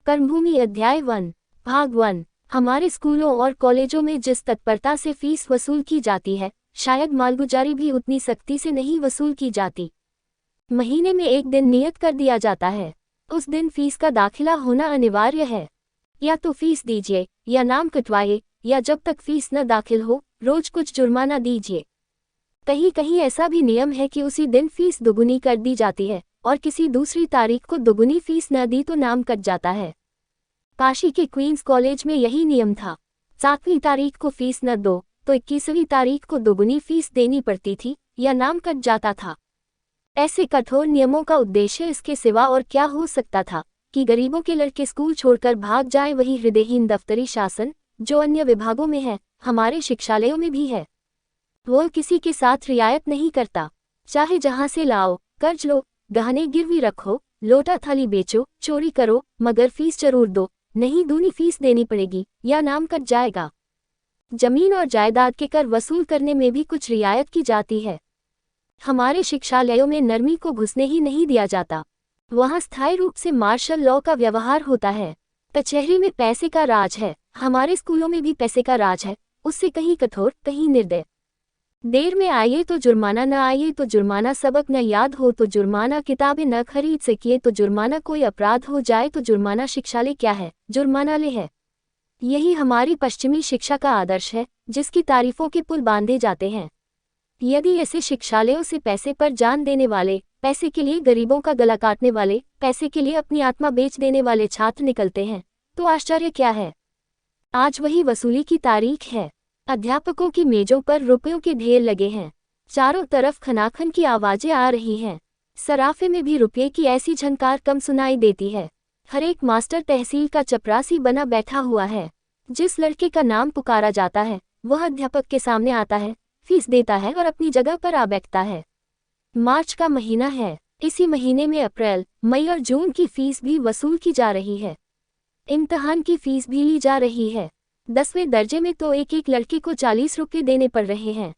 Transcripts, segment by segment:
कर्मभूमि अध्याय 1 भाग 1। हमारे स्कूलों और कॉलेजों में जिस तत्परता से फीस वसूल की जाती है, शायद मालगुजारी भी उतनी सख्ती से नहीं वसूल की जाती। महीने में एक दिन नियत कर दिया जाता है। उस दिन फीस का दाखिला होना अनिवार्य है। या तो फीस दीजिए या नाम कटवाइए, या जब तक फीस न दाखिल हो रोज कुछ जुर्माना दीजिए। कहीं कहीं ऐसा भी नियम है कि उसी दिन फीस दोगुनी कर दी जाती है और किसी दूसरी तारीख को दोगुनी फीस न दी तो नाम कट जाता है। काशी के क्वींस कॉलेज में यही नियम था। 7वीं तारीख को फीस न दो तो 21वीं तारीख को दोगुनी फीस देनी पड़ती थी या नाम कट जाता था। ऐसे कठोर नियमों का उद्देश्य इसके सिवा और क्या हो सकता था कि गरीबों के लड़के स्कूल छोड़कर भाग जाए। वही हृदयहीन दफ्तरी शासन जो अन्य विभागों में है, हमारे शिक्षालयों में भी है। वो किसी के साथ रियायत नहीं करता। चाहे जहां से लाओ, कर्ज लो, गहने गिरवी रखो, लोटा थाली बेचो, चोरी करो, मगर फीस जरूर दो, नहीं दूनी फीस देनी पड़ेगी या नाम कट जाएगा। जमीन और जायदाद के कर वसूल करने में भी कुछ रियायत की जाती है। हमारे शिक्षालयों में नरमी को घुसने ही नहीं दिया जाता। वहां स्थायी रूप से मार्शल लॉ का व्यवहार होता है। कचहरी में पैसे का राज है, हमारे स्कूलों में भी पैसे का राज है, उससे कहीं कठोर कहीं निर्दय। देर में आइए तो जुर्माना, न आइए तो जुर्माना, सबक न याद हो तो जुर्माना, किताबें न खरीद सकिए तो जुर्माना, कोई अपराध हो जाए तो जुर्माना। शिक्षालय क्या है? जुर्मानालय है। यही हमारी पश्चिमी शिक्षा का आदर्श है, जिसकी तारीफों के पुल बांधे जाते हैं। यदि ऐसे शिक्षालयों से पैसे पर जान देने वाले, पैसे के लिए गरीबों का गला काटने वाले, पैसे के लिए अपनी आत्मा बेच देने वाले छात्र निकलते हैं तो आश्चर्य क्या है। आज वही वसूली की तारीख है। अध्यापकों की मेजों पर रुपयों के ढेर लगे हैं। चारों तरफ खनाखन की आवाजें आ रही हैं। सराफे में भी रुपये की ऐसी झनकार कम सुनाई देती है। हर एक मास्टर तहसील का चपरासी बना बैठा हुआ है। जिस लड़के का नाम पुकारा जाता है वह अध्यापक के सामने आता है, फीस देता है और अपनी जगह पर आ बैठता है। मार्च का महीना है। इसी महीने में अप्रैल, मई और जून की फीस भी वसूल की जा रही है। इम्तिहान की फीस भी ली जा रही है। 10वें दर्जे में तो एक एक लड़के को 40 रुपये देने पड़ रहे हैं।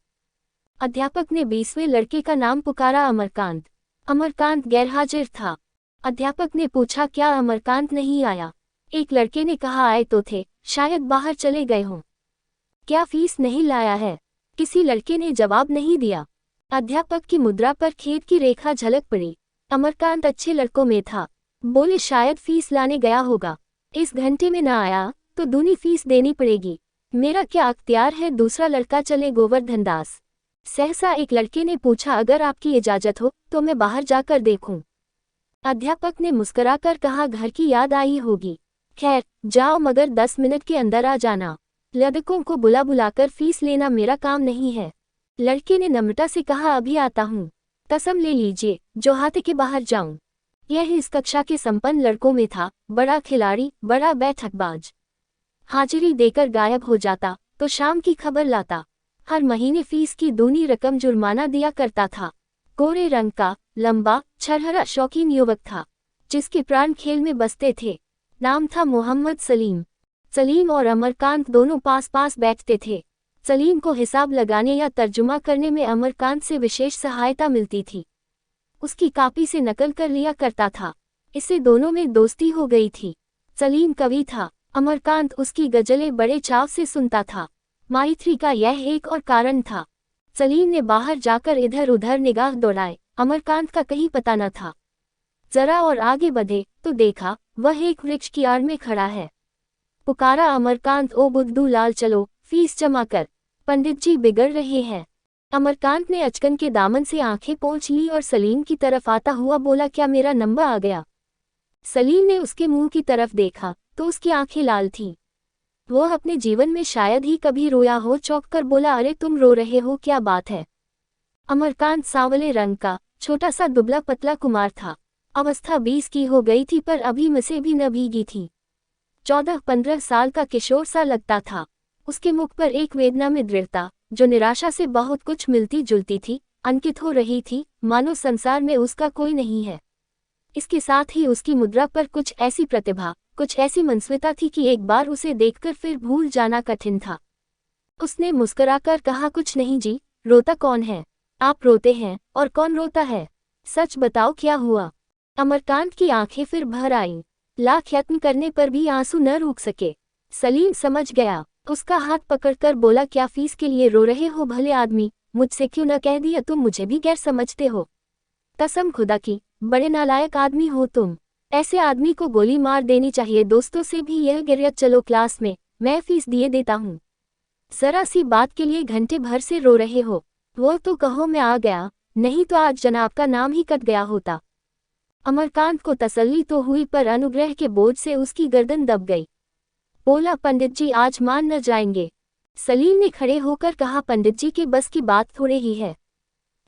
अध्यापक ने 20वें लड़के का नाम पुकारा, अमरकांत। अमरकांत गैरहाजिर था। अध्यापक ने पूछा, क्या अमरकांत नहीं आया? एक लड़के ने कहा, आए तो थे, शायद बाहर चले गए हों। क्या फीस नहीं लाया है? किसी लड़के ने जवाब नहीं दिया। अध्यापक की मुद्रा पर खेद की रेखा झलक पड़ी। अमरकांत अच्छे लड़कों में था। बोले, शायद फीस लाने गया होगा। इस घंटे में न आया तो दूनी फीस देनी पड़ेगी। मेरा क्या अख्तियार है? दूसरा लड़का चले गोवर्धन दास। सहसा एक लड़के ने पूछा, अगर आपकी इजाजत हो तो मैं बाहर जाकर देखूं। अध्यापक ने मुस्कुराकर कहा, घर की याद आई होगी। खैर जाओ, मगर 10 मिनट के अंदर आ जाना। लड़कों को बुला बुलाकर फीस लेना मेरा काम नहीं है। लड़के ने नम्रता से कहा, अभी आता हूँ। कसम ले लीजिए जो हाथ के बाहर जाऊं। यह इस कक्षा के संपन्न लड़कों में था, बड़ा खिलाड़ी, बड़ा बैठकबाज। हाजिरी देकर गायब हो जाता तो शाम की खबर लाता। हर महीने फीस की दूनी रकम जुर्माना दिया करता था। गोरे रंग का, लंबा, छरहरा शौकीन युवक था, जिसके प्राण खेल में बसते थे। नाम था मोहम्मद सलीम। सलीम और अमरकांत दोनों पास पास बैठते थे। सलीम को हिसाब लगाने या तर्जुमा करने में अमरकांत से विशेष सहायता मिलती थी। उसकी कॉपी से नकल कर लिया करता था। इससे दोनों में दोस्ती हो गई थी। सलीम कवि था, अमरकांत उसकी गजलें बड़े चाव से सुनता था। मैत्री का यह एक और कारण था। सलीम ने बाहर जाकर इधर उधर निगाह दौड़ाए, अमरकांत का कहीं पता न था। जरा और आगे बढ़े तो देखा वह एक वृक्ष की आड़ में खड़ा है। पुकारा, अमरकांत, ओ बुद्धू लाल, चलो फीस जमा कर, पंडित जी बिगड़ रहे हैं। अमरकांत ने अचकन के दामन से आंखें पोंछ ली और सलीम की तरफ आता हुआ बोला, क्या मेरा नंबर आ गया? सलीम ने उसके मुंह की तरफ देखा तो उसकी आंखें लाल थीं। वह अपने जीवन में शायद ही कभी रोया हो। चौंक कर बोला, अरे तुम रो रहे हो, क्या बात है? अमरकांत सांवले रंग का, छोटा सा दुबला पतला कुमार था। अवस्था 20 की हो गई थी पर अभी मसे भी न भीगी थी। 14-15 साल का किशोर सा लगता था। उसके मुख पर एक वेदना में दृढ़ता जो निराशा से बहुत कुछ मिलती जुलती थी, अंकित हो रही थी, मानो संसार में उसका कोई नहीं है। इसके साथ ही उसकी मुद्रा पर कुछ ऐसी प्रतिभा, कुछ ऐसी मनस्विता थी कि एक बार उसे देखकर फिर भूल जाना कठिन था। उसने मुस्कुराकर कहा, कुछ नहीं जी, रोता कौन है? आप रोते हैं? और कौन रोता है? सच बताओ क्या हुआ? अमरकांत की आंखें फिर भर आईं। लाख यत्न करने पर भी आंसू न रुक सके। सलीम समझ गया, उसका हाथ पकड़कर बोला, क्या फीस के लिए रो रहे हो भले आदमी, मुझसे क्यों न कह दिया, तुम मुझे भी गैर समझते हो। कसम खुदा की, बड़े नालायक आदमी हो तुम। ऐसे आदमी को गोली मार देनी चाहिए। दोस्तों से भी यह गिरियत, चलो क्लास में, मैं फीस दिए देता हूँ। जरा सी बात के लिए घंटे भर से रो रहे हो। वो तो कहो मैं आ गया, नहीं तो आज जनाब का नाम ही कट गया होता। अमरकांत को तसल्ली तो हुई, पर अनुग्रह के बोझ से उसकी गर्दन दब गई। बोला, पंडित जी आज मान न जाएंगे। सलीम ने खड़े होकर कहा, पंडित जी के बस की बात थोड़े ही है,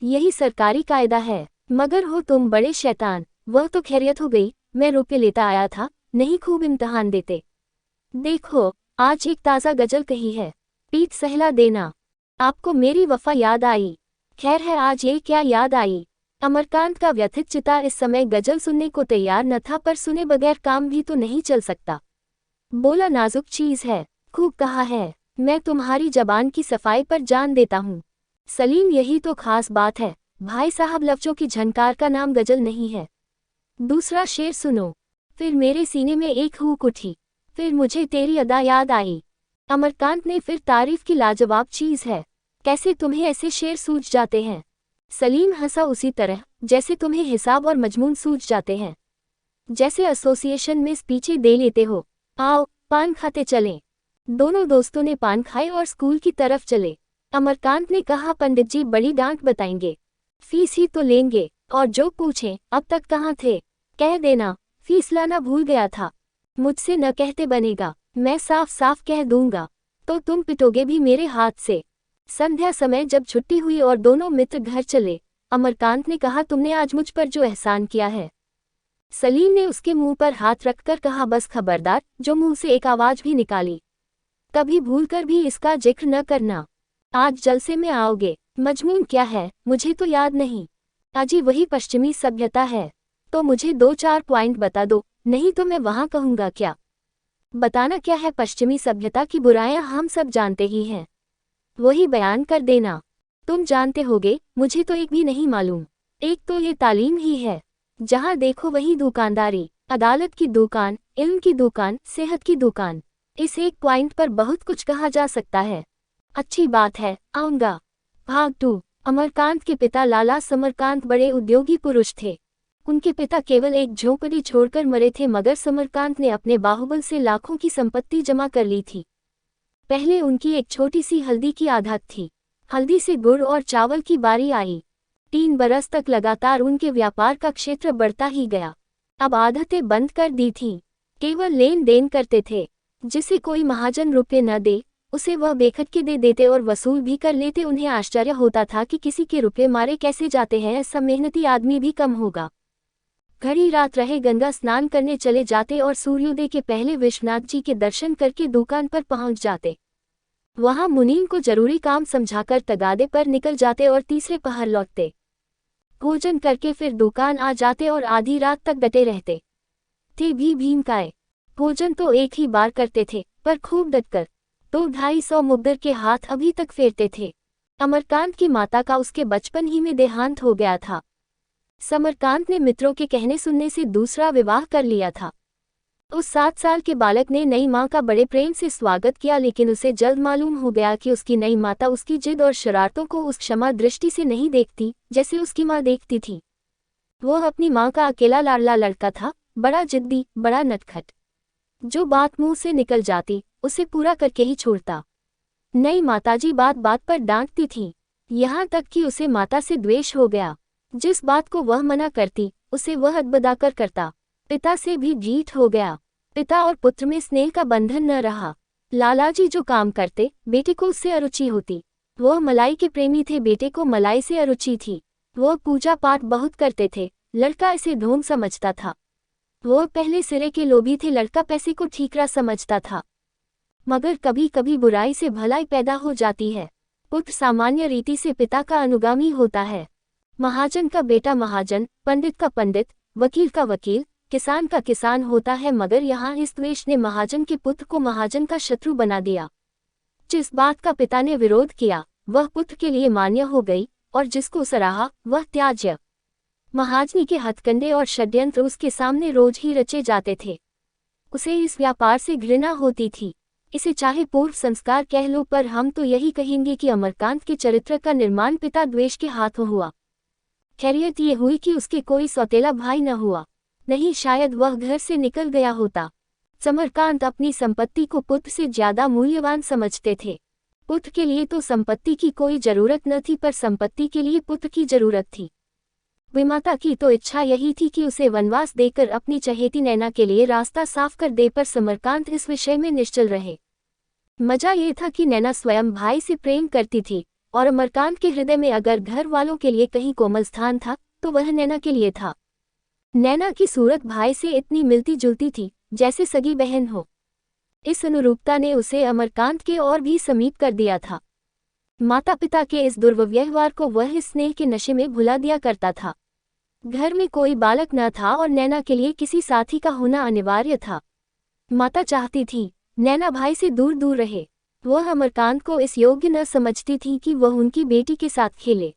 यही सरकारी कायदा है। मगर हो तुम बड़े शैतान। वह तो खैरियत हो गई, मैं रुपये लेता आया था, नहीं खूब इम्तिहान देते। देखो आज एक ताज़ा गजल कही है, पीठ सहला देना। आपको मेरी वफा याद आई। खैर है, आज ये क्या याद आई। अमरकांत का व्यथित चिता इस समय गजल सुनने को तैयार न था, पर सुने बगैर काम भी तो नहीं चल सकता। बोला, नाजुक चीज है, खूब कहा है, मैं तुम्हारी जबान की सफाई पर जान देता हूँ। सलीम, यही तो खास बात है भाई साहब, लफ्जों की झनकार का नाम गजल नहीं है। दूसरा शेर सुनो। फिर मेरे सीने में एक हूक उठी, फिर मुझे तेरी अदा याद आई। अमरकांत ने फिर तारीफ की, लाजवाब चीज है, कैसे तुम्हें ऐसे शेर सूझ जाते हैं। सलीम हंसा, उसी तरह जैसे तुम्हें हिसाब और मजमून सूझ जाते हैं, जैसे एसोसिएशन में स्पीचें दे लेते हो। आओ पान खाते चलें। दोनों दोस्तों ने पान खाए और स्कूल की तरफ चले। अमरकांत ने कहा, पंडित जी बड़ी डांट बताएंगे, फीस ही तो लेंगे, और जो पूछें अब तक कहाँ थे, कह देना फीस लाना भूल गया था। मुझसे न कहते बनेगा, मैं साफ साफ कह दूंगा तो तुम पिटोगे भी मेरे हाथ से। संध्या समय जब छुट्टी हुई और दोनों मित्र घर चले, अमरकांत ने कहा, तुमने आज मुझ पर जो एहसान किया है। सलीम ने उसके मुंह पर हाथ रखकर कहा, बस खबरदार, जो मुंह से एक आवाज भी निकाली, कभी भूलकर भी इसका जिक्र न करना। आज जलसे में आओगे। मजमून क्या है मुझे तो याद नहीं। अजी वही पश्चिमी सभ्यता है। तो मुझे 2-4 पॉइंट बता दो, नहीं तो मैं वहां कहूंगा क्या। बताना क्या है, पश्चिमी सभ्यता की बुराइयां हम सब जानते ही हैं, वही बयान कर देना। तुम जानते होगे, मुझे तो एक भी नहीं मालूम। एक तो ये तालीम ही है, जहाँ देखो वही दुकानदारी, अदालत की दुकान, इल्म की दुकान, सेहत की दुकान। इस एक पॉइंट पर बहुत कुछ कहा जा सकता है। अच्छी बात है, आऊंगा। भाग 2। अमरकांत के पिता लाला समरकांत बड़े उद्योगी पुरुष थे। उनके पिता केवल एक झोंपड़ी छोड़कर मरे थे, मगर समरकांत ने अपने बाहुबल से लाखों की संपत्ति जमा कर ली थी। पहले उनकी एक छोटी सी हल्दी की आदत थी। हल्दी से गुड़ और चावल की बारी आई। 3 बरस तक लगातार उनके व्यापार का क्षेत्र बढ़ता ही गया। अब आदतें बंद कर दी थीं, केवल लेन देन करते थे। जिसे कोई महाजन रुपये न दे, उसे वह बेखटके दे देते और वसूल भी कर लेते। उन्हें आश्चर्य होता था कि किसी के रुपये मारे कैसे जाते हैं, ऐसा मेहनती आदमी भी कम होगा। घड़ी रात रहे गंगा स्नान करने चले जाते और सूर्योदय के पहले विश्वनाथ जी के दर्शन करके दुकान पर पहुंच जाते। वहां मुनीम को जरूरी काम समझाकर तगादे पर निकल जाते और तीसरे पहर लौटते। भोजन करके फिर दुकान आ जाते और आधी रात तक डटे रहते थे। भी भीमकाय भोजन तो एक ही बार करते थे, पर खूब डटकर। 200-250 मुद्दर के हाथ अभी तक फेरते थे। अमरकांत की माता का उसके बचपन ही में देहांत हो गया था। समरकांत ने मित्रों के कहने सुनने से दूसरा विवाह कर लिया था। उस 7 साल के बालक ने नई मां का बड़े प्रेम से स्वागत किया, लेकिन उसे जल्द मालूम हो गया कि उसकी नई माता उसकी जिद और शरारतों को उस क्षमा दृष्टि से नहीं देखती जैसे उसकी मां देखती थी। वह अपनी मां का अकेला लाडला लड़का था, बड़ा जिद्दी, बड़ा नटखट। जो बात मुंह से निकल जाती उसे पूरा करके ही छोड़ता। नई माताजी बात बात पर डांटती थीं, यहाँ तक कि उसे माता से द्वेष हो गया। जिस बात को वह मना करती उसे वह अदबदाकर करता। पिता से भी जीत हो गया। पिता और पुत्र में स्नेह का बंधन न रहा। लालाजी जो काम करते, बेटे को उससे अरुचि होती। वह मलाई के प्रेमी थे, बेटे को मलाई से अरुचि थी। वह पूजा पाठ बहुत करते थे, लड़का इसे ढोंग समझता था। वह पहले सिरे के लोभी थे, लड़का पैसे को ठीकरा समझता था। मगर कभी कभी बुराई से भलाई पैदा हो जाती है। पुत्र सामान्य रीति से पिता का अनुगामी होता है। महाजन का बेटा महाजन, पंडित का पंडित, वकील का वकील, किसान का किसान होता है। मगर यहाँ इस द्वेष ने महाजन के पुत्र को महाजन का शत्रु बना दिया। जिस बात का पिता ने विरोध किया वह पुत्र के लिए मान्य हो गई, और जिसको सराहा वह त्याज्य। महाजनी के हथकंडे और षड्यंत्र उसके सामने रोज ही रचे जाते थे। उसे इस व्यापार से घृणा होती थी। इसे चाहे पूर्व संस्कार कह लो, पर हम तो यही कहेंगे कि अमरकांत के चरित्र का निर्माण पिता द्वेष के हाथों हुआ। खैरियत ये हुई कि उसके कोई सौतेला भाई न हुआ, नहीं शायद वह घर से निकल गया होता। समरकांत अपनी संपत्ति को पुत्र से ज्यादा मूल्यवान समझते थे। पुत्र के लिए तो संपत्ति की कोई जरूरत न थी, पर संपत्ति के लिए पुत्र की जरूरत थी। विमाता की तो इच्छा यही थी कि उसे वनवास देकर अपनी चहेती नैना के लिए रास्ता साफ कर दे, पर समरकांत इस विषय में निश्चल रहे। मजा ये था कि नैना स्वयं भाई से प्रेम करती थी, और अमरकांत के हृदय में अगर घर वालों के लिए कहीं कोमल स्थान था तो वह नैना के लिए था। नैना की सूरत भाई से इतनी मिलती जुलती थी जैसे सगी बहन हो। इस अनुरूपता ने उसे अमरकांत के और भी समीप कर दिया था। माता पिता के इस दुर्व्यवहार को वह इस स्नेह के नशे में भुला दिया करता था। घर में कोई बालक न था और नैना के लिए किसी साथी का होना अनिवार्य था। माता चाहती थी नैना भाई से दूर दूर रहे। वह अमरकांत को इस योग्य न समझती थी कि वह उनकी बेटी के साथ खेले।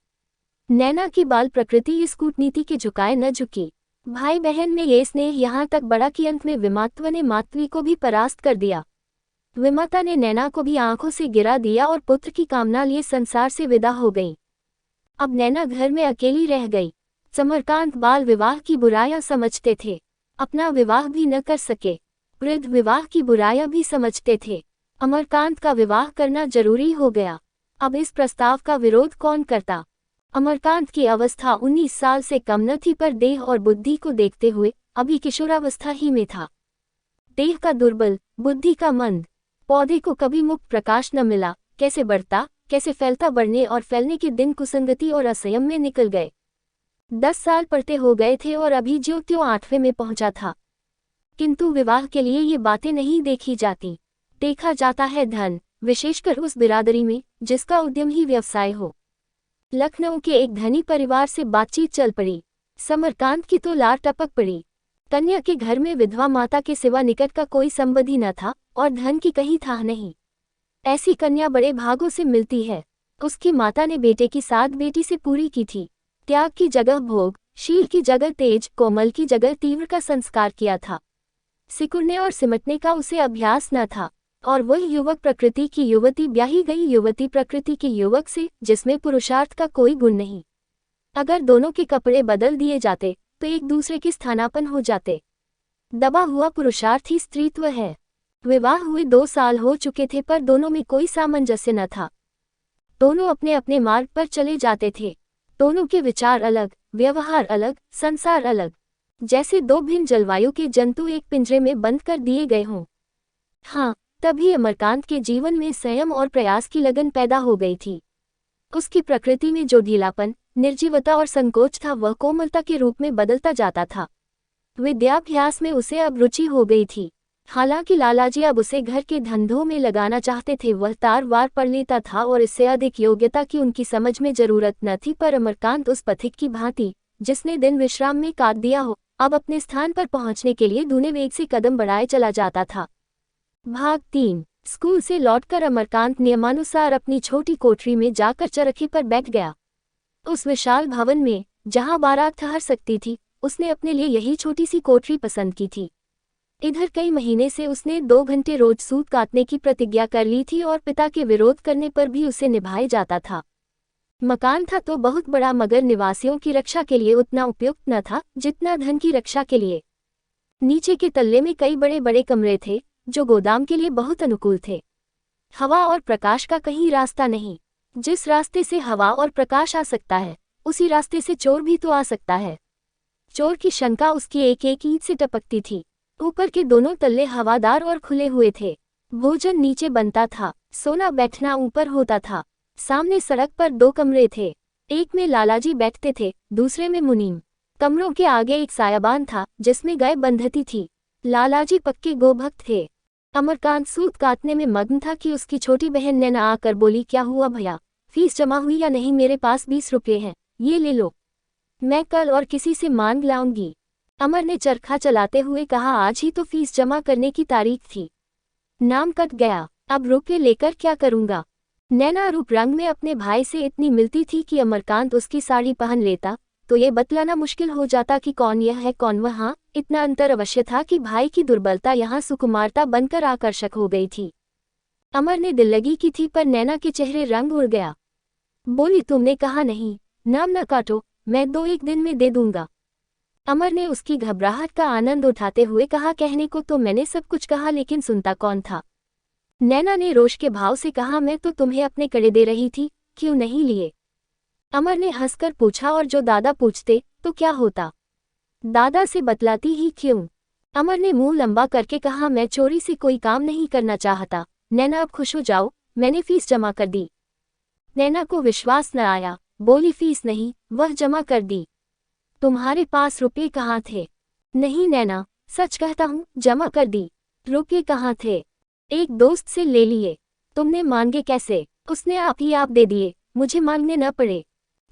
नैना की बाल प्रकृति इस कूटनीति के झुकाए न झुकी। भाई बहन में ये स्नेह यहाँ तक बढ़ा कि अंत में विमात्व ने मातवी को भी परास्त कर दिया। विमाता ने नैना को भी आंखों से गिरा दिया और पुत्र की कामना लिए संसार से विदा हो गई। अब नैना घर में अकेली रह गई। समरकांत बाल विवाह की बुराइयां समझते थे, अपना विवाह भी न कर सके। वृद्ध विवाह की बुराइयां भी समझते थे। अमरकांत का विवाह करना जरूरी हो गया। अब इस प्रस्ताव का विरोध कौन करता। अमरकांत की अवस्था 19 साल से कम न थी, पर देह और बुद्धि को देखते हुए अभी किशोरावस्था ही में था। देह का दुर्बल, बुद्धि का मंद। पौधे को कभी मुक्त प्रकाश न मिला, कैसे बढ़ता कैसे फैलता, बढ़ने और फैलने के दिन कुसंगति और असंयम में निकल गए। 10 साल पड़ते हो गए थे और अभी ज्यों त्यों 8वें में पहुंचा था। किंतु विवाह के लिए ये बातें नहीं देखी जाती। देखा जाता है धन, विशेषकर उस बिरादरी में जिसका उद्यम ही व्यवसाय हो। लखनऊ के एक धनी परिवार से बातचीत चल पड़ी। समरकांत की तो लार टपक पड़ी। कन्या के घर में विधवा माता के सिवा निकट का कोई संबंधी न था और धन की कहीं था नहीं। ऐसी कन्या बड़े भागों से मिलती है। उसकी माता ने बेटे की साथ बेटी से पूरी की थी। त्याग की जगह भोग, शील की जगह तेज, कोमल की जगह तीव्र का संस्कार किया था। सिकुड़ने और सिमटने का उसे अभ्यास न था। और वह युवक प्रकृति की युवती ब्याही गई युवती प्रकृति के युवक से, जिसमें पुरुषार्थ का कोई गुण नहीं। अगर दोनों के कपड़े बदल दिए जाते तो एक दूसरे के स्थानापन्न हो जाते। दबा हुआ पुरुषार्थ ही स्त्रीत्व है। विवाह हुए 2 साल हो चुके थे, पर दोनों में कोई सामंजस्य न था। दोनों अपने अपने मार्ग पर चले जाते थे। दोनों के विचार अलग, व्यवहार अलग, संसार अलग, जैसे 2 भिन्न जलवायु के जंतु एक पिंजरे में बंद कर दिए गए हों। हाँ, तभी अमरकांत के जीवन में संयम और प्रयास की लगन पैदा हो गई थी। उसकी प्रकृति में जो ढीलापन, निर्जीवता और संकोच था, वह कोमलता के रूप में बदलता जाता था। विद्याभ्यास में उसे अब रुचि हो गई थी। हालांकि लालाजी अब उसे घर के धंधों में लगाना चाहते थे। वह तार वार पढ़ लेता था और इससे अधिक योग्यता की उनकी समझ में जरूरत न थी, पर अमरकांत उस पथिक की भांति जिसने दिन विश्राम में काट दिया हो, अब अपने स्थान पर पहुंचने के लिए दूने वेग से कदम बढ़ाए चला जाता था। भाग 3। स्कूल से लौटकर अमरकांत नियमानुसार अपनी छोटी कोठरी में जाकर चरखे पर बैठ गया। उस विशाल भवन में जहां बारात ठहर सकती थी, उसने अपने लिए यही छोटी सी कोठरी पसंद की थी। इधर कई महीने से उसने 2 घंटे रोज सूत काटने की प्रतिज्ञा कर ली थी और पिता के विरोध करने पर भी उसे निभाए जाता था। मकान था तो बहुत बड़ा, मगर निवासियों की रक्षा के लिए उतना उपयुक्त न था जितना धन की रक्षा के लिए। नीचे के तल्ले में कई बड़े बड़े कमरे थे जो गोदाम के लिए बहुत अनुकूल थे। हवा और प्रकाश का कहीं रास्ता नहीं। जिस रास्ते से हवा और प्रकाश आ सकता है, उसी रास्ते से चोर भी तो आ सकता है। चोर की शंका उसकी एक एक ईंट से टपकती थी। ऊपर के दोनों तल्ले हवादार और खुले हुए थे। भोजन नीचे बनता था, सोना बैठना ऊपर होता था। सामने सड़क पर 2 कमरे थे। एक में लालाजी बैठते थे, दूसरे में मुनीम। कमरों के आगे एक सायाबान था जिसमें गाय बंधती थी। लालाजी पक्के गोभक्त थे। अमरकांत सूत काटने में मग्न था कि उसकी छोटी बहन नैना आकर बोली, क्या हुआ भैया, फीस जमा हुई या नहीं? मेरे पास 20 रुपये हैं, ये ले लो, मैं कल और किसी से मांग लाऊंगी। अमर ने चरखा चलाते हुए कहा, आज ही तो फीस जमा करने की तारीख थी, नाम कट गया, अब रुपये लेकर क्या करूंगा। नैना रूप रंग में अपने भाई से इतनी मिलती थी कि अमरकांत उसकी साड़ी पहन लेता, तो ये बतलाना मुश्किल हो जाता कि कौन यह है कौन वह। हाँ, इतना अंतर अवश्य था कि भाई की दुर्बलता यहाँ सुकुमारता बनकर आकर्षक हो गई थी। अमर ने दिल लगी की थी, पर नैना के चेहरे रंग उड़ गया। बोली, तुमने कहा नहीं, नाम न काटो, मैं 2-1 दिन में दे दूंगा। अमर ने उसकी घबराहट का आनंद उठाते हुए कहा, कहने को तो मैंने सब कुछ कहा, लेकिन सुनता कौन था। नैना ने रोष के भाव से कहा, मैं तो तुम्हें अपने कड़े दे रही थी, क्यों नहीं लिए। अमर ने हंसकर पूछा, और जो दादा पूछते तो क्या होता, दादा से बतलाती ही क्यों। अमर ने मुंह लंबा करके कहा, मैं चोरी से कोई काम नहीं करना चाहता। नैना, अब खुश हो जाओ, मैंने फीस जमा कर दी। नैना को विश्वास न आया, बोली, फीस नहीं, वह जमा कर दी। तुम्हारे पास रुपये कहाँ थे। नहीं नैना, सच कहता हूँ, जमा कर दी। रुपये कहाँ थे। एक दोस्त से ले लिए। तुमने मांगे कैसे। उसने आप ही आप दे दिए, मुझे मांगने न पड़े।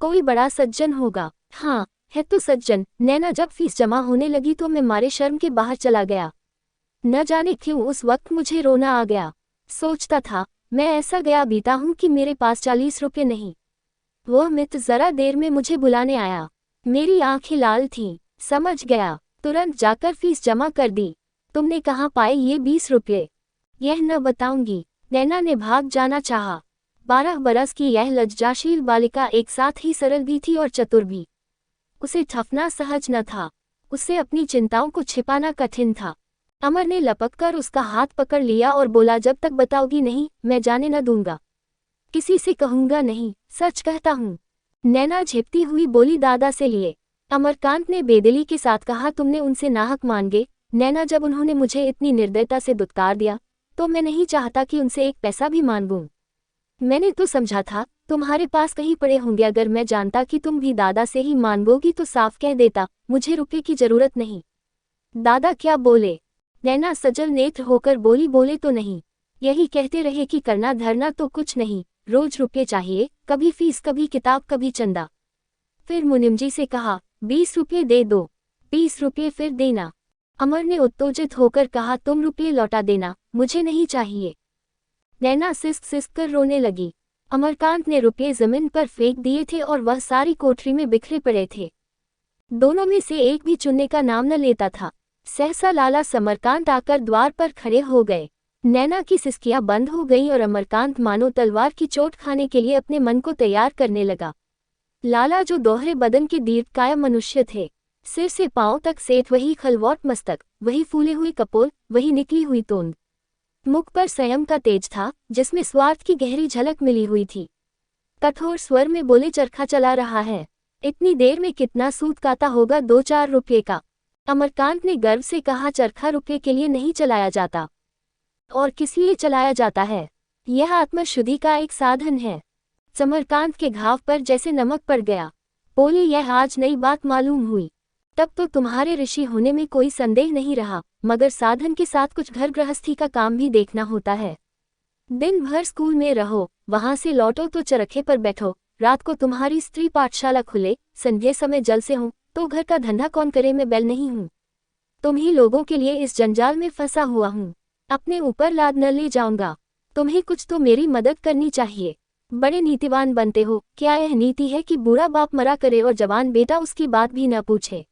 कोई बड़ा सज्जन होगा। हाँ, है तो सज्जन। नैना, जब फीस जमा होने लगी तो मैं मारे शर्म के बाहर चला गया। न जाने क्यों उस वक्त मुझे रोना आ गया। सोचता था, मैं ऐसा गया बीता हूँ कि मेरे पास 40 रुपये नहीं। वह मित्र जरा देर में मुझे बुलाने आया। मेरी आंखें लाल थीं। समझ गया, तुरंत जाकर फीस जमा कर दी। तुमने कहाँ पाए ये 20 रुपये। यह न बताऊंगी। नैना ने भाग जाना चाहा। 12 बरस की यह लज्जाशील बालिका एक साथ ही सरल भी थी और चतुर भी। उसे ठफना सहज न था। उससे अपनी चिंताओं को छिपाना कठिन था। अमर ने लपककर उसका हाथ पकड़ लिया और बोला, जब तक बताओगी नहीं, मैं जाने न दूंगा। किसी से कहूंगा नहीं, सच कहता हूँ। नैना झेपती हुई बोली, दादा से लिए। अमरकांत ने बेदिली के साथ कहा, तुमने उनसे नाहक मांगे। नैना, जब उन्होंने मुझे इतनी निर्दयता से दुत्कार दिया तो मैं नहीं चाहता कि उनसे एक पैसा भी मांगूं। मैंने तो समझा था तुम्हारे पास कहीं पड़े होंगे। अगर मैं जानता कि तुम भी दादा से ही मांगोगी तो साफ कह देता, मुझे रुपये की जरूरत नहीं। दादा क्या बोले। नैना सजल नेत्र होकर बोली, बोले तो नहीं, यही कहते रहे कि करना धरना तो कुछ नहीं, रोज रुपये चाहिए, कभी फीस, कभी किताब, कभी चंदा। फिर मुनिम जी से कहा, 20 रुपये दे दो। 20 रुपये फिर देना। अमर ने उत्तेजित होकर कहा, तुम रुपये लौटा देना, मुझे नहीं चाहिए। नैना सिसक सिसक कर रोने लगी। अमरकांत ने रुपये जमीन पर फेंक दिए थे और वह सारी कोठरी में बिखरे पड़े थे। दोनों में से एक भी चुनने का नाम न लेता था। सहसा लाला समरकांत आकर द्वार पर खड़े हो गए। नैना की सिसकियां बंद हो गईं और अमरकांत मानो तलवार की चोट खाने के लिए अपने मन को तैयार करने लगा। लाला, जो दोहरे बदन के दीर्घकाय मनुष्य थे, सिर से पांव तक सेठ वही खलवौट मस्तक, वही फूले हुए कपोल, वही निकली हुई तोंद। मुख पर संयम का तेज था, जिसमें स्वार्थ की गहरी झलक मिली हुई थी। कठोर स्वर में बोले, चरखा चला रहा है, इतनी देर में कितना सूद काता होगा। 2-4 रुपये का। अमरकांत ने गर्व से कहा, चरखा रुपये के लिए नहीं चलाया जाता, और किस लिए चलाया जाता है। यह आत्मशुद्धि का एक साधन है। समरकांत के घाव पर जैसे नमक पड़ गया। बोली, यह आज नई बात मालूम हुई। तब तो तुम्हारे ऋषि होने में कोई संदेह नहीं रहा, मगर साधन के साथ कुछ घर गृहस्थी का काम भी देखना होता है। दिन भर स्कूल में रहो, वहां से लौटो तो चरखे पर बैठो, रात को तुम्हारी स्त्री पाठशाला खुले, संध्या समय जल से हूँ तो घर का धंधा कौन करे। मैं बैल नहीं हूँ, तुम ही लोगों के लिए इस जंजाल में फंसा हुआ हूँ। अपने ऊपर लाद न ले जाऊंगा। तुम्हें कुछ तो मेरी मदद करनी चाहिए। बड़े नीतिवान बनते हो, क्या यह नीति है कि बूढ़ा बाप मरा करे और जवान बेटा उसकी बात भी न पूछे।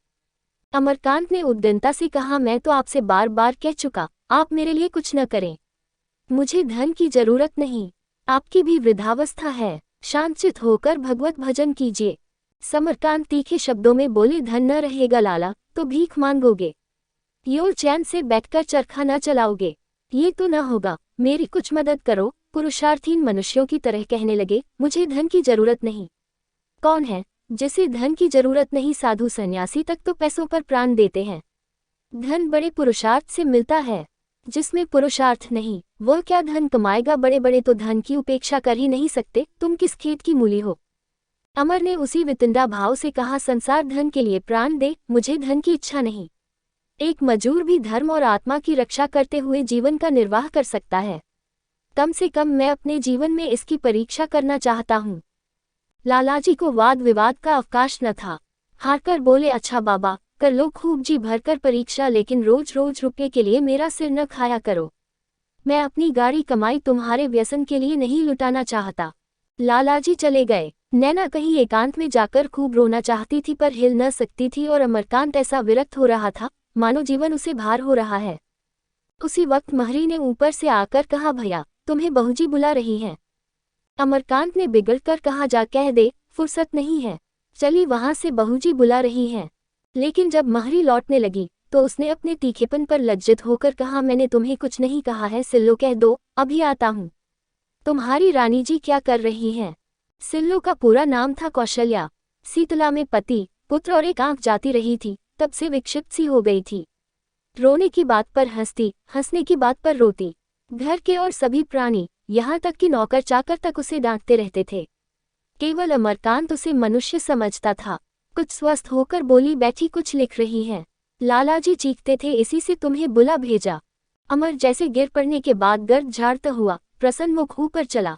अमरकांत ने उद्दंडता से कहा, मैं तो आपसे बार बार कह चुका, आप मेरे लिए कुछ न करें। मुझे धन की जरूरत नहीं, आपकी भी वृद्धावस्था है, शांतचित होकर भगवत भजन कीजिए। समरकांत तीखे शब्दों में बोले, धन न रहेगा लाला तो भीख मांगोगे, यो चैन से बैठकर चरखा न चलाओगे, ये तो न होगा। मेरी कुछ मदद करो। पुरुषार्थहीन मनुष्यों की तरह कहने लगे, मुझे धन की जरूरत नहीं। कौन है जिसे धन की जरूरत नहीं। साधु सन्यासी तक तो पैसों पर प्राण देते हैं। धन बड़े पुरुषार्थ से मिलता है, जिसमें पुरुषार्थ नहीं वह क्या धन कमाएगा। बड़े बड़े तो धन की उपेक्षा कर ही नहीं सकते। तुम किस खेत की मूली हो। अमर ने उसी वितंडा भाव से कहा, संसार धन के लिए प्राण दे, मुझे धन की इच्छा नहीं। एक मजूर भी धर्म और आत्मा की रक्षा करते हुए जीवन का निर्वाह कर सकता है। कम से कम मैं अपने जीवन में इसकी परीक्षा करना चाहता हूँ। लालाजी को वाद विवाद का अवकाश न था। हारकर बोले, अच्छा बाबा, कर लो खूब जी भरकर परीक्षा, लेकिन रोज रोज रुपये के लिए मेरा सिर न खाया करो। मैं अपनी गाड़ी कमाई तुम्हारे व्यसन के लिए नहीं लुटाना चाहता। लालाजी चले गए। नैना कहीं एकांत में जाकर खूब रोना चाहती थी पर हिल न सकती थी और अमरकांत ऐसा विरक्त हो रहा था मानो जीवन उसे भार हो रहा है। उसी वक्त महरी ने ऊपर से आकर कहा, भैया तुम्हें बहूजी बुला रही हैं। अमरकांत ने बिगड़कर कहा, जा कह दे, फुर्सत नहीं है, चली वहां से बहूजी बुला रही हैं। लेकिन जब महरी लौटने लगी तो उसने अपने तीखेपन पर लज्जित होकर कहा, मैंने तुम्हें कुछ नहीं कहा है, सिल्लो कह दो, अभी आता हूँ। तुम्हारी रानी जी क्या कर रही हैं? सिल्लो का पूरा नाम था कौशल्या। शीतला में पति, पुत्र और एक आंख जाती रही थी, तब से विक्षिप्त सी हो गई थी। रोने की बात पर हंसती, हंसने की बात पर रोती। घर के और सभी प्राणी, यहाँ तक कि नौकर चाकर तक उसे डांटते रहते थे। केवल अमरकांत उसे मनुष्य समझता था। कुछ स्वस्थ होकर बोली, बैठी कुछ लिख रही हैं। लालाजी चीखते थे, इसी से तुम्हें बुला भेजा। अमर जैसे गिर पड़ने के बाद गर्द झाड़ता हुआ प्रसन्न मुख ऊपर चला।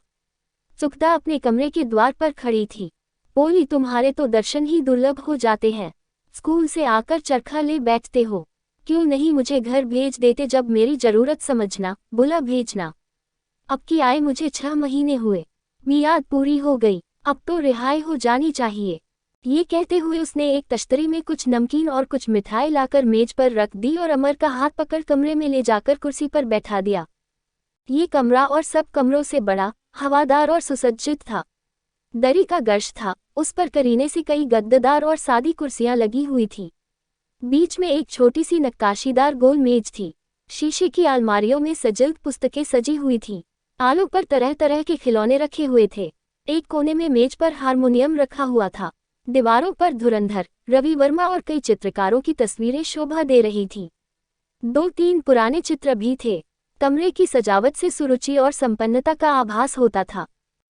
सुखदा अपने कमरे के द्वार पर खड़ी थी। बोली, तुम्हारे तो दर्शन ही दुर्लभ हो जाते हैं। स्कूल से आकर चरखा ले बैठते हो, क्यों नहीं मुझे घर भेज देते? जब मेरी जरूरत समझना, बुला भेजना। अब की आए मुझे 6 महीने हुए, मियाद पूरी हो गई, अब तो रिहाई हो जानी चाहिए। ये कहते हुए उसने एक तश्तरी में कुछ नमकीन और कुछ मिठाई लाकर मेज पर रख दी और अमर का हाथ पकड़ कमरे में ले जाकर कुर्सी पर बैठा दिया। ये कमरा और सब कमरों से बड़ा, हवादार और सुसज्जित था। दरी का गर्श था, उस पर करीने से कई गद्देदार और सादी कुर्सियां लगी हुई थी। बीच में एक छोटी सी नक्काशीदार गोल मेज थी। शीशे की अलमारियों में सजल्द पुस्तकें सजी हुई थीं। आलों पर तरह तरह के खिलौने रखे हुए थे। एक कोने में मेज पर हारमोनियम रखा हुआ था। दीवारों पर धुरंधर, रवि वर्मा और कई चित्रकारों की तस्वीरें शोभा दे रही थीं। 2-3 पुराने चित्र भी थे। कमरे की सजावट से सुरुचि और संपन्नता का आभास होता था।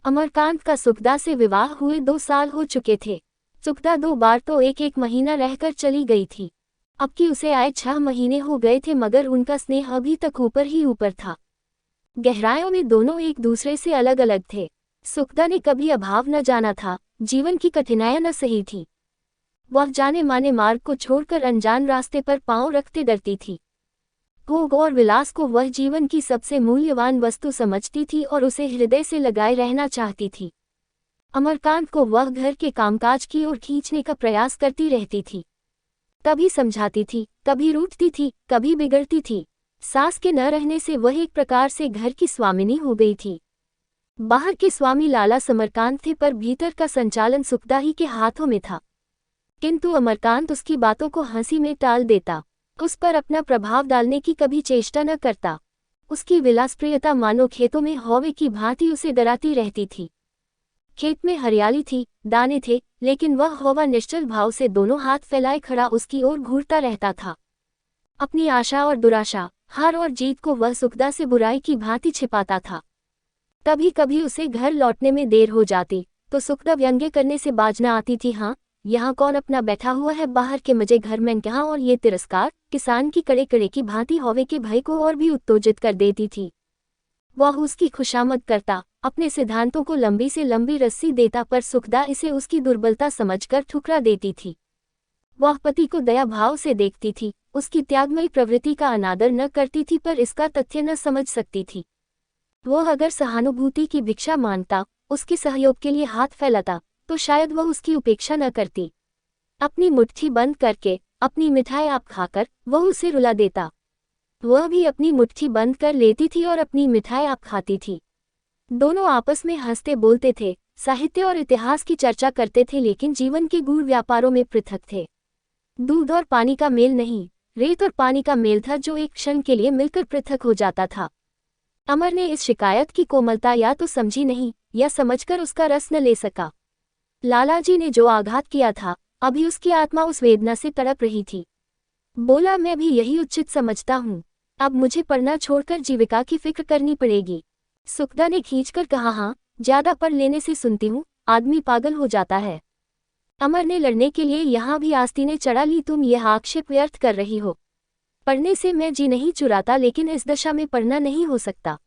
अमरकांत का सुखदा से विवाह हुए 2 साल हो चुके थे। सुखदा 2 बार तो एक महीना रहकर चली गई थी। अब की उसे आए 6 महीने हो गए थे, मगर उनका स्नेह अभी तक ऊपर ही ऊपर था। गहराइयों में दोनों एक दूसरे से अलग अलग थे। सुखदा ने कभी अभाव न जाना था, जीवन की कठिनाइयां न सही थी। वह जाने माने मार्ग को छोड़कर अनजान रास्ते पर पांव रखते डरती थी। भोग और विलास को वह जीवन की सबसे मूल्यवान वस्तु समझती थी और उसे हृदय से लगाए रहना चाहती थी। अमरकांत को वह घर के कामकाज की ओर खींचने का प्रयास करती रहती थी। कभी समझाती थी, कभी रूठती थी, कभी बिगड़ती थी। सास के न रहने से वह एक प्रकार से घर की स्वामिनी हो गई थी। बाहर के स्वामी लाला समरकांत थे, पर भीतर का संचालन सुखदा ही के हाथों में था। किंतु अमरकांत उसकी बातों को हंसी में टाल देता, उस पर अपना प्रभाव डालने की कभी चेष्टा न करता। उसकी विलासप्रियता मानो खेतों में हौवे की भांति उसे डराती रहती थी। खेत में हरियाली थी, दाने थे, लेकिन वह हौवा निश्चल भाव से दोनों हाथ फैलाए खड़ा उसकी ओर घूरता रहता था। अपनी आशा और दुराशा, हार और जीत को वह सुखदा से बुराई की भांति छिपाता था। कभी कभी उसे घर लौटने में देर हो जाती तो सुखदा व्यंग्य करने से बाज न आती थी, हाँ यहाँ कौन अपना बैठा हुआ है, बाहर के मजे घर में कहाँ। और ये तिरस्कार किसान की कड़े कड़े की भांति हौवे के भय को और भी उत्तेजित कर देती थी। वह उसकी खुशामद करता, अपने सिद्धांतों को लंबी से लंबी रस्सी देता, पर सुखदा इसे उसकी दुर्बलता समझकर ठुकरा देती थी। वह पति को दया भाव से देखती थी, उसकी त्यागमयी प्रवृत्ति का अनादर न करती थी, पर इसका तथ्य न समझ सकती थी। वह अगर सहानुभूति की भिक्षा मांगता, उसके सहयोग के लिए हाथ फैलाता, तो शायद वह उसकी उपेक्षा न करती। अपनी मुट्ठी बंद करके, अपनी मिठाई आप खाकर वह उसे रुला देता। वह भी अपनी मुट्ठी बंद कर लेती थी और अपनी मिठाई आप खाती थी। दोनों आपस में हंसते बोलते थे, साहित्य और इतिहास की चर्चा करते थे, लेकिन जीवन के गूढ़ व्यापारों में पृथक थे। दूध और पानी का मेल नहीं, रेत और पानी का मेल था, जो एक क्षण के लिए मिलकर पृथक हो जाता था। अमर ने इस शिकायत की कोमलता या तो समझी नहीं, या समझकर उसका रस न ले सका। लालाजी ने जो आघात किया था, अभी उसकी आत्मा उस वेदना से तड़प रही थी। बोला, मैं भी यही उचित समझता हूँ, अब मुझे पढ़ना छोड़कर जीविका की फिक्र करनी पड़ेगी। सुखदा ने खींचकर कहा, हाँ, ज्यादा पढ़ लेने से सुनती हूँ आदमी पागल हो जाता है। अमर ने लड़ने के लिए यहाँ भी आस्तीनें चढ़ा ली, तुम यह आक्षेप व्यर्थ कर रही हो। पढ़ने से मैं जी नहीं चुराता, लेकिन इस दशा में पढ़ना नहीं हो सकता।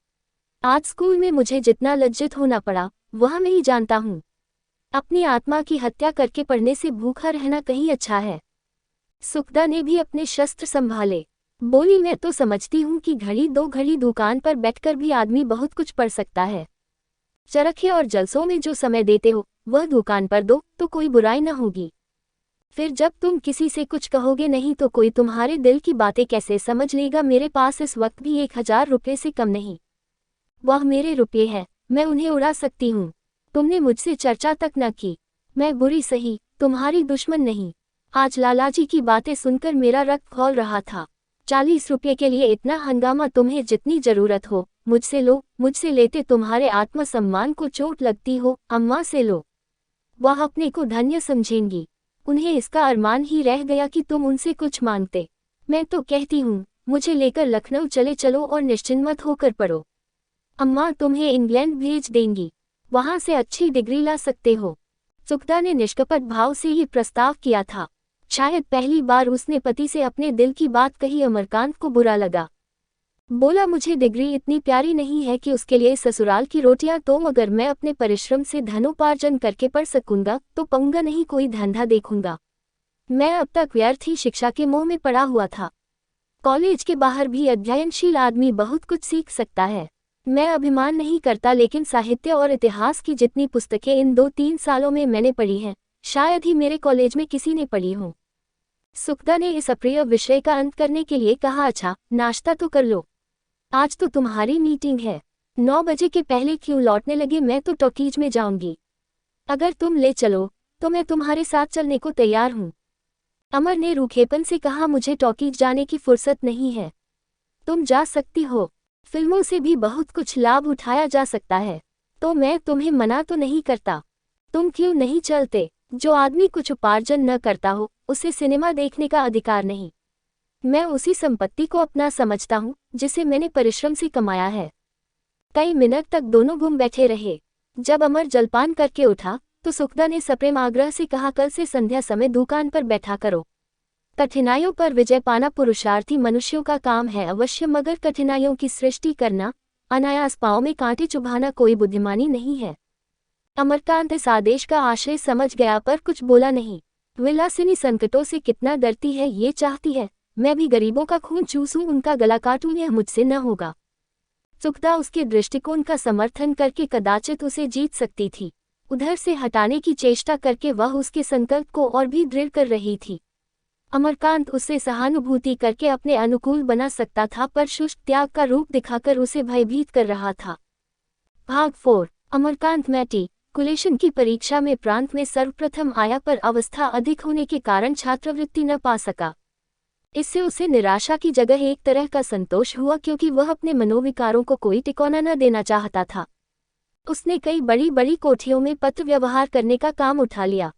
आज स्कूल में मुझे जितना लज्जित होना पड़ा, वह मैं ही जानता हूँ। अपनी आत्मा की हत्या करके पढ़ने से भूखा रहना कहीं अच्छा है। सुखदा ने भी अपने शस्त्र संभाले। बोली, मैं तो समझती हूँ कि घड़ी 2 घड़ी दुकान पर बैठकर भी आदमी बहुत कुछ पढ़ सकता है। चरखे और जलसों में जो समय देते हो वह दुकान पर दो तो कोई बुराई न होगी। फिर जब तुम किसी से कुछ कहोगे नहीं तो कोई तुम्हारे दिल की बातें कैसे समझ लेगा। मेरे पास इस वक्त भी 1000 रुपये से कम नहीं। वह मेरे रुपये हैं, मैं उन्हें उड़ा सकती हूँ। तुमने मुझसे चर्चा तक न की। मैं बुरी सही, तुम्हारी दुश्मन नहीं। आज लालाजी की बातें सुनकर मेरा रक्त खौल रहा था। 40 रुपये के लिए इतना हंगामा। तुम्हें जितनी जरूरत हो मुझसे लो। मुझसे लेते तुम्हारे आत्मसम्मान को चोट लगती हो। अम्मा से लो, वह अपने को धन्य समझेंगी। उन्हें इसका अरमान ही रह गया कि तुम उनसे कुछ मांगते। मैं तो कहती हूँ मुझे लेकर लखनऊ चले चलो और निश्चिंत मत होकर पढ़ो। अम्मा तुम्हें इंग्लैंड भेज देंगी, वहां से अच्छी डिग्री ला सकते हो। सुखदा ने निष्कपट भाव से ये प्रस्ताव किया था। शायद पहली बार उसने पति से अपने दिल की बात कही। अमरकांत को बुरा लगा। बोला मुझे डिग्री इतनी प्यारी नहीं है कि उसके लिए ससुराल की रोटियां। तो अगर मैं अपने परिश्रम से धनोपार्जन करके पढ़ सकूंगा तो पाऊंगा नहीं कोई धंधा देखूंगा। मैं अब तक व्यर्थ ही शिक्षा के मोह में पड़ा हुआ था। कॉलेज के बाहर भी अध्ययनशील आदमी बहुत कुछ सीख सकता है। मैं अभिमान नहीं करता लेकिन साहित्य और इतिहास की जितनी पुस्तकें इन 2-3 सालों में मैंने पढ़ी हैं शायद ही मेरे कॉलेज में किसी ने पढ़ी हो। सुखदा ने इस अप्रिय विषय का अंत करने के लिए कहा, अच्छा नाश्ता तो कर लो, आज तो तुम्हारी मीटिंग है। 9 बजे के पहले क्यों लौटने लगे? मैं तो टॉकीज में जाऊंगी। अगर तुम ले चलो तो मैं तुम्हारे साथ चलने को तैयार हूँ। अमर ने रूखेपन से कहा, मुझे टॉकीज जाने की फुर्सत नहीं है। तुम जा सकती हो, फिल्मों से भी बहुत कुछ लाभ उठाया जा सकता है, तो मैं तुम्हें मना तो नहीं करता। तुम क्यों नहीं चलते? जो आदमी कुछ उपार्जन न करता हो उसे सिनेमा देखने का अधिकार नहीं। मैं उसी संपत्ति को अपना समझता हूँ जिसे मैंने परिश्रम से कमाया है। कई मिनट तक दोनों गुम बैठे रहे। जब अमर जलपान करके उठा तो सुखदा ने सप्रेम आग्रह से कहा, कल से संध्या समय दुकान पर बैठा करो। कठिनाइयों पर विजय पाना पुरुषार्थी मनुष्यों का काम है अवश्य, मगर कठिनाइयों की सृष्टि करना, अनायास पांव में कांटे चुभाना कोई बुद्धिमानी नहीं है। अमरकांत इस आदेश का आशय समझ गया पर कुछ बोला नहीं। विलासिनी संकटों से कितना डरती है, ये चाहती है मैं भी गरीबों का खून चूसूं, उनका गला काटूं, यह मुझसे न होगा। सुखदा उसके दृष्टिकोण का समर्थन करके कदाचित उसे जीत सकती थी। उधर से हटाने की चेष्टा करके वह उसके संकल्प को और भी दृढ़ कर रही थी। अमरकांत उससे सहानुभूति करके अपने अनुकूल बना सकता था पर शुष्क त्याग का रूप दिखाकर उसे भयभीत कर रहा था। भाग 4। अमरकांत मैट्रिकुलेशन की परीक्षा में प्रांत में सर्वप्रथम आया पर अवस्था अधिक होने के कारण छात्रवृत्ति न पा सका। इससे उसे निराशा की जगह एक तरह का संतोष हुआ क्योंकि वह अपने मनोविकारों को कोई टिकौना न देना चाहता था। उसने कई बड़ी बड़ी कोठियों में पत्र व्यवहार करने का काम उठा लिया।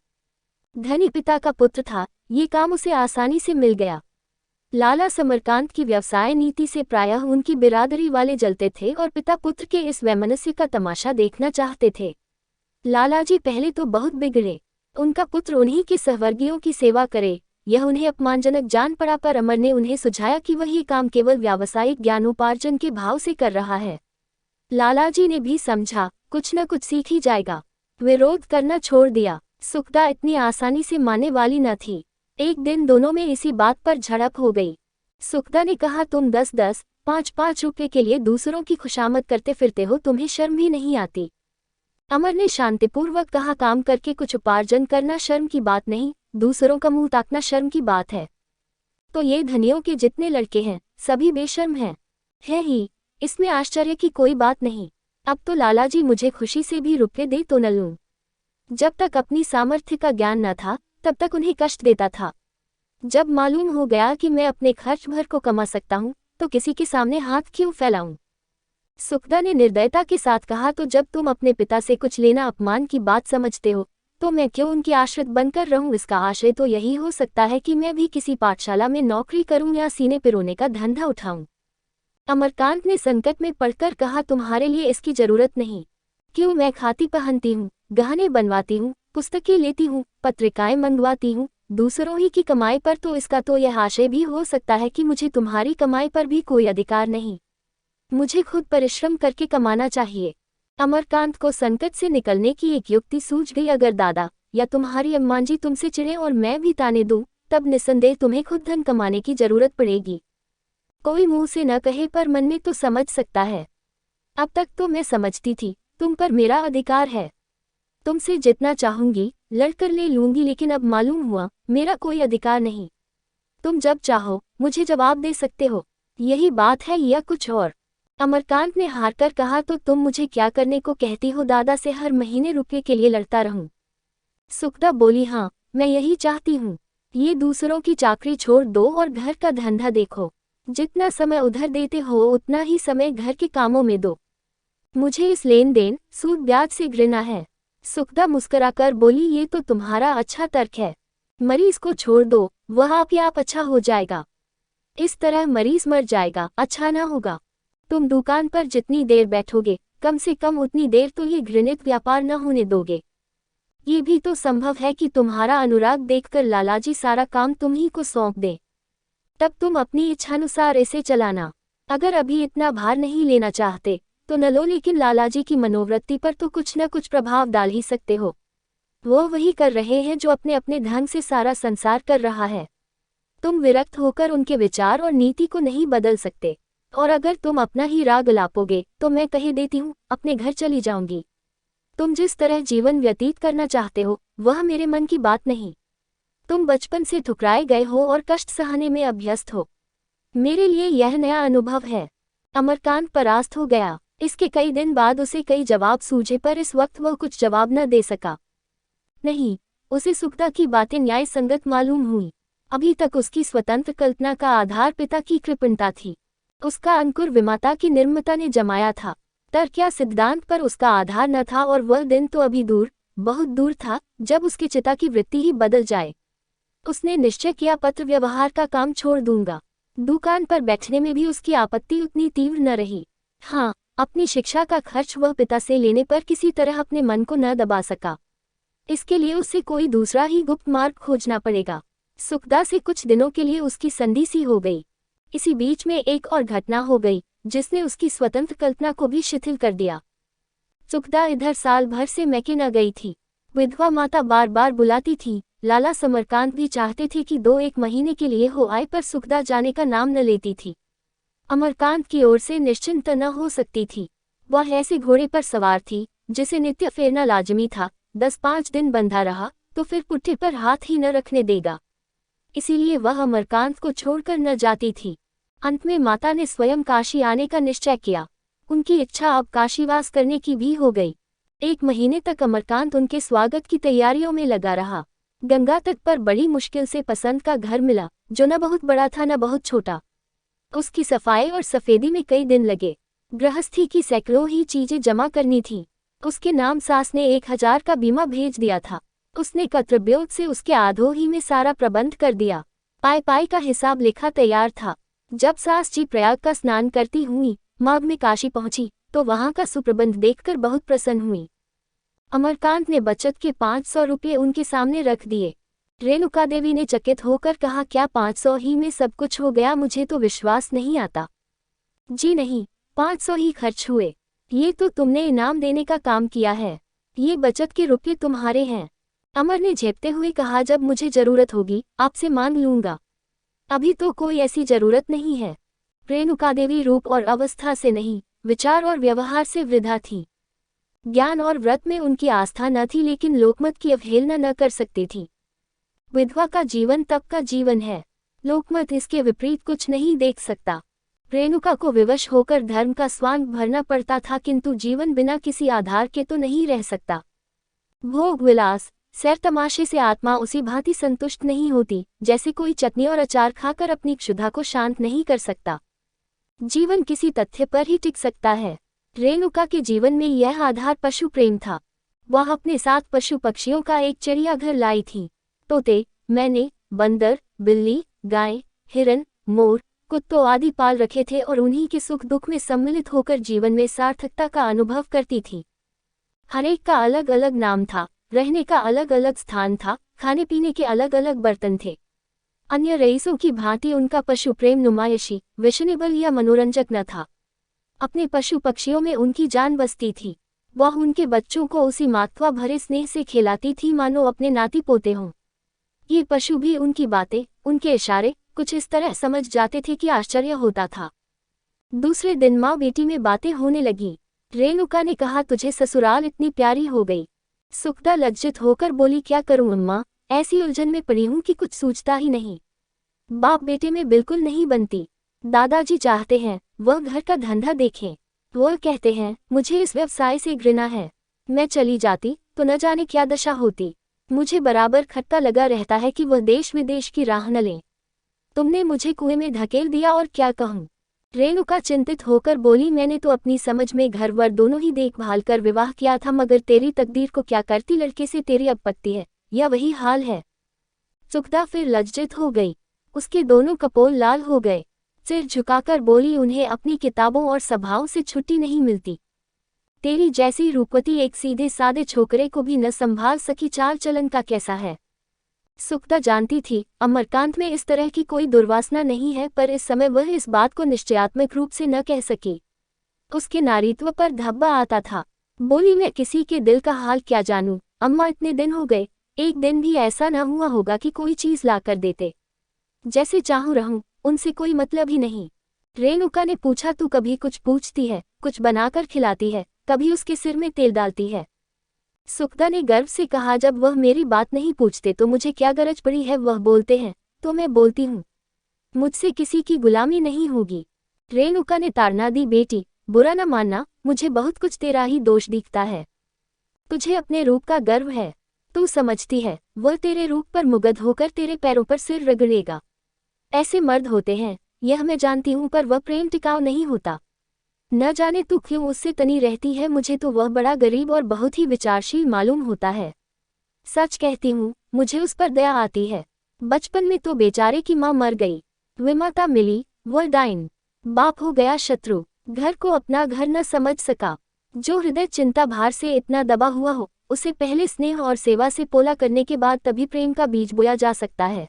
धनी पिता का पुत्र था, ये काम उसे आसानी से मिल गया। लाला समरकांत की व्यवसाय नीति से प्रायः उनकी बिरादरी वाले जलते थे और पिता पुत्र के इस वैमनस्य का तमाशा देखना चाहते थे। लालाजी पहले तो बहुत बिगड़े। उनका पुत्र उन्हीं के सहवर्गियों की सेवा करे, यह उन्हें अपमानजनक जान पड़ा पर अमर ने उन्हें सुझाया कि वह ये काम केवल व्यावसायिक ज्ञानोपार्जन के भाव से कर रहा है। लालाजी ने भी समझा कुछ न कुछ सीख ही जाएगा। विरोध करना छोड़ दिया। सुखदा इतनी आसानी से मानने वाली न थी। एक दिन दोनों में इसी बात पर झड़प हो गई। सुखदा ने कहा, तुम 10-10, 5-5 रुपये के लिए दूसरों की खुशामद करते फिरते हो, तुम्हें शर्म भी नहीं आती। अमर ने शांतिपूर्वक कहा, काम करके कुछ उपार्जन करना शर्म की बात नहीं, दूसरों का मुंह ताकना शर्म की बात है। तो ये धनियों के जितने लड़के हैं सभी बेशर्म हैं। है ही, इसमें आश्चर्य की कोई बात नहीं। अब तो लालाजी मुझे खुशी से भी रुपये दे तो न लूं। जब तक अपनी सामर्थ्य का ज्ञान न था तब तक उन्हें कष्ट देता था। जब मालूम हो गया कि मैं अपने खर्च भर को कमा सकता हूं तो किसी के सामने हाथ क्यों फैलाऊं। सुखदा ने निर्दयता के साथ कहा, तो जब तुम अपने पिता से कुछ लेना अपमान की बात समझते हो तो मैं क्यों उनकी आश्रित बनकर रहूं। इसका आशय तो यही हो सकता है कि मैं भी किसी पाठशाला में नौकरी करूं या सीने पिरोने का धंधा उठाऊं। अमरकांत ने संकट में पड़कर कहा, तुम्हारे लिए इसकी जरूरत नहीं। क्यों, मैं खाती पहनती हूँ, गहने बनवाती हूँ, पुस्तकें लेती हूँ, पत्रिकाएं मंगवाती हूँ, दूसरों ही की कमाई पर। तो इसका तो यह आशय भी हो सकता है कि मुझे तुम्हारी कमाई पर भी कोई अधिकार नहीं। मुझे खुद परिश्रम करके कमाना चाहिए। अमरकांत को संकट से निकलने की एक युक्ति सूझ गई। अगर दादा या तुम्हारी अम्माजी तुमसे चिढ़े और मैं भी ताने दूं, तब निसंदेह तुम्हें खुद धन कमाने की जरूरत पड़ेगी। कोई मुंह से न कहे पर मन में तो समझ सकता है। अब तक तो मैं समझती थी तुम पर मेरा अधिकार है। तुमसे जितना चाहूंगी लड़कर ले लूंगी, लेकिन अब मालूम हुआ मेरा कोई अधिकार नहीं। तुम जब चाहो मुझे जवाब दे सकते हो। यही बात है या कुछ और? अमरकांत ने हारकर कहा, तो तुम मुझे क्या करने को कहती हो? दादा से हर महीने रुपये के लिए लड़ता रहूं? सुखदा बोली, हाँ मैं यही चाहती हूँ। ये दूसरों की चाकरी छोड़ दो और घर का धंधा देखो। जितना समय उधर देते हो उतना ही समय घर के कामों में दो। मुझे इस लेन देन सूद ब्याज से घृणा है। सुखदा मुस्कुराकर बोली, ये तो तुम्हारा अच्छा तर्क है। मरीज को छोड़ दो, वह आप ही आप अच्छा हो जाएगा। इस तरह मरीज मर जाएगा, अच्छा ना होगा। तुम दुकान पर जितनी देर बैठोगे कम से कम उतनी देर तो ये घृणित व्यापार न होने दोगे। ये भी तो संभव है कि तुम्हारा अनुराग देखकर लालाजी सारा काम तुम्ही को सौंप दे। तब तुम अपनी इच्छानुसार इसे चलाना। अगर अभी इतना भार नहीं लेना चाहते तो न लो, लेकिन लालाजी की मनोवृत्ति पर तो कुछ न कुछ प्रभाव डाल ही सकते हो। वो वही कर रहे हैं जो अपने अपने ढंग से सारा संसार कर रहा है। तुम विरक्त होकर उनके विचार और नीति को नहीं बदल सकते। और अगर तुम अपना ही राग लापोगे तो मैं कह देती हूँ, अपने घर चली जाऊंगी। तुम जिस तरह जीवन व्यतीत करना चाहते हो वह मेरे मन की बात नहीं। तुम बचपन से ठुकराए गए हो और कष्ट सहने में अभ्यस्त हो। मेरे लिए यह नया अनुभव है। अमरकांत परास्त हो गया। इसके कई दिन बाद उसे कई जवाब सूझे, पर इस वक्त वह कुछ जवाब न दे सका। नहीं, उसे सुखदा की बातें न्याय संगत मालूम हुई। अभी तक उसकी स्वतंत्र कल्पना का आधार पिता की कृपणता थी। उसका अंकुर विमाता की निर्ममता ने जमाया था। तर्क या सिद्धांत पर उसका आधार न था, और वह दिन तो अभी दूर, बहुत दूर था, जब उसके चिता की वृत्ति ही बदल जाए। उसने निश्चय किया, पत्र व्यवहार का काम छोड़ दूंगा। दुकान पर बैठने में भी उसकी आपत्ति उतनी तीव्र न रही। हाँ, अपनी शिक्षा का खर्च वह पिता से लेने पर किसी तरह अपने मन को न दबा सका। इसके लिए उसे कोई दूसरा ही गुप्त मार्ग खोजना पड़ेगा। सुखदा से कुछ दिनों के लिए उसकी संधि सी हो गई। इसी बीच में एक और घटना हो गई जिसने उसकी स्वतंत्र कल्पना को भी शिथिल कर दिया। सुखदा इधर साल भर से मैके न गई थी। विधवा माता बार बार बुलाती थी। लाला समरकांत भी चाहते थे कि 2-1 महीने के लिए हो आए, पर सुखदा जाने का नाम न लेती थी। अमरकांत की ओर से निश्चिंत न हो सकती थी। वह ऐसे घोड़े पर सवार थी जिसे नित्य फेरना लाजमी था। 10-5 दिन बंधा रहा तो फिर पुट्ठे पर हाथ ही न रखने देगा। इसीलिए वह अमरकांत को छोड़कर न जाती थी। अंत में माता ने स्वयं काशी आने का निश्चय किया। उनकी इच्छा अब काशीवास करने की भी हो गई। 1 महीने तक अमरकांत उनके स्वागत की तैयारियों में लगा रहा। गंगा तट पर बड़ी मुश्किल से पसंद का घर मिला, जो न बहुत बड़ा था न बहुत छोटा। उसकी सफाई और सफेदी में कई दिन लगे। गृहस्थी की सैकड़ों ही चीजें जमा करनी थी। उसके नाम सास ने 1000 का बीमा भेज दिया था। उसने कत्रब्योत से उसके आधो ही में सारा प्रबंध कर दिया। पाई का हिसाब लिखा तैयार था। जब सास जी प्रयाग का स्नान करती हुई माघ में काशी पहुंची तो वहां का सुप्रबंध देखकर बहुत प्रसन्न हुई। अमरकांत ने बचत के 500 रुपये उनके सामने रख दिए। रेणुका देवी ने चकित होकर कहा, क्या 500 ही में सब कुछ हो गया? मुझे तो विश्वास नहीं आता। जी नहीं, 500 ही खर्च हुए। ये तो तुमने इनाम देने का काम किया है। ये बचत के रुपये तुम्हारे हैं। अमर ने झेपते हुए कहा, जब मुझे जरूरत होगी आपसे मांग लूंगा। अभी तो कोई ऐसी जरूरत नहीं है। रेणुका देवी रूप और अवस्था से नहीं, विचार और व्यवहार से वृद्धा थी। ज्ञान और व्रत में उनकी आस्था न थी, लेकिन लोकमत की अवहेलना न कर सकती थी। विधवा का जीवन तप का जीवन है। लोकमत इसके विपरीत कुछ नहीं देख सकता। रेणुका को विवश होकर धर्म का स्वांग भरना पड़ता था, किंतु जीवन बिना किसी आधार के तो नहीं रह सकता। भोग विलास, सैर तमाशे से आत्मा उसी भांति संतुष्ट नहीं होती जैसे कोई चटनी और अचार खाकर अपनी क्षुधा को शांत नहीं कर सकता। जीवन किसी तथ्य पर ही टिक सकता है। रेणुका के जीवन में यह आधार पशु प्रेम था। वह अपने साथ पशु पक्षियों का एक चिड़ियाघर लाई थी। तोते, मैने, बंदर, बिल्ली, गाय, हिरन, मोर, कुत्तों आदि पाल रखे थे और उन्हीं के सुख दुख में सम्मिलित होकर जीवन में सार्थकता का अनुभव करती थी। हरेक का अलग अलग नाम था, रहने का अलग अलग स्थान था, खाने पीने के अलग अलग बर्तन थे। अन्य रईसों की भांति उनका पशु प्रेम नुमाइशी, विशनेबल या मनोरंजक न था। अपने पशु पक्षियों में उनकी जान बसती थी। वह उनके बच्चों को उसी मातवा भरे स्नेह से खिलाती थी मानो अपने नाती पोते हों। ये पशु भी उनकी बातें, उनके इशारे कुछ इस तरह समझ जाते थे कि आश्चर्य होता था। दूसरे दिन माँ बेटी में बातें होने लगी। रेणुका ने कहा, तुझे ससुराल इतनी प्यारी हो गई। सुखदा लज्जित होकर बोली, क्या करूं अम्मा, ऐसी उलझन में पड़ी हूं कि कुछ सूझता ही नहीं। बाप बेटे में बिल्कुल नहीं बनती। दादाजी चाहते हैं वह घर का धंधा देखें। वो कहते हैं मुझे इस व्यवसाय से घृणा है। मैं चली जाती तो न जाने क्या दशा होती। मुझे बराबर खट्टा लगा रहता है कि वह देश विदेश की राह न लें। तुमने मुझे कुएं में धकेल दिया और क्या कहूँ। रेणुका चिंतित होकर बोली, मैंने तो अपनी समझ में घर वर दोनों ही देखभाल कर विवाह किया था, मगर तेरी तकदीर को क्या करती, लड़के से तेरी आपत्ति है या वही हाल है। सुखदा फिर लज्जित हो गई। उसके दोनों कपोल लाल हो गए। सिर झुकाकर बोली, उन्हें अपनी किताबों और सभाओं से छुट्टी नहीं मिलती। तेरी जैसी रूपवती एक सीधे सादे छोकरे को भी न संभाल सकी, चाल चलन का कैसा है। सुखदा जानती थी अमरकांत में इस तरह की कोई दुर्वासना नहीं है, पर इस समय वह इस बात को निश्चयात्मक रूप से न कह सकी। उसके नारीत्व पर धब्बा आता था। बोली, मैं किसी के दिल का हाल क्या जानूं अम्मा, इतने दिन हो गए, एक दिन भी ऐसा न हुआ होगा कि कोई चीज ला कर देते। जैसे चाहूं रहूं, उनसे कोई मतलब ही नहीं। रेणुका ने पूछा, तू कभी कुछ पूछती है, कुछ बनाकर खिलाती है, कभी उसके सिर में तेल डालती है। सुखदा ने गर्व से कहा, जब वह मेरी बात नहीं पूछते तो मुझे क्या गरज पड़ी है, वह बोलते हैं तो मैं बोलती हूँ। मुझसे किसी की गुलामी नहीं होगी। रेणुका ने ताड़ना दी, बेटी बुरा न मानना, मुझे बहुत कुछ तेरा ही दोष दिखता है। तुझे अपने रूप का गर्व है। तू समझती है वह तेरे रूप पर मुग्ध होकर तेरे पैरों पर सिर रगड़ेगा। ऐसे मर्द होते हैं, यह मैं जानती हूँ, पर वह प्रेम टिकाऊ नहीं होता। न जाने तू क्यों उससे तनी रहती है, मुझे तो वह बड़ा गरीब और बहुत ही विचारशील मालूम होता है। सच कहती हूँ, मुझे उस पर दया आती है। बचपन में तो बेचारे की माँ मर गई, विमाता मिली, वह डाइन। बाप हो गया शत्रु, घर को अपना घर न समझ सका। जो हृदय चिंता भार से इतना दबा हुआ हो, उसे पहले स्नेह और सेवा से पोला करने के बाद तभी प्रेम का बीज बोया जा सकता है।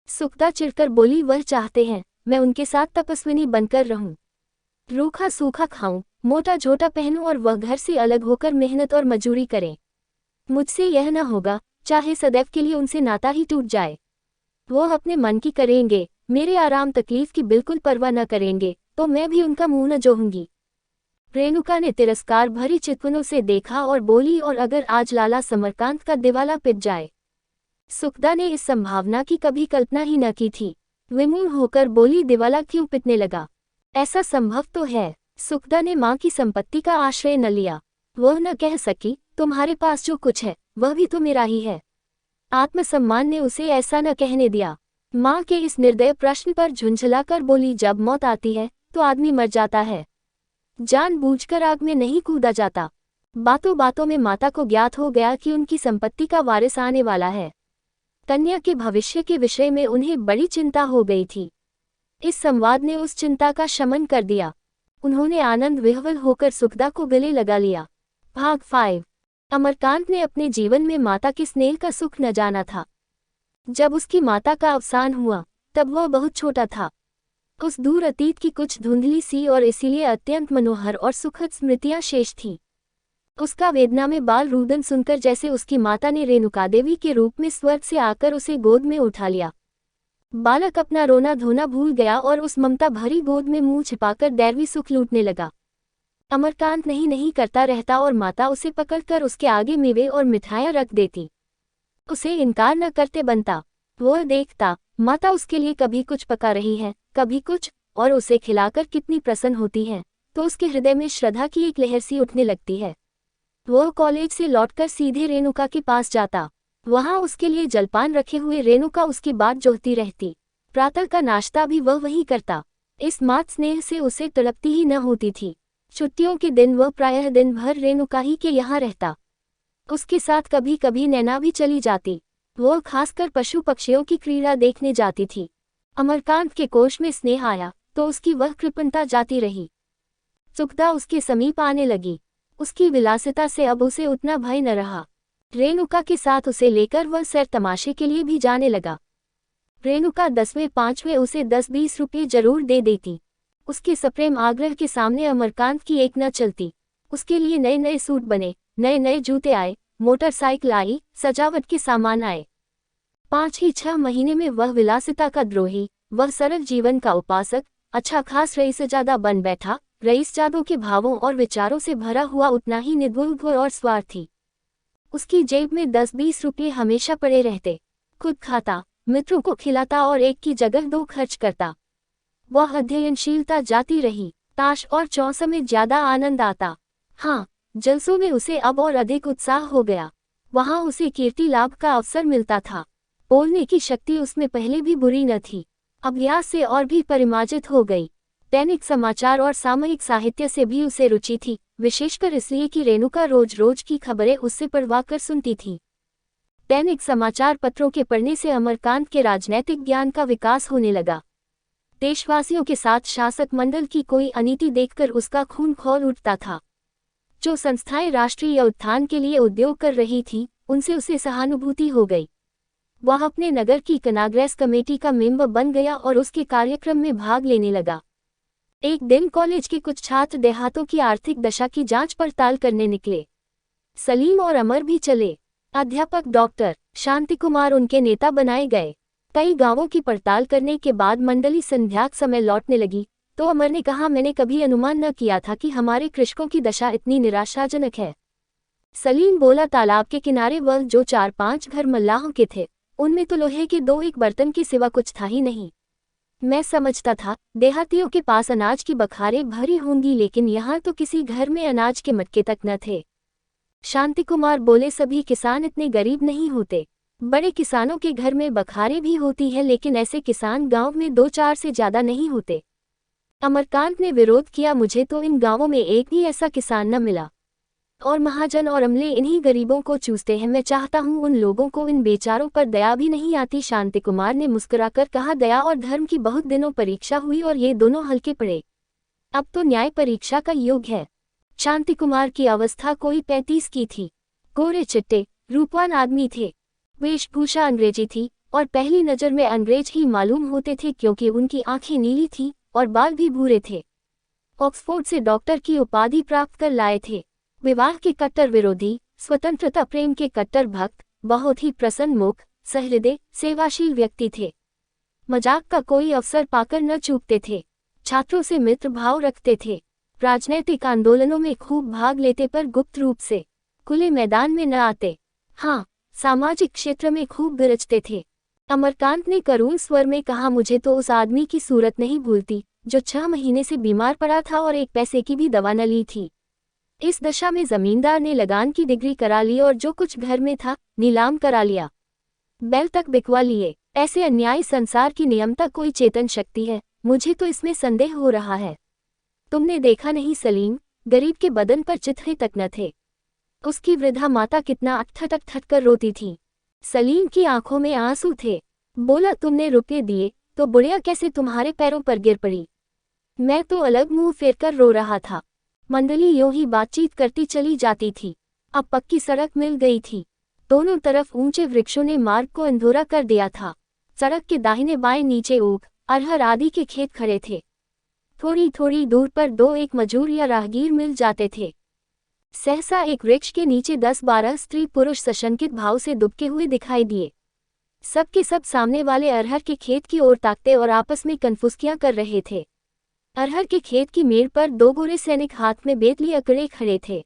सुखदा चिढ़कर बोली, वह चाहते हैं मैं उनके साथ तपस्विनी बनकर रहूं, रूखा सूखा खाऊं, मोटा झोटा पहनूं और वह घर से अलग होकर मेहनत और मजूरी करें। मुझसे यह न होगा, चाहे सदैव के लिए उनसे नाता ही टूट जाए। वो अपने मन की करेंगे, मेरे आराम तकलीफ की बिल्कुल परवाह न करेंगे, तो मैं भी उनका मुंह न जोहूंगी। रेणुका ने तिरस्कार भरी चितवनों से देखा और बोली, और अगर आज लाला समरकांत का दिवाला पिट जाए। सुखदा ने इस संभावना की कभी कल्पना ही न की थी। विमूढ़ होकर बोली, दिवाला क्यों पिटने लगा, ऐसा संभव तो है। सुखदा ने माँ की संपत्ति का आश्रय न लिया। वह न कह सकी, तुम्हारे पास जो कुछ है वह भी तो मेरा ही है। आत्मसम्मान ने उसे ऐसा न कहने दिया। माँ के इस निर्दय प्रश्न पर झुंझलाकर बोली, जब मौत आती है तो आदमी मर जाता है, जानबूझकर आग में नहीं कूदा जाता। बातों बातों में माता को ज्ञात हो गया कि उनकी संपत्ति का वारिस आने वाला है। कन्या के भविष्य के विषय में उन्हें बड़ी चिंता हो गई थी। इस संवाद ने उस चिंता का शमन कर दिया। उन्होंने आनंद विह्वल होकर सुखदा को गले लगा लिया। भाग 5। अमरकांत ने अपने जीवन में माता के स्नेह का सुख न जाना था। जब उसकी माता का अवसान हुआ तब वह बहुत छोटा था। उस दूर अतीत की कुछ धुंधली सी और इसीलिए अत्यंत मनोहर और सुखद स्मृतियां शेष थीं। उसका वेदना में बाल रुदन सुनकर जैसे उसकी माता ने रेणुका देवी के रूप में स्वर्ग से आकर उसे गोद में उठा लिया। बालक अपना रोना धोना भूल गया और उस ममता भरी गोद में मुंह छिपाकर दैवी सुख लूटने लगा। अमरकांत नहीं करता रहता और माता उसे पकड़कर उसके आगे मेवे और मिठाइयां रख देती। उसे इनकार न करते बनता। वह देखता माता उसके लिए कभी कुछ पका रही है, कभी कुछ, और उसे खिलाकर कितनी प्रसन्न होती है, तो उसके हृदय में श्रद्धा की एक लहर सी उठने लगती है। वह कॉलेज से लौटकर सीधे रेणुका के पास जाता। वहां उसके लिए जलपान रखे हुए रेणुका उसकी बात जोहती रहती। प्रातः का नाश्ता भी वह वही करता। इस मात स्नेह से उसे तड़पती ही न होती थी। छुट्टियों के दिन वह प्रायः दिन भर रेणुका ही के यहाँ रहता। उसके साथ कभी कभी नैना भी चली जाती। वह खासकर पशु पक्षियों की क्रीड़ा देखने जाती थी। अमरकांत के कोष में स्नेह आया तो उसकी वह कृपणता जाती रही। सुखदा उसके समीप आने लगी। उसकी विलासिता से अब उसे उतना भय न रहा। रेणुका के साथ उसे लेकर वह सैर तमाशे के लिए भी जाने लगा। रेणुका 10वें 5वें उसे 10-20 रुपये जरूर दे देती। उसके सप्रेम आग्रह के सामने अमरकांत की एक न चलती। उसके लिए नए नए सूट बने, नए नए जूते आए, मोटरसाइकिल आई, सजावट के सामान आए। 5 ही 6 महीने में वह विलासिता का द्रोही, वह सरल जीवन का उपासक, अच्छा खास रईसजादा बन बैठा रईस जादव के भावों और विचारों से भरा हुआ उतना ही निर्बुद्ध और स्वार्थी। उसकी जेब में 10-20 रुपये हमेशा पड़े रहते। खुद खाता, मित्रों को खिलाता और एक की जगह 2 खर्च करता। वह अध्ययनशीलता जाती रही। ताश और चौसं में ज्यादा आनंद आता। हाँ, जलसों में उसे अब और अधिक उत्साह हो गया। वहां उसे कीर्ति लाभ का अवसर मिलता था। बोलने की शक्ति उसमें पहले भी बुरी न थी, अभ्यास से और भी परिमार्जित हो गई। दैनिक समाचार और सामयिक साहित्य से भी उसे रुचि थी, विशेषकर इसलिए कि रेणुका रोज रोज की खबरें उससे पढ़वा कर सुनती थी। दैनिक समाचार पत्रों के पढ़ने से अमरकांत के राजनैतिक ज्ञान का विकास होने लगा। देशवासियों के साथ शासक मंडल की कोई अनीति देखकर उसका खून खौल उठता था। जो संस्थाएं राष्ट्रीय उत्थान के लिए उद्योग कर रही थी, उनसे उसे सहानुभूति हो गई। वह अपने नगर की कांग्रेस कमेटी का मेंबर बन गया और उसके कार्यक्रम में भाग लेने लगा। एक दिन कॉलेज के कुछ छात्र देहातों की आर्थिक दशा की जांच पड़ताल करने निकले। सलीम और अमर भी चले। अध्यापक डॉक्टर शांति कुमार उनके नेता बनाए गए। कई गांवों की पड़ताल करने के बाद मंडली संध्याक समय लौटने लगी तो अमर ने कहा, मैंने कभी अनुमान न किया था कि हमारे कृषकों की दशा इतनी निराशाजनक है। सलीम बोला, तालाब के किनारे वह जो 4-5 घर मल्लाहों के थे, उनमें तो लोहे के 2-1 बर्तन के सिवा कुछ था ही नहीं। मैं समझता था देहातियों के पास अनाज की बखारें भरी होंगी, लेकिन यहाँ तो किसी घर में अनाज के मटके तक न थे। शांति कुमार बोले, सभी किसान इतने गरीब नहीं होते। बड़े किसानों के घर में बखारें भी होती है, लेकिन ऐसे किसान गांव में 2-4 से ज्यादा नहीं होते। अमरकांत ने विरोध किया, मुझे तो इन गांवों में एक भी ऐसा किसान न मिला और महाजन और अमले इन्हीं गरीबों को चूसते हैं। मैं चाहता हूं उन लोगों को, इन बेचारों पर दया भी नहीं आती। शांति कुमार ने मुस्कुराकर कहा, दया और धर्म की बहुत दिनों परीक्षा हुई और ये दोनों हल्के पड़े। अब तो न्याय परीक्षा का युग है। शांति कुमार की अवस्था कोई 35 की थी। गोरे चिट्टे रूपवान आदमी थे। वेशभूषा अंग्रेजी थी और पहली नजर में अंग्रेज ही मालूम होते थे, क्योंकि उनकी आंखें नीली थीं और बाल भी भूरे थे। ऑक्सफोर्ड से डॉक्टर की उपाधि प्राप्त कर लाए थे। विवाह के कट्टर विरोधी, स्वतंत्रता प्रेम के कट्टर भक्त, बहुत ही प्रसन्न मुख, सहृदय, सेवाशील व्यक्ति थे। मजाक का कोई अवसर पाकर न चूकते थे। छात्रों से मित्र भाव रखते थे। राजनैतिक आंदोलनों में खूब भाग लेते पर गुप्त रूप से, खुले मैदान में न आते। हाँ, सामाजिक क्षेत्र में खूब गरजते थे। अमरकांत ने करुण स्वर में कहा, मुझे तो उस आदमी की सूरत नहीं भूलती जो 6 महीने से बीमार पड़ा था और 1 पैसे की भी दवा न ली थी। इस दशा में जमींदार ने लगान की डिग्री करा ली और जो कुछ घर में था नीलाम करा लिया। बैल तक बिकवा लिए। ऐसे अन्याय संसार की नियमता कोई चेतन शक्ति है? मुझे तो इसमें संदेह हो रहा है। तुमने देखा नहीं सलीम, गरीब के बदन पर चित्रे तक न थे। उसकी वृद्धा माता कितना अटठट कर रोती थी। सलीम की आंखों में आंसू थे। बोला, तुमने रुपये दिए तो बुढ़िया कैसे तुम्हारे पैरों पर गिर पड़ी? मैं तो अलग मुंह फेर कर रो रहा था। मंडली यूं ही बातचीत करती चली जाती थी। अब पक्की सड़क मिल गई थी। दोनों तरफ ऊंचे वृक्षों ने मार्ग को अंधेरा कर दिया था। सड़क के दाहिने बाएं नीचे ऊख, अरहर आदि के खेत खड़े थे। थोड़ी थोड़ी दूर पर 2-1 मजूर या राहगीर मिल जाते थे। सहसा एक वृक्ष के नीचे 10-12 स्त्री पुरुष सशंकित भाव से दुबके हुए दिखाई दिए। सब के सब सामने वाले अरहर के खेत की ओर ताकते और आपस में कन्फुसकियां कर रहे थे। अरहर के खेत की मेड़ पर 2 गोरे सैनिक हाथ में बेत लिए अकड़े खड़े थे।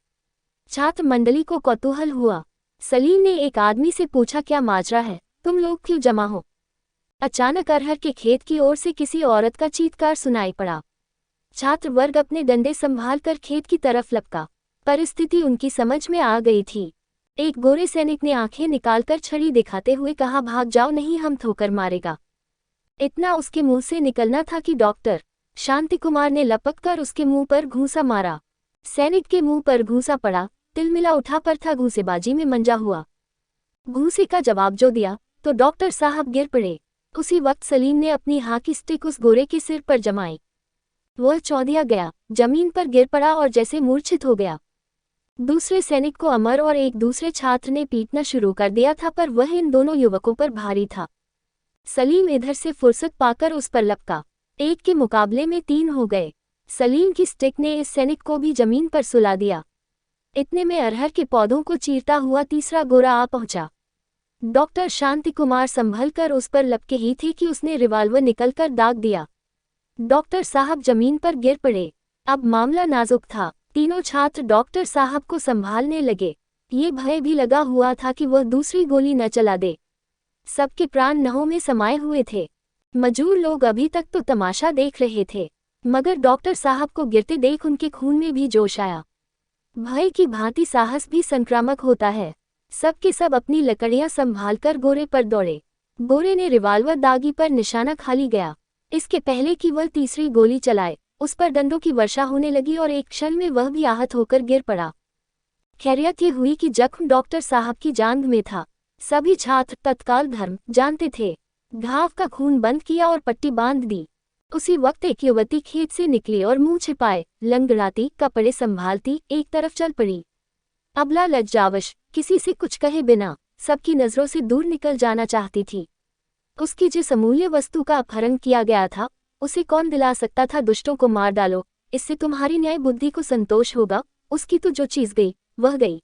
छात्र मंडली को कौतूहल हुआ। सलीम ने एक आदमी से पूछा, क्या माजरा है, तुम लोग क्यों जमा हो? अचानक अरहर के खेत की ओर से किसी औरत का चीत्कार सुनाई पड़ा। छात्र वर्ग अपने डंडे संभाल कर खेत की तरफ लपका। परिस्थिति उनकी समझ में आ गई थी। एक गोरे सैनिक ने आंखें निकालकर छड़ी दिखाते हुए कहा, भाग जाओ, नहीं हम ठोकर मारेगा। इतना उसके मुंह से निकलना था कि डॉक्टर शांति कुमार ने लपक कर उसके मुंह पर घूंसा मारा। सैनिक के मुंह पर घूंसा पड़ा, तिलमिला उठा पर था, घूंसेबाजी में मंजा हुआ। घूंसे का जवाब जो दिया तो डॉक्टर साहब गिर पड़े। उसी वक्त सलीम ने अपनी हाकी स्टिक उस गोरे के सिर पर जमाई। वह चौंधिया गया, जमीन पर गिर पड़ा और जैसे मूर्छित हो गया। दूसरे सैनिक को अमर और एक दूसरे छात्र ने पीटना शुरू कर दिया था, पर वह इन दोनों युवकों पर भारी था। सलीम इधर से फुर्सत पाकर उस पर लपका। 1 के मुकाबले में 3 हो गए। सलीम की स्टिक ने इस सैनिक को भी जमीन पर सुला दिया। इतने में अरहर के पौधों को चीरता हुआ तीसरा गोरा आ पहुंचा। डॉक्टर शांति कुमार संभल कर उस पर लपके ही थे कि उसने रिवाल्वर निकलकर दाग दिया। डॉक्टर साहब जमीन पर गिर पड़े। अब मामला नाजुक था। तीनों छात्र डॉक्टर साहब को संभालने लगे। ये भय भी लगा हुआ था कि वह दूसरी गोली न चला दे। सबके प्राण नहों में समाये हुए थे। मजूर लोग अभी तक तो तमाशा देख रहे थे, मगर डॉक्टर साहब को गिरते देख उनके खून में भी जोश आया। भय की भांति साहस भी संक्रामक होता है। सबके सब अपनी लकड़ियां संभालकर गोरे पर दौड़े। गोरे ने रिवाल्वर दागी पर निशाना खाली गया। इसके पहले कि वह तीसरी गोली चलाए, उस पर डंडों की वर्षा होने लगी और एक क्षण में वह भी आहत होकर गिर पड़ा। खैरियत ये हुई कि जख्म डॉक्टर साहब की जांघ में था। सभी छात्र तत्काल धर्म जानते थे। घाव का खून बंद किया और पट्टी बांध दी। उसी वक्त एक युवती खेत से निकली और मुंह छिपाए, लंगड़ाती, कपड़े संभालती एक तरफ चल पड़ी। अबला लज्जावश, किसी से कुछ कहे बिना, सबकी नजरों से दूर निकल जाना चाहती थी। उसकी जिस अमूल्य वस्तु का अपहरण किया गया था, उसे कौन दिला सकता था? दुष्टों को मार डालो, इससे तुम्हारी न्याय बुद्धि को संतोष होगा। उसकी तो जो चीज गई वह गई।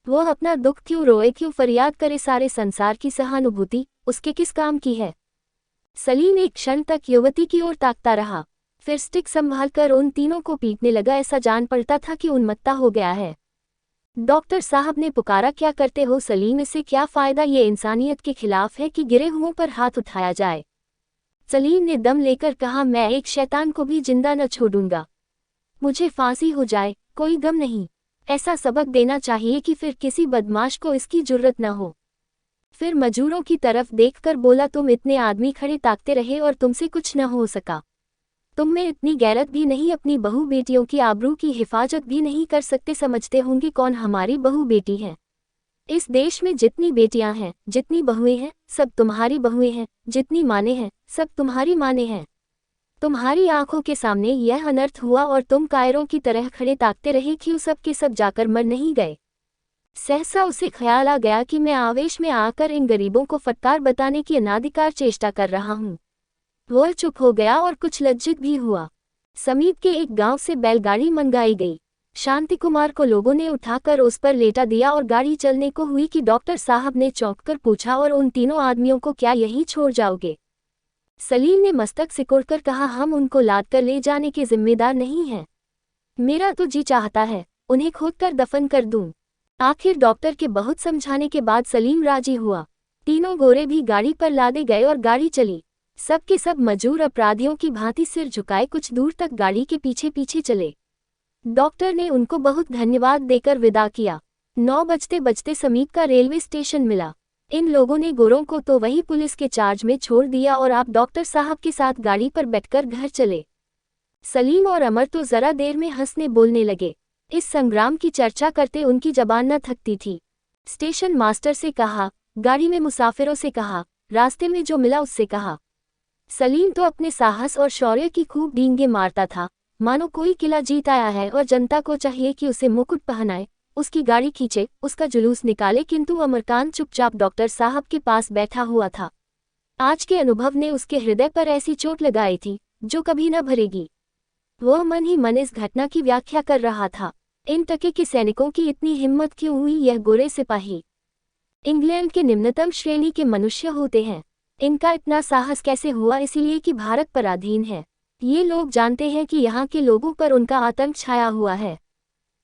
वह अपना दुख क्यों रोए, क्यों फरियाद करे? सारे संसार की सहानुभूति उसके किस काम की है? सलीम एक क्षण तक युवती की ओर ताकता रहा, फिर स्टिक संभालकर उन तीनों को पीटने लगा। ऐसा जान पड़ता था कि उन्मत्ता हो गया है। डॉक्टर साहब ने पुकारा, क्या करते हो सलीम? इससे क्या फायदा? ये इंसानियत के खिलाफ है कि गिरे हुओं पर हाथ उठाया जाए। सलीम ने दम लेकर कहा, मैं एक शैतान को भी जिंदा न छोड़ूंगा। मुझे फांसी हो जाए, कोई गम नहीं। ऐसा सबक देना चाहिए कि फिर किसी बदमाश को इसकी जुर्रत न हो। फिर मजूरों की तरफ देखकर बोला, तुम इतने आदमी खड़े ताकते रहे और तुमसे कुछ न हो सका। तुम में इतनी गैरत भी नहीं, अपनी बहू बेटियों की आबरू की हिफाजत भी नहीं कर सकते। समझते होंगे कौन हमारी बहू बेटी है? इस देश में जितनी बेटियां हैं, जितनी बहुएं हैं, सब तुम्हारी बहुएं हैं। जितनी माने हैं, सब तुम्हारी माने हैं। तुम्हारी आंखों के सामने यह अनर्थ हुआ और तुम कायरों की तरह खड़े ताकते रहे। क्यों सब के सब जाकर मर नहीं गए? सहसा उसे ख्याल आ गया कि मैं आवेश में आकर इन गरीबों को फटकार बताने की अनाधिकार चेष्टा कर रहा हूँ। वह चुप हो गया और कुछ लज्जित भी हुआ। समीप के एक गांव से बैलगाड़ी मंगाई गई। शांति कुमार को लोगों ने उठाकर उस पर लेटा दिया और गाड़ी चलने को हुई कि डॉक्टर साहब ने चौंककर पूछा, और उन तीनों आदमियों को क्या यहीं छोड़ जाओगे? सलीम ने मस्तक सिकोड़कर कहा, हम उनको लाद कर ले जाने के जिम्मेदार नहीं हैं। मेरा तो जी चाहता है उन्हें खोदकर दफन कर दूं। आखिर डॉक्टर के बहुत समझाने के बाद सलीम राजी हुआ। तीनों गोरे भी गाड़ी पर लादे गए और गाड़ी चली। सबके सब मजूर अपराधियों की भांति सिर झुकाए कुछ दूर तक गाड़ी के पीछे पीछे चले। डॉक्टर ने उनको बहुत धन्यवाद देकर विदा किया। 9 बजते बजते समीप का रेलवे स्टेशन मिला। इन लोगों ने गोरों को तो वही पुलिस के चार्ज में छोड़ दिया और आप डॉक्टर साहब के साथ गाड़ी पर बैठकर घर चले। सलीम और अमर तो जरा देर में हंसने बोलने लगे। इस संग्राम की चर्चा करते उनकी जबान न थकती थी। स्टेशन मास्टर से कहा, गाड़ी में मुसाफिरों से कहा, रास्ते में जो मिला उससे कहा। सलीम तो अपने साहस और शौर्य की खूब डींगे मारता था, मानो कोई किला जीत आया है और जनता को चाहिए कि उसे मुकुट पहनाए, उसकी गाड़ी खींचे, उसका जुलूस निकाले। किंतु अमरकांत चुपचाप डॉक्टर साहब के पास बैठा हुआ था। आज के अनुभव ने उसके हृदय पर ऐसी चोट लगाई थी जो कभी न भरेगी। वह मन ही मन इस घटना की व्याख्या कर रहा था। इन टके के सैनिकों की इतनी हिम्मत क्यों हुई? यह गोरे सिपाही इंग्लैंड के निम्नतम श्रेणी के मनुष्य होते हैं। इनका इतना साहस कैसे हुआ? इसीलिए कि भारत पराधीन है। ये लोग जानते हैं कि यहाँ के लोगों पर उनका आतंक छाया हुआ है।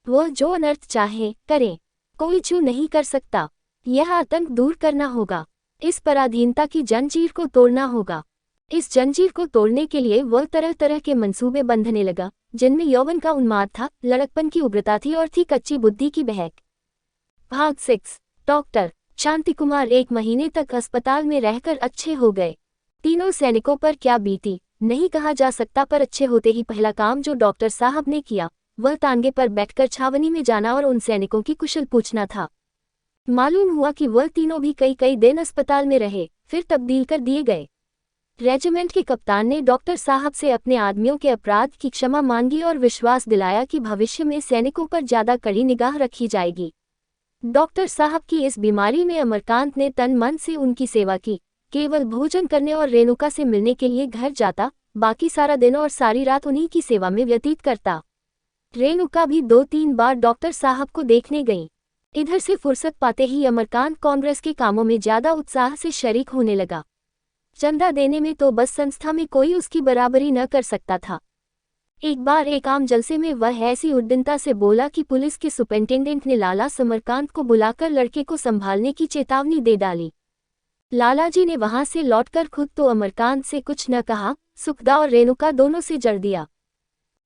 वह जो अनर्थ चाहे करें, कोई छू नहीं कर सकता। यह आतंक दूर करना होगा। इस पराधीनता की जंजीर को तोड़ना होगा। इस जंजीर को तोड़ने के लिए वह तरह तरह के मंसूबे बंधने लगा, जिनमें यौवन का उन्माद था, लड़कपन की उग्रता थी और थी कच्ची बुद्धि की बहक। भाग 6। डॉक्टर शांति कुमार 1 महीने तक अस्पताल में रहकर अच्छे हो गए। तीनों सैनिकों पर क्या बीती नहीं कहा जा सकता, पर अच्छे होते ही पहला काम जो डॉक्टर साहब ने किया वह तांगे पर बैठकर छावनी में जाना और उन सैनिकों की कुशल पूछना था। मालूम हुआ कि वह तीनों भी कई कई दिन अस्पताल में रहे, फिर तब्दील कर दिए गए। रेजिमेंट के कप्तान ने डॉक्टर साहब से अपने आदमियों के अपराध की क्षमा मांगी और विश्वास दिलाया कि भविष्य में सैनिकों पर ज्यादा कड़ी निगाह रखी जाएगी। डॉक्टर साहब की इस बीमारी में अमरकांत ने तन मन से उनकी सेवा की। केवल भोजन करने और रेणुका से मिलने के लिए घर जाता, बाकी सारा दिन और सारी रात उन्हीं की सेवा में व्यतीत करता। रेणुका भी 2-3 बार डॉक्टर साहब को देखने गई। इधर से फुर्सत पाते ही अमरकांत कांग्रेस के कामों में ज्यादा उत्साह से शरीक होने लगा। चंदा देने में तो बस संस्था में कोई उसकी बराबरी न कर सकता था। एक बार एक आम जलसे में वह ऐसी उद्दंडता से बोला कि पुलिस के सुपरिंटेंडेंट ने लाला समरकांत को बुलाकर लड़के को संभालने की चेतावनी दे डाली। लालाजी ने वहां से लौटकर खुद तो अमरकांत से कुछ न कहा, सुखदा और रेणुका दोनों से जड़ दिया।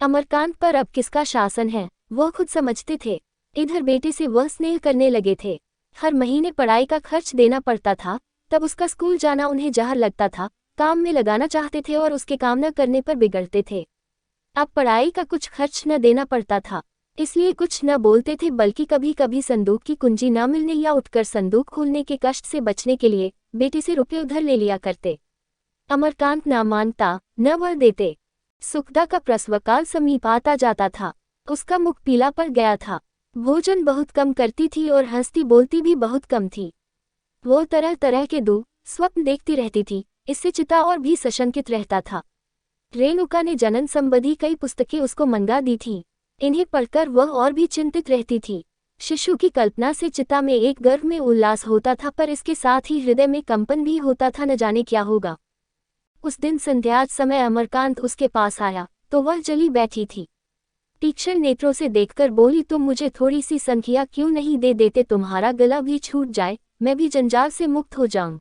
अमरकांत पर अब किसका शासन है वह खुद समझते थे। इधर बेटे से वह स्नेह करने लगे थे। हर महीने पढ़ाई का खर्च देना पड़ता था, तब उसका स्कूल जाना उन्हें जहर लगता था। काम में लगाना चाहते थे और उसके काम न करने पर बिगड़ते थे। अब पढ़ाई का कुछ खर्च न देना पड़ता था, इसलिए कुछ न बोलते थे, बल्कि कभी कभी संदूक की कुंजी न मिलने या उठकर संदूक खोलने के कष्ट से बचने के लिए बेटे से रुपये उधार ले लिया करते। अमरकांत न मानता न वह देते। सुखदा का प्रसवकाल समीप आता जाता था। उसका मुख पीला पड़ गया था। भोजन बहुत कम करती थी और हंसती बोलती भी बहुत कम थी। वो तरह तरह के स्वप्न देखती रहती थी, इससे चिता और भी सशंकित रहता था। रेणुका ने जनन संबंधी कई पुस्तकें उसको मंगा दी थीं। इन्हें पढ़कर वह और भी चिंतित रहती थी। शिशु की कल्पना से चिता में एक गर्भ में उल्लास होता था, पर इसके साथ ही हृदय में कंपन भी होता था, न जाने क्या होगा। उस दिन संध्याज समय अमरकांत उसके पास आया तो वह जली बैठी थी। तीक्ष्ण नेत्रों से देखकर बोली, तुम मुझे थोड़ी सी संख्या क्यों नहीं दे देते, तुम्हारा गला भी छूट जाए, मैं भी जंजाल से मुक्त हो जाऊं।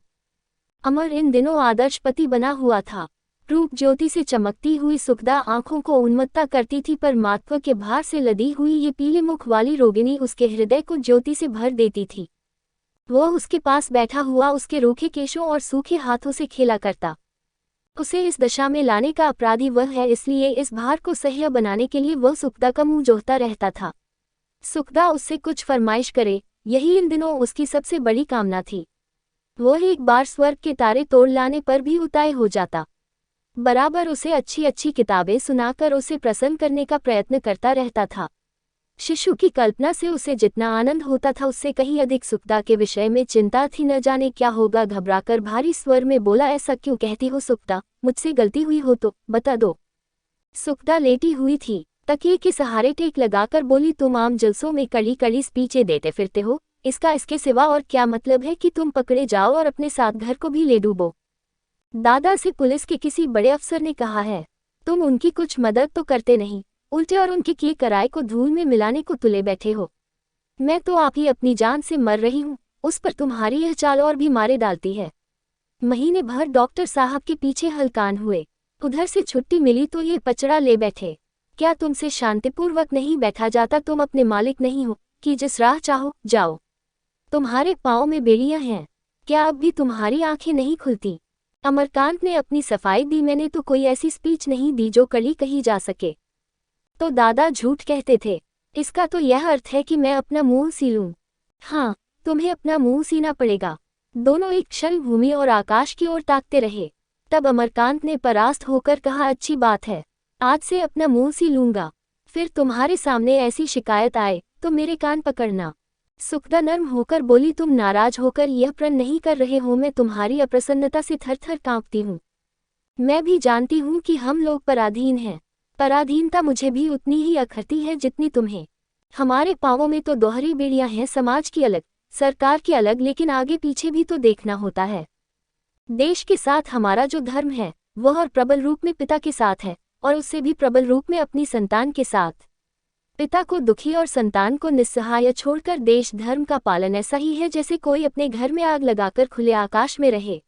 अमर इन दिनों आदर्श पति बना हुआ था। रूप ज्योति से चमकती हुई सुखदा आंखों को उन्मत्ता करती थी, पर मातृत्व के भार से लदी हुई ये पीले मुख वाली रोगिणी उसके हृदय को ज्योति से भर देती थी। वह उसके पास बैठा हुआ उसके रूखे केशों और सूखे हाथों से खेला करता। उसे इस दशा में लाने का अपराधी वह है, इसलिए इस भार को सह्य बनाने के लिए वह सुखदा का मुंह जोहता रहता था। सुखदा उससे कुछ फरमाइश करे, यही इन दिनों उसकी सबसे बड़ी कामना थी। वह एक बार स्वर्ग के तारे तोड़ लाने पर भी उताय हो जाता। बराबर उसे अच्छी अच्छी किताबें सुनाकर उसे प्रसन्न करने का प्रयत्न करता रहता था। शिशु की कल्पना से उसे जितना आनंद होता था, उससे कहीं अधिक सुखदा के विषय में चिंता थी। न जाने क्या होगा। घबराकर भारी स्वर में बोला, ऐसा क्यों कहती हो सुखदा, मुझसे गलती हुई हो तो बता दो। सुखदा लेटी हुई थी, तकिए के सहारे टेक लगाकर बोली, तुम आम जलसों में कड़ी कड़ी स्पीचें देते फिरते हो, इसका इसके सिवा और क्या मतलब है कि तुम पकड़े जाओ और अपने साथ घर को भी ले डूबो। दादा से पुलिस के किसी बड़े अफसर ने कहा है, तुम उनकी कुछ मदद तो करते नहीं, उल्टे और उनके किए कराए को धूल में मिलाने को तुले बैठे हो। मैं तो आप ही अपनी जान से मर रही हूँ, उस पर तुम्हारी यह चाल और भी मारे डालती है। महीने भर डॉक्टर साहब के पीछे हलकान हुए, उधर से छुट्टी मिली तो ये पचड़ा ले बैठे। क्या तुमसे शांतिपूर्वक नहीं बैठा जाता? तुम अपने मालिक नहीं हो कि जिस राह चाहो जाओ। तुम्हारे पाँव में बेड़ियां हैं, क्या अब भी तुम्हारी आंखें नहीं खुलती? अमरकांत ने अपनी सफाई दी, मैंने तो कोई ऐसी स्पीच नहीं दी जो कड़ी कही जा सके। तो दादा झूठ कहते थे। इसका तो यह अर्थ है कि मैं अपना मुंह सी लूं। हाँ, तुम्हें अपना मुंह सीना पड़ेगा। दोनों एक क्षण भूमि और आकाश की ओर ताकते रहे। तब अमरकांत ने परास्त होकर कहा, अच्छी बात है, आज से अपना मुंह सी लूंगा। फिर तुम्हारे सामने ऐसी शिकायत आए तो मेरे कान पकड़ना। सुखदा नर्म होकर बोली, तुम नाराज होकर यह प्रण नहीं कर रहे हो, मैं तुम्हारी अप्रसन्नता से थर थर कांपती हूँ। मैं भी जानती हूँ कि हम लोग पराधीन हैं। पराधीनता मुझे भी उतनी ही अखरती है जितनी तुम्हें। हमारे पांवों में तो दोहरी बेड़ियां हैं, समाज की अलग, सरकार की अलग, लेकिन आगे पीछे भी तो देखना होता है। देश के साथ हमारा जो धर्म है वह और प्रबल रूप में पिता के साथ है, और उससे भी प्रबल रूप में अपनी संतान के साथ। पिता को दुखी और संतान को निस्सहाय छोड़कर देश धर्म का पालन ऐसा ही है जैसे कोई अपने घर में आग लगाकर खुले आकाश में रहे।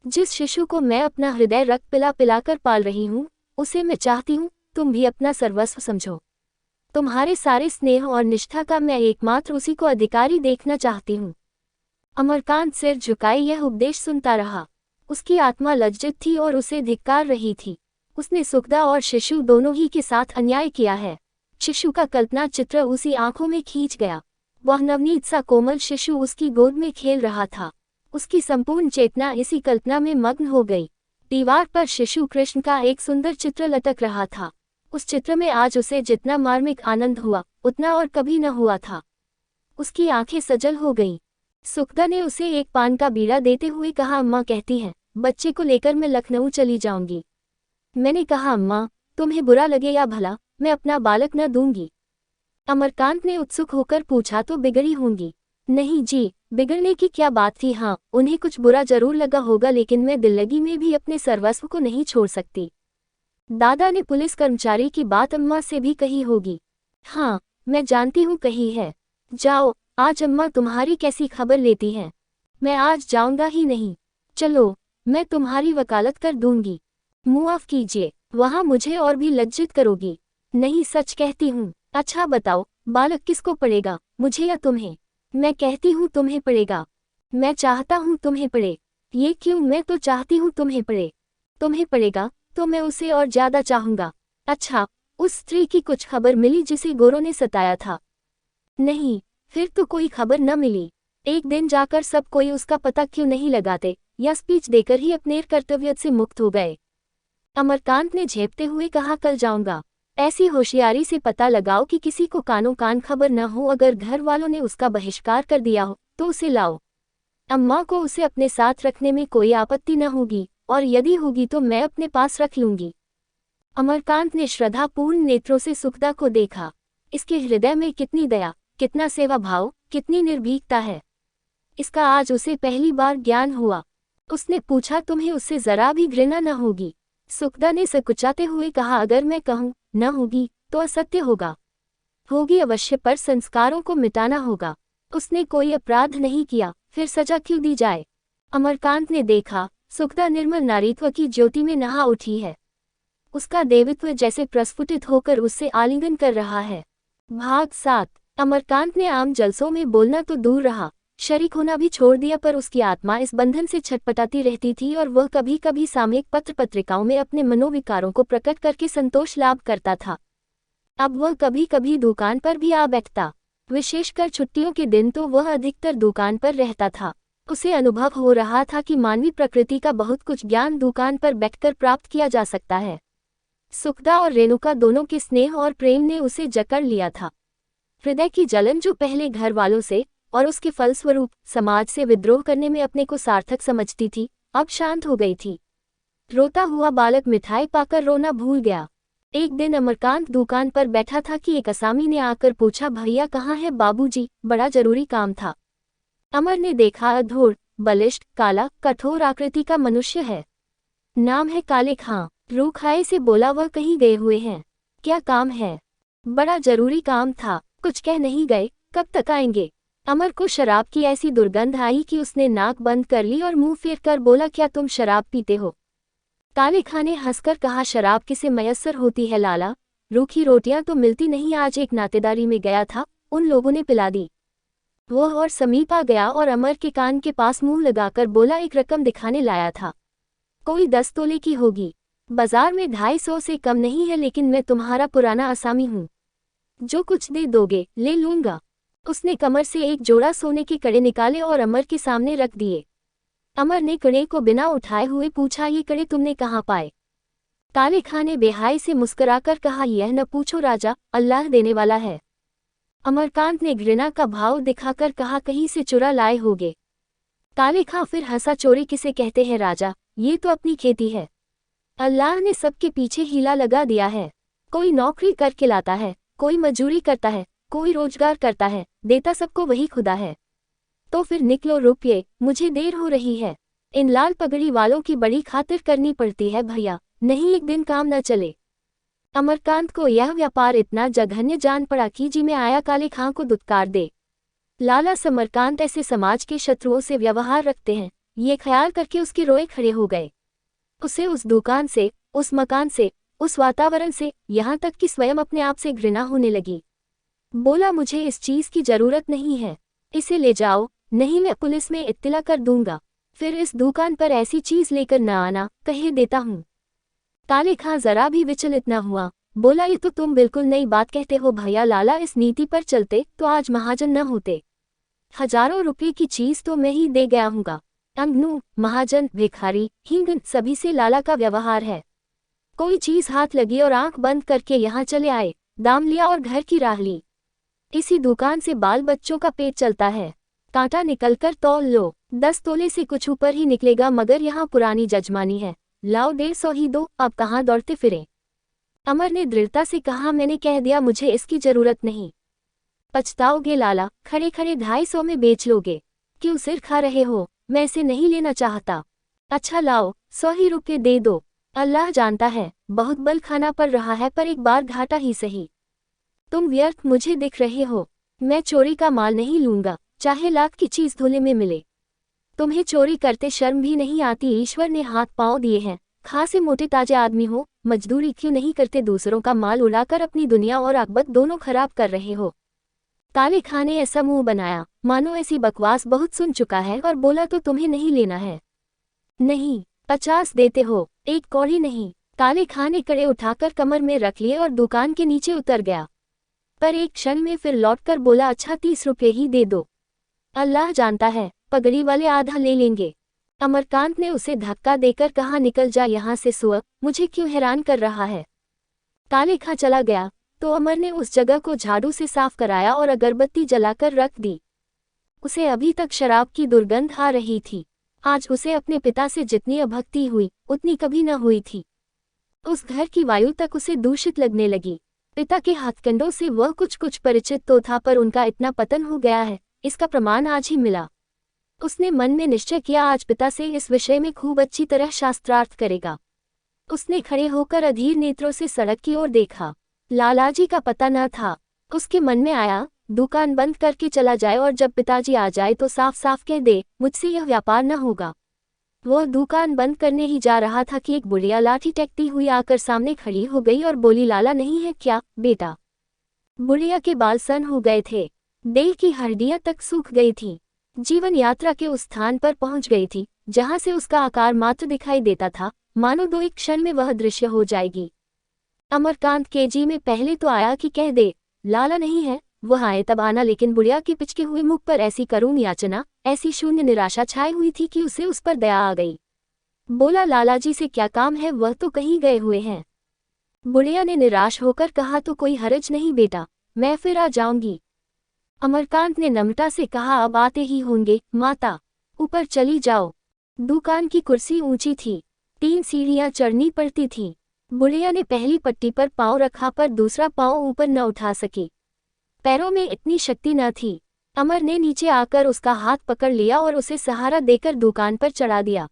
जिस शिशु को मैं अपना हृदय रक्त पिला पिलाकर पाल रही हूँ, उसे मैं चाहती हूँ तुम भी अपना सर्वस्व समझो। तुम्हारे सारे स्नेह और निष्ठा का मैं एकमात्र उसी को अधिकारी देखना चाहती हूँ। अमरकांत सिर झुकाए यह उपदेश सुनता रहा। उसकी आत्मा लज्जित थी और उसे धिक्कार रही थी। उसने सुखदा और शिशु दोनों ही के साथ अन्याय किया है। शिशु का कल्पना चित्र उसी आंखों में खींच गया। वह नवनीत सा कोमल शिशु उसकी गोद में खेल रहा था। उसकी संपूर्ण चेतना इसी कल्पना में मग्न हो गई। दीवार पर शिशु कृष्ण का एक सुंदर चित्र लटक रहा था। उस चित्र में आज उसे जितना मार्मिक आनंद हुआ उतना और कभी न हुआ था। उसकी आंखें सजल हो गईं। सुखदा ने उसे एक पान का बीड़ा देते हुए कहा, अम्मा कहती हैं बच्चे को लेकर मैं लखनऊ चली जाऊंगी। मैंने कहा, अम्मा तुम्हें बुरा लगे या भला, मैं अपना बालक न दूंगी। अमरकांत ने उत्सुक होकर पूछा, तो बिगड़ी होंगी? नहीं जी, बिगड़ने की क्या बात थी। हाँ, उन्हें कुछ बुरा जरूर लगा होगा, लेकिन मैं दिल्लगी में भी अपने सर्वस्व को नहीं छोड़ सकती। दादा ने पुलिस कर्मचारी की बात अम्मा से भी कही होगी। हाँ, मैं जानती हूँ कही है। जाओ, आज अम्मा तुम्हारी कैसी खबर लेती हैं। मैं आज जाऊंगा ही नहीं। चलो, मैं तुम्हारी वकालत कर दूंगी। मुआफ कीजिए, वहाँ मुझे और भी लज्जित करोगी। नहीं, सच कहती हूँ। अच्छा बताओ, बालक किसको पड़ेगा, मुझे या तुम्हें? मैं कहती हूँ तुम्हें पड़ेगा। मैं चाहता हूँ तुम्हें पड़े। ये क्यों? मैं तो चाहती हूँ तुम्हें पड़े। तुम्हें पड़ेगा तो मैं उसे और ज्यादा चाहूंगा। अच्छा, उस स्त्री की कुछ खबर मिली जिसे गोरों ने सताया था? नहीं, फिर तो कोई खबर न मिली। एक दिन जाकर सब कोई उसका पता क्यों नहीं लगाते, या स्पीच देकर ही अपने कर्तव्य से मुक्त हो गए? अमरकांत ने झेपते हुए कहा, कल जाऊंगा। ऐसी होशियारी से पता लगाओ कि किसी को कानों कान खबर न हो। अगर घर वालों ने उसका बहिष्कार कर दिया हो तो उसे लाओ। अम्मा को उसे अपने साथ रखने में कोई आपत्ति न होगी, और यदि होगी तो मैं अपने पास रख लूंगी। अमरकांत ने श्रद्धापूर्ण नेत्रों से सुखदा को देखा। इसके हृदय में कितनी दया, कितना सेवा भाव, कितनी निर्भीकता है, इसका आज उसे पहली बार ज्ञान हुआ। उसने पूछा, तुम्हें उससे जरा भी घृणा न होगी? सुखदा ने सकुचाते हुए कहा, अगर मैं कहूँ न होगी तो असत्य होगा। होगी अवश्य, पर संस्कारों को मिटाना होगा। उसने कोई अपराध नहीं किया, फिर सजा क्यों दी जाए? अमरकांत ने देखा, सुखदा निर्मल नारीत्व की ज्योति में नहा उठी है। उसका देवित्व जैसे प्रस्फुटित होकर उससे आलिंगन कर रहा है। भाग 7। अमरकांत ने आम जलसों में बोलना तो दूर रहा, शरीक होना भी छोड़ दिया, पर उसकी आत्मा इस बंधन से छटपटाती रहती थी और वह कभी कभी सामयिक पत्र पत्रिकाओं में अपने मनोविकारों को प्रकट करके संतोष लाभ करता था। अब वह कभी कभी दुकान पर भी आ बैठता। विशेषकर छुट्टियों के दिन तो वह अधिकतर दुकान पर रहता था। उसे अनुभव हो रहा था कि मानवीय प्रकृति का बहुत कुछ ज्ञान दुकान पर बैठकर प्राप्त किया जा सकता है। सुखदा और रेणुका दोनों के स्नेह और प्रेम ने उसे जकड़ लिया था। हृदय की जलन जो पहले घर वालों से और उसके फलस्वरूप समाज से विद्रोह करने में अपने को सार्थक समझती थी, अब शांत हो गई थी। रोता हुआ बालक मिठाई पाकर रोना भूल गया। एक दिन अमरकांत दुकान पर बैठा था कि एक असामी ने आकर पूछा, भैया कहाँ है बाबूजी, बड़ा जरूरी काम था। अमर ने देखा, अधूर, बलिष्ठ, काला, कठोर आकृति का मनुष्य है। नाम है काले खां। रूखाई से बोला, वह कहीं गए हुए हैं? क्या काम है? बड़ा जरूरी काम था। कुछ कह नहीं गए? कब तक आएंगे? अमर को शराब की ऐसी दुर्गंध आई कि उसने नाक बंद कर ली और मुंह फेर कर बोला, क्या तुम शराब पीते हो? काले खां ने हंसकर कहा, शराब किसे मयस्सर होती है लाला, रूखी रोटियां तो मिलती नहीं। आज एक नातेदारी में गया था, उन लोगों ने पिला दी। वह और समीप आ गया और अमर के कान के पास मुंह लगाकर बोला, एक रकम दिखाने लाया था, कोई 10 तोले की होगी। बाजार में 250 से कम नहीं है, लेकिन मैं तुम्हारा पुराना असामी हूँ, जो कुछ दे दोगे ले लूंगा। उसने कमर से एक जोड़ा सोने के कड़े निकाले और अमर के सामने रख दिए। अमर ने कड़े को बिना उठाए हुए पूछा, ये कड़े तुमने कहाँ पाए? काले खां ने बेहाई से मुस्कुराकर कहा, यह न पूछो राजा, अल्लाह देने वाला है। अमरकांत ने घृणा का भाव दिखाकर कहा, कहीं से चुरा लाए होगे। काले खां फिर हंसा, चोरी किसे कहते हैं राजा, ये तो अपनी खेती है। अल्लाह ने सबके पीछे हीला लगा दिया है। कोई नौकरी करके लाता है, कोई मजूरी करता है, कोई रोजगार करता है, देता सबको वही खुदा है। तो फिर निकलो रुपये, मुझे देर हो रही है। इन लाल पगड़ी वालों की बड़ी खातिर करनी पड़ती है भैया, नहीं एक दिन काम न चले। अमरकांत को यह व्यापार इतना जघन्य जान पड़ा कि जी में आया काले खां को दुत्कार दे। लाला समरकांत ऐसे समाज के शत्रुओं से व्यवहार रखते हैं, ये ख्याल करके उसके रोए खड़े हो गए। उसे उस दुकान से, उस मकान से, उस वातावरण से, यहाँ तक कि स्वयं अपने आप से घृणा होने लगी। बोला, मुझे इस चीज की जरूरत नहीं है, इसे ले जाओ, नहीं मैं पुलिस में इत्तला कर दूंगा। फिर इस दुकान पर ऐसी चीज लेकर न आना, कहे देता हूँ। काले खां जरा भी विचलित न हुआ, बोला, ये तो तुम बिल्कुल नई बात कहते हो भैया। लाला इस नीति पर चलते तो आज महाजन न होते। हजारों रुपये की चीज तो मैं ही दे गया हूँगा। अंगनू, महाजन, भिखारी, हींगन, सभी से लाला का व्यवहार है। कोई चीज हाथ लगी और आंख बंद करके यहाँ चले आए, दाम लिया और घर की राह ली। इसी दुकान से बाल बच्चों का पेट चलता है। कांटा निकलकर तौल लो, 10 तोले से कुछ ऊपर ही निकलेगा, मगर यहाँ पुरानी जजमानी है, लाओ 150 ही दो, अब कहाँ दौड़ते फिरे। अमर ने दृढ़ता से कहा, मैंने कह दिया, मुझे इसकी जरूरत नहीं। पछताओगे लाला, खड़े खड़े 250 में बेच लोगे। क्यों सिर खा रहे हो? मैं इसे नहीं लेना चाहता। अच्छा लाओ, 100 ही रुपये दे दो। अल्लाह जानता है, बहुत बल खाना पड़ रहा है, पर एक बार घाटा ही सही। तुम व्यर्थ मुझे दिख रहे हो। मैं चोरी का माल नहीं लूंगा, चाहे लाख की चीज धुले में मिले। तुम्हें चोरी करते शर्म भी नहीं आती? ईश्वर ने हाथ पांव दिए हैं, खासे मोटे ताजे आदमी हो, मजदूरी क्यों नहीं करते? दूसरों का माल उड़ाकर अपनी दुनिया और आखिरत दोनों खराब कर रहे हो। ताले खां ने ऐसा मुंह बनाया मानो ऐसी बकवास बहुत सुन चुका है, और बोला तो तुम्हें नहीं लेना है? नहीं, 50 देते हो, एक कौड़ी नहीं। ताले खां ने कड़े उठाकर कमर में रख लिए और दुकान के नीचे उतर गया, पर एक क्षण में फिर लौटकर बोला, अच्छा 30 रुपये ही दे दो। अल्लाह जानता है, पगड़ी वाले आधा ले लेंगे। अमरकांत ने उसे धक्का देकर कहा, निकल जा यहाँ से सुअर, मुझे क्यों हैरान कर रहा है। ताले खां चला गया तो अमर ने उस जगह को झाड़ू से साफ कराया और अगरबत्ती जलाकर रख दी। उसे अभी तक शराब की दुर्गंध आ रही थी। आज उसे अपने पिता से जितनी अभक्ति हुई उतनी कभी न हुई थी। उस घर की वायु तक उसे दूषित लगने लगी। पिता के हाथकंडों से वह कुछ कुछ परिचित तो था, पर उनका इतना पतन हो गया है, इसका प्रमाण आज ही मिला। उसने मन में निश्चय किया, आज पिता से इस विषय में खूब अच्छी तरह शास्त्रार्थ करेगा। उसने खड़े होकर अधीर नेत्रों से सड़क की ओर देखा। लालाजी का पता न था। उसके मन में आया, दुकान बंद करके चला जाए और जब पिताजी आ जाए तो साफ साफ कह दे, मुझसे यह व्यापार न होगा। वह दुकान बंद करने ही जा रहा था कि एक बुढ़िया लाठी टेकती हुई आकर सामने खड़ी हो गई और बोली, लाला नहीं है क्या बेटा? बुढ़िया के बाल सन हो गए थे, देह की हड्डियां तक सूख गई थीं। जीवन यात्रा के उस स्थान पर पहुंच गई थी जहां से उसका आकार मात्र दिखाई देता था, मानो दो एक क्षण में वह दृश्य हो जाएगी। अमरकांत के जी में पहले तो आया कि कह दे, लाला नहीं है। वह आए तब आना, लेकिन बुढ़िया के पिचके हुए मुख पर ऐसी करुण याचना, ऐसी शून्य निराशा छाई हुई थी कि उसे उस पर दया आ गई। बोला, लालाजी से क्या काम है? वह तो कहीं गए हुए हैं। बुढ़िया ने निराश होकर कहा, तो कोई हरज नहीं बेटा, मैं फिर आ जाऊंगी। अमरकांत ने नम्रता से कहा, अब आते ही होंगे माता, ऊपर चली जाओ। दुकान की कुर्सी ऊंची थी, 3 सीढ़ियां चढ़नी पड़ती थीं। बुढ़िया ने पहली पट्टी पर पांव रखा, पर दूसरा पांव ऊपर न उठा सकी, पैरों में इतनी शक्ति न थी। अमर ने नीचे आकर उसका हाथ पकड़ लिया और उसे सहारा देकर दुकान पर चढ़ा दिया।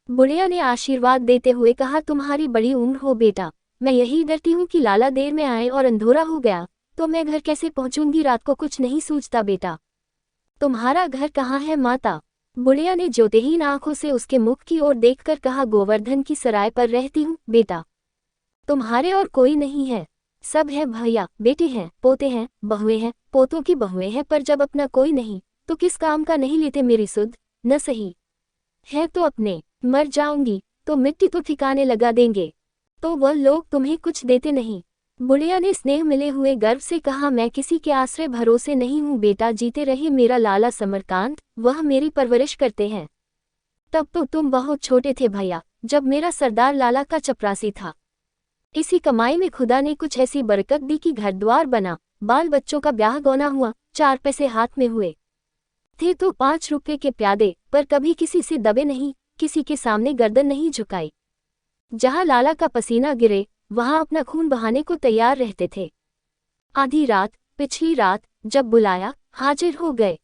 बुढ़िया ने आशीर्वाद देते हुए कहा, तुम्हारी बड़ी उम्र हो बेटा, मैं यही डरती हूँ कि लाला देर में आए और अंधेरा हो गया तो मैं घर कैसे पहुंचूंगी? रात को कुछ नहीं सूझता बेटा। तुम्हारा घर कहाँ है माता? बुढ़िया ने ज्योतिहीन आंखों से उसके मुख की ओर देखकर कहा, गोवर्धन की सराय पर रहती हूँ बेटा। तुम्हारे और कोई नहीं है? सब है भैया, बेटे हैं, पोते हैं, बहुएं हैं, पोतों की बहुएं हैं, पर जब अपना कोई नहीं तो किस काम का नहीं लेते मेरी सुध? न सही है तो अपने, मर जाऊंगी तो मिट्टी तो ठिकाने लगा देंगे, तो वह लोग तुम्हें कुछ देते नहीं। बुढ़िया ने स्नेह मिले हुए गर्व से कहा, मैं किसी के आश्रय भरोसे नहीं हूँ बेटा, जीते रहे मेरा लाला समरकांत, वह मेरी परवरिश करते हैं। तब तो तुम बहुत छोटे थे भैया, जब मेरा सरदार लाला का चपरासी था। इसी कमाई में खुदा ने कुछ ऐसी बरकत दी कि घर द्वार बना, बाल बच्चों का ब्याह गौना हुआ, 4 पैसे हाथ में हुए। थे तो 5 रुपए के प्यादे, पर कभी किसी से दबे नहीं, किसी के सामने गर्दन नहीं झुकाई। जहां लाला का पसीना गिरे वहां अपना खून बहाने को तैयार रहते थे। आधी रात, पिछली रात, जब बुलाया हाजिर हो गए।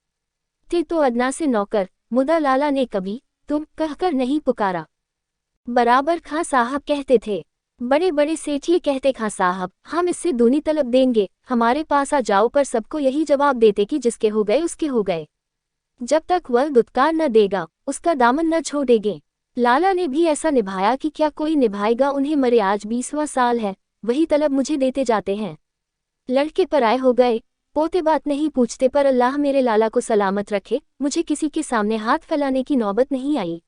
थे तो अदना से नौकर, मुदा लाला ने कभी तुम कहकर नहीं पुकारा। बराबर खां साहब कहते थे। बड़े बड़े सेठिए कहते, खां साहब हम इससे दूनी तलब देंगे, हमारे पास आ जाओ, पर सबको यही जवाब देते कि जिसके हो गए उसके हो गए। जब तक वह दुत्कार न देगा उसका दामन न छोड़ेंगे। लाला ने भी ऐसा निभाया कि क्या कोई निभाएगा उन्हें? मरे आज 20वां साल है, वही तलब मुझे देते जाते हैं। लड़के पराए हो गए, पोते बात नहीं पूछते, पर अल्लाह मेरे लाला को सलामत रखे, मुझे किसी के सामने हाथ फैलाने की नौबत नहीं आई।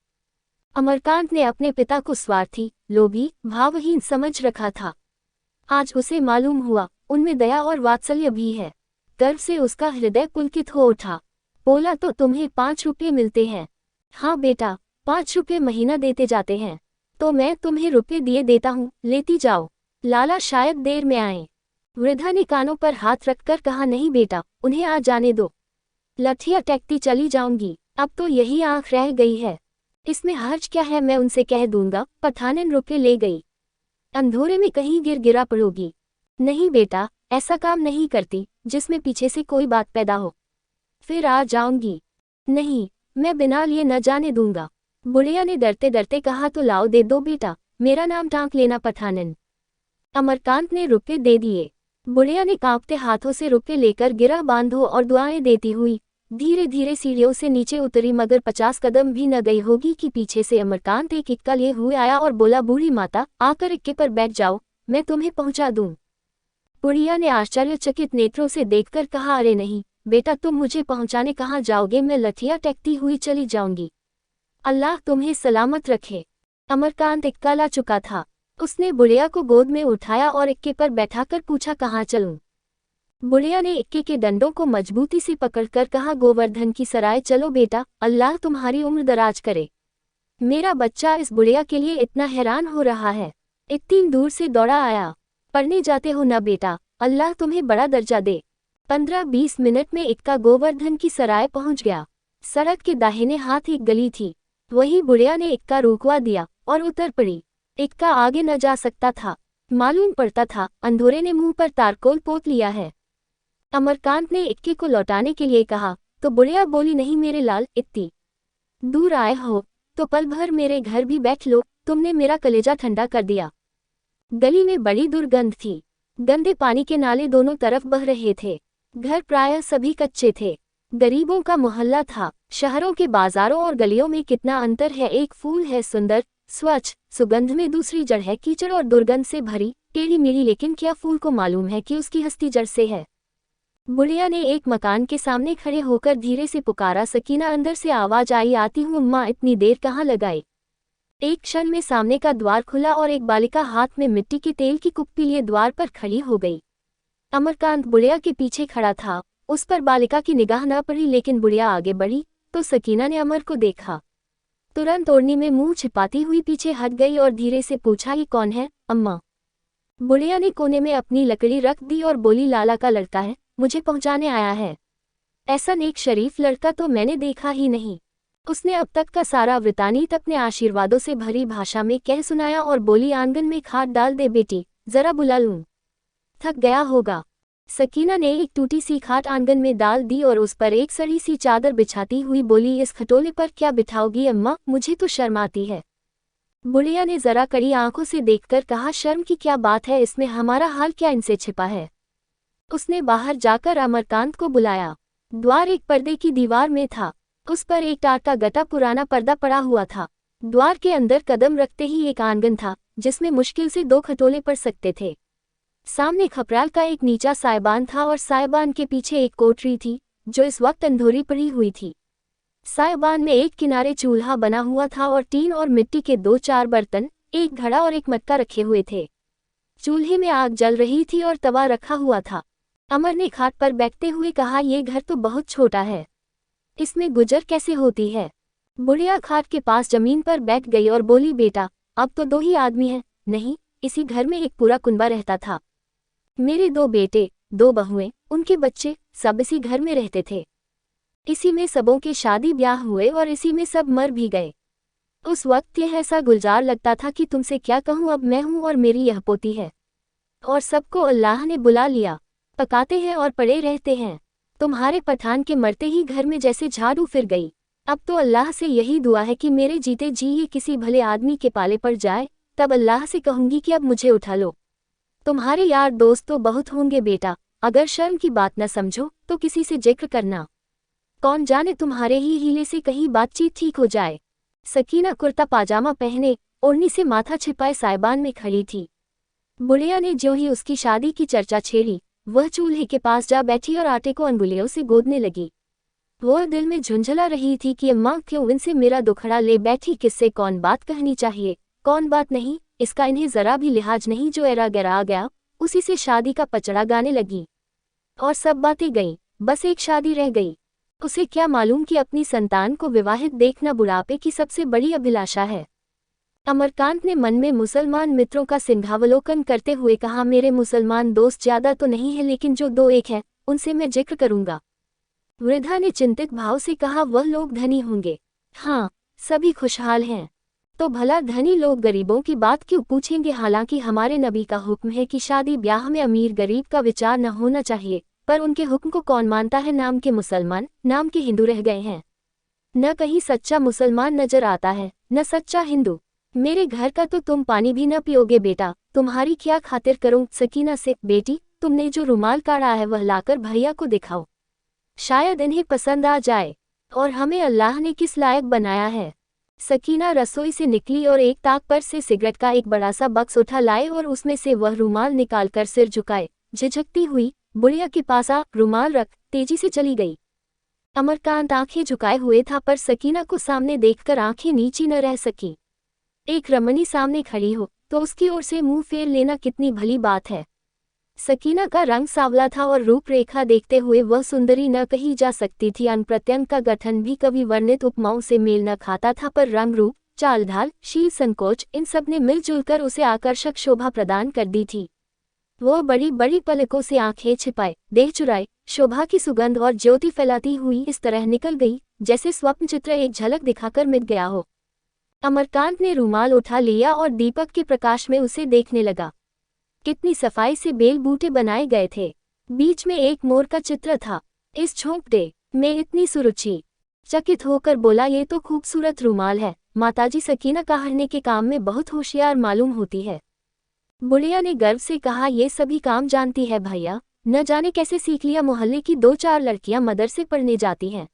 अमरकांत ने अपने पिता को स्वार्थी, लोभी, भावहीन समझ रखा था। आज उसे मालूम हुआ उनमें दया और वात्सल्य भी है। गर्व से उसका हृदय पुलकित हो उठा। बोला, तो तुम्हें 5 रुपये मिलते हैं? हाँ बेटा, 5 रुपये महीना देते जाते हैं। तो मैं तुम्हें रुपये दिए देता हूँ, लेती जाओ। लाला शायद देर में आए। वृद्धा ने कानों पर हाथ रखकर कहा, नहीं बेटा, उन्हें आ जाने दो। लठियां टेकती चली जाऊंगी, अब तो यही आंख रह गई है, इसमें हर्ज क्या है? मैं उनसे कह दूंगा पठानन रुपये ले गई, अंधेरे में कहीं गिर गिरा पड़ोगी। नहीं बेटा, ऐसा काम नहीं करती जिसमें पीछे से कोई बात पैदा हो। फिर आ जाऊंगी। नहीं, मैं बिना लिए न जाने दूंगा। बुढ़िया ने डरते डरते कहा, तो लाओ दे दो बेटा, मेरा नाम टांक लेना पठानन। अमरकांत ने रुपए दे दिए। बुढ़िया ने कांपते हाथों से रुपए लेकर गिरा बांधो और दुआएं देती हुई धीरे धीरे सीढ़ियों से नीचे उतरी, मगर 50 कदम भी न गई होगी कि पीछे से अमरकांत एक इक्का लिए हुए आया और बोला, बूढ़ी माता, आकर इक्के पर बैठ जाओ, मैं तुम्हें पहुंचा दूं। बुढ़िया ने आश्चर्यचकित नेत्रों से देखकर कहा, अरे नहीं बेटा, तुम मुझे पहुंचाने कहाँ जाओगे, मैं लठिया टेकती हुई चली जाऊंगी। अल्लाह तुम्हें सलामत रखे। अमरकांत इक्का ला चुका था। उसने बुढ़िया को गोद में उठाया और इक्के पर बैठाकर पूछा, कहाँ चलूं। बुढ़िया ने इक्के के डंडों को मजबूती से पकड़कर कहा, गोवर्धन की सराय चलो बेटा, अल्लाह तुम्हारी उम्र दराज करे। मेरा बच्चा इस बुढ़िया के लिए इतना हैरान हो रहा है, इतनी दूर से दौड़ा आया। पढ़ने जाते हो ना बेटा, अल्लाह तुम्हें बड़ा दर्जा दे। 15-20 मिनट में इक्का गोवर्धन की सराय पहुंच गया। सड़क के दाहिने हाथ एक गली थी, वही बुढ़िया ने इक्का रुकवा दिया और उतर पड़ी। इक्का आगे न जा सकता था, मालूम पड़ता था अंधोरे ने मुंह पर तारकोल पोत लिया है। अमरकांत ने इक्के को लौटाने के लिए कहा तो बुढ़िया बोली, नहीं मेरे लाल, इतनी दूर आए हो तो पल भर मेरे घर भी बैठ लो, तुमने मेरा कलेजा ठंडा कर दिया। गली में बड़ी दुर्गंध थी, गंदे पानी के नाले दोनों तरफ बह रहे थे। घर प्रायः सभी कच्चे थे, गरीबों का मोहल्ला था। शहरों के बाजारों और गलियों में कितना अंतर है, एक फूल है सुंदर स्वच्छ सुगंध में, दूसरी जड़ है कीचड़ और दुर्गंध से भरी टेढ़ी मेढ़ी, लेकिन क्या फूल को मालूम है कि उसकी हस्ती जड़ से है। बुढ़िया ने एक मकान के सामने खड़े होकर धीरे से पुकारा, सकीना। अंदर से आवाज आई, आती हूँ अम्मा, इतनी देर कहाँ लगाई। एक क्षण में सामने का द्वार खुला और एक बालिका हाथ में मिट्टी के तेल की कुप्पी लिए द्वार पर खड़ी हो गई। अमरकांत बुढ़िया के पीछे खड़ा था, उस पर बालिका की निगाह न पड़ी, लेकिन बुढ़िया आगे बढ़ी तो सकीना ने अमर को देखा। तुरंत ओढ़नी में मुंह छिपाती हुई पीछे हट गई और धीरे से पूछा, ये कौन है अम्मा। बुढ़िया ने कोने में अपनी लकड़ी रख दी और बोली, लाला का लड़का है, मुझे पहुंचाने आया है। ऐसा नेक शरीफ लड़का तो मैंने देखा ही नहीं। उसने अब तक का सारा वृतांत अपने आशीर्वादों से भरी भाषा में कह सुनाया और बोली, आंगन में खाद डाल दे बेटी, जरा बुला लूं, थक गया होगा। सकीना ने एक टूटी सी खाट आंगन में डाल दी और उस पर एक सड़ी सी चादर बिछाती हुई बोली, इस खटोले पर क्या बिठाओगी अम्मा, मुझे तो शर्म आती है। बुढ़िया ने जरा कड़ी आंखों से देखकर कहा, शर्म की क्या बात है, इसमें हमारा हाल क्या इनसे छिपा है। उसने बाहर जाकर अमरकांत को बुलाया। द्वार एक पर्दे की दीवार में था, उस पर एक टाट का गटा पुराना पर्दा पड़ा हुआ था। द्वार के अंदर कदम रखते ही एक आंगन था जिसमें मुश्किल से 2 खटोले पड़ सकते थे। सामने खपराल का एक नीचा सायबान था और सायबान के पीछे एक कोठरी थी जो इस वक्त अंधोरी पड़ी हुई थी। सायबान में एक किनारे चूल्हा बना हुआ था और टीन और मिट्टी के 2-4 बर्तन, एक घड़ा और एक मटका रखे हुए थे। चूल्हे में आग जल रही थी और तवा रखा हुआ था। अमर ने खाट पर बैठते हुए कहा, ये घर तो बहुत छोटा है, इसमें गुजर कैसे होती है। बुढ़िया खाट के पास जमीन पर बैठ गई और बोली, बेटा अब तो 2 ही आदमी हैं। नहीं, इसी घर में एक पूरा कुनबा रहता था। मेरे 2 बेटे, 2 बहुएं, उनके बच्चे, सब इसी घर में रहते थे। इसी में सबों के शादी ब्याह हुए और इसी में सब मर भी गए। उस वक्त यह ऐसा गुलजार लगता था कि तुमसे क्या कहूँ, अब मैं हूँ और मेरी यह पोती है और सबको अल्लाह ने बुला लिया, पकाते हैं और पड़े रहते हैं। तुम्हारे पठान के मरते ही घर में जैसे झाड़ू फिर गई। अब तो अल्लाह से यही दुआ है कि मेरे जीते जी ये किसी भले आदमी के पाले पड़ जाए, तब अल्लाह से कहूंगी कि अब मुझे उठा लो। तुम्हारे यार दोस्त तो बहुत होंगे बेटा, अगर शर्म की बात न समझो तो किसी से जिक्र करना, कौन जाने तुम्हारे ही हीले से कहीं बातचीत ठीक हो जाए। सकीना कुर्ता पाजामा पहने, ओढ़नी से माथा छिपाए सायबान में खड़ी थी। बुढ़िया ने जो ही उसकी शादी की चर्चा छेड़ी, वह चूल्हे के पास जा बैठी और आटे को अंगुलियों से गोदने लगी। वह दिल में झुंझला रही थी कि अम्मा क्यों इनसे मेरा दुखड़ा ले बैठी, किससे कौन बात कहनी चाहिए, कौन बात नहीं, इसका इन्हें जरा भी लिहाज नहीं। जो एरा गरा आ गया उसी से शादी का पचड़ा गाने लगी और सब बातें गईं, बस एक शादी रह गई। उसे क्या मालूम कि अपनी संतान को विवाहित देखना बुढ़ापे की सबसे बड़ी अभिलाषा है। अमरकांत ने मन में मुसलमान मित्रों का सिंहावलोकन करते हुए कहा, मेरे मुसलमान दोस्त ज्यादा तो नहीं है, लेकिन जो 2-1 हैं उनसे मैं जिक्र करूंगा। वृद्धा ने चिंतित भाव से कहा, वह लोग धनी होंगे। हाँ, सभी खुशहाल हैं। तो भला धनी लोग गरीबों की बात क्यों पूछेंगे। हालांकि हमारे नबी का हुक्म है कि शादी ब्याह में अमीर गरीब का विचार न होना चाहिए, पर उनके हुक्म को कौन मानता है। नाम के मुसलमान, नाम के हिंदू रह गए हैं। न कहीं सच्चा मुसलमान नजर आता है, न सच्चा हिंदू। मेरे घर का तो तुम पानी भी न पियोगे बेटा, तुम्हारी क्या खातिर करूं। सकीना से, बेटी तुमने जो रुमाल काढ़ा है वह लाकर भैया को दिखाओ, शायद इन्हें पसंद आ जाए। और हमें अल्लाह ने किस लायक बनाया है। सकीना रसोई से निकली और एक ताक पर से सिगरेट का एक बड़ा सा बक्स उठा लाए और उसमें से वह रुमाल निकालकर सिर झुकाए झिझकती हुई बुढ़िया के पास आ रुमाल रख तेजी से चली गई। अमरकांत आंखें झुकाए हुए था पर सकीना को सामने देखकर आंखें नीची न रह सकी। एक रमणी सामने खड़ी हो तो उसकी ओर से मुंह फेर लेना कितनी भली बात है। सकीना का रंग सांवला था और रूपरेखा देखते हुए वह सुंदरी न कही जा सकती थी। अंग प्रत्यंग का गठन भी कभी वर्णित उपमाओं से मेल न खाता था, पर रंग रूप, चाल ढाल, शील संकोच इन सब ने मिलजुल कर उसे आकर्षक शोभा प्रदान कर दी थी। वह बड़ी बड़ी पलकों से आंखें छिपाए, देह चुराए, शोभा की सुगंध और ज्योति फैलाती हुई इस तरह निकल गई जैसे स्वप्न चित्र एक झलक दिखाकर मिट गया हो। अमरकांत ने रुमाल उठा लिया और दीपक के प्रकाश में उसे देखने लगा। कितनी सफाई से बेल बूटे बनाए गए थे, बीच में एक मोर का चित्र था। इस झोंपड़े में इतनी सुरुचि। चकित होकर बोला, ये तो खूबसूरत रुमाल है। माताजी सकीना काढ़ने के काम में बहुत होशियार मालूम होती है। बुढ़िया ने गर्व से कहा, ये सभी काम जानती है भैया, न जाने कैसे सीख लिया। मोहल्ले की 2-4 लड़कियां मदरसे पढ़ने जाती हैं,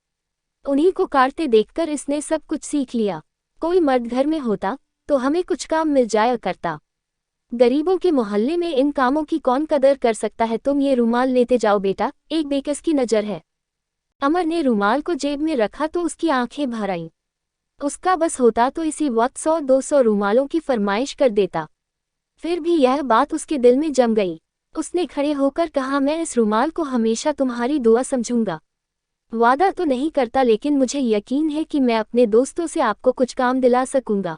उन्हीं को काटते देखकर इसने सब कुछ सीख लिया। कोई मर्द घर में होता तो हमें कुछ काम मिल जाया करता। गरीबों के मोहल्ले में इन कामों की कौन कदर कर सकता है। तुम ये रुमाल लेते जाओ बेटा, एक बेकस की नजर है। अमर ने रुमाल को जेब में रखा तो उसकी आंखें भर आईं। उसका बस होता तो इसी वक्त 100-200 रुमालों की फरमाइश कर देता। फिर भी यह बात उसके दिल में जम गई। उसने खड़े होकर कहा, मैं इस रुमाल को हमेशा तुम्हारी दुआ समझूंगा। वादा तो नहीं करता, लेकिन मुझे यकीन है कि मैं अपने दोस्तों से आपको कुछ काम दिला सकूंगा।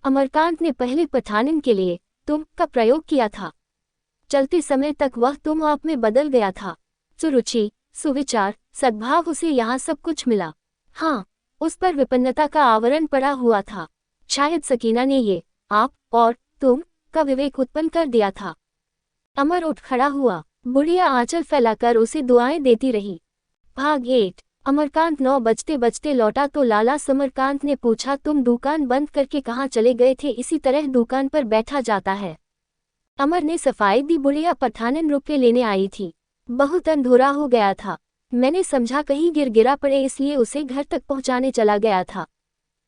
अमरकांत ने पहले पठानिन के लिए तुम का प्रयोग किया था। चलते समय तक वह तुम आप में बदल गया था। सुरुचि, सुविचार, सद्भाव, उसे यहाँ सब कुछ मिला। हाँ, उस पर विपन्नता का आवरण पड़ा हुआ था। शायद सकीना ने ये आप और तुम का विवेक उत्पन्न कर दिया था। अमर उठ खड़ा हुआ। बुढ़िया आंचल फैलाकर उसे दुआएं देती रही। भाग 8। अमरकांत 9 बजते लौटा तो लाला समरकांत ने पूछा, तुम दुकान बंद करके कहाँ चले गए थे? इसी तरह दुकान पर बैठा जाता है। अमर ने सफाई दी। बुढ़िया पठानिन रुपये लेने आई थी। बहुत अंधेरा हो गया था। मैंने समझा कहीं गिरा पड़े, इसलिए उसे घर तक पहुंचाने चला गया था।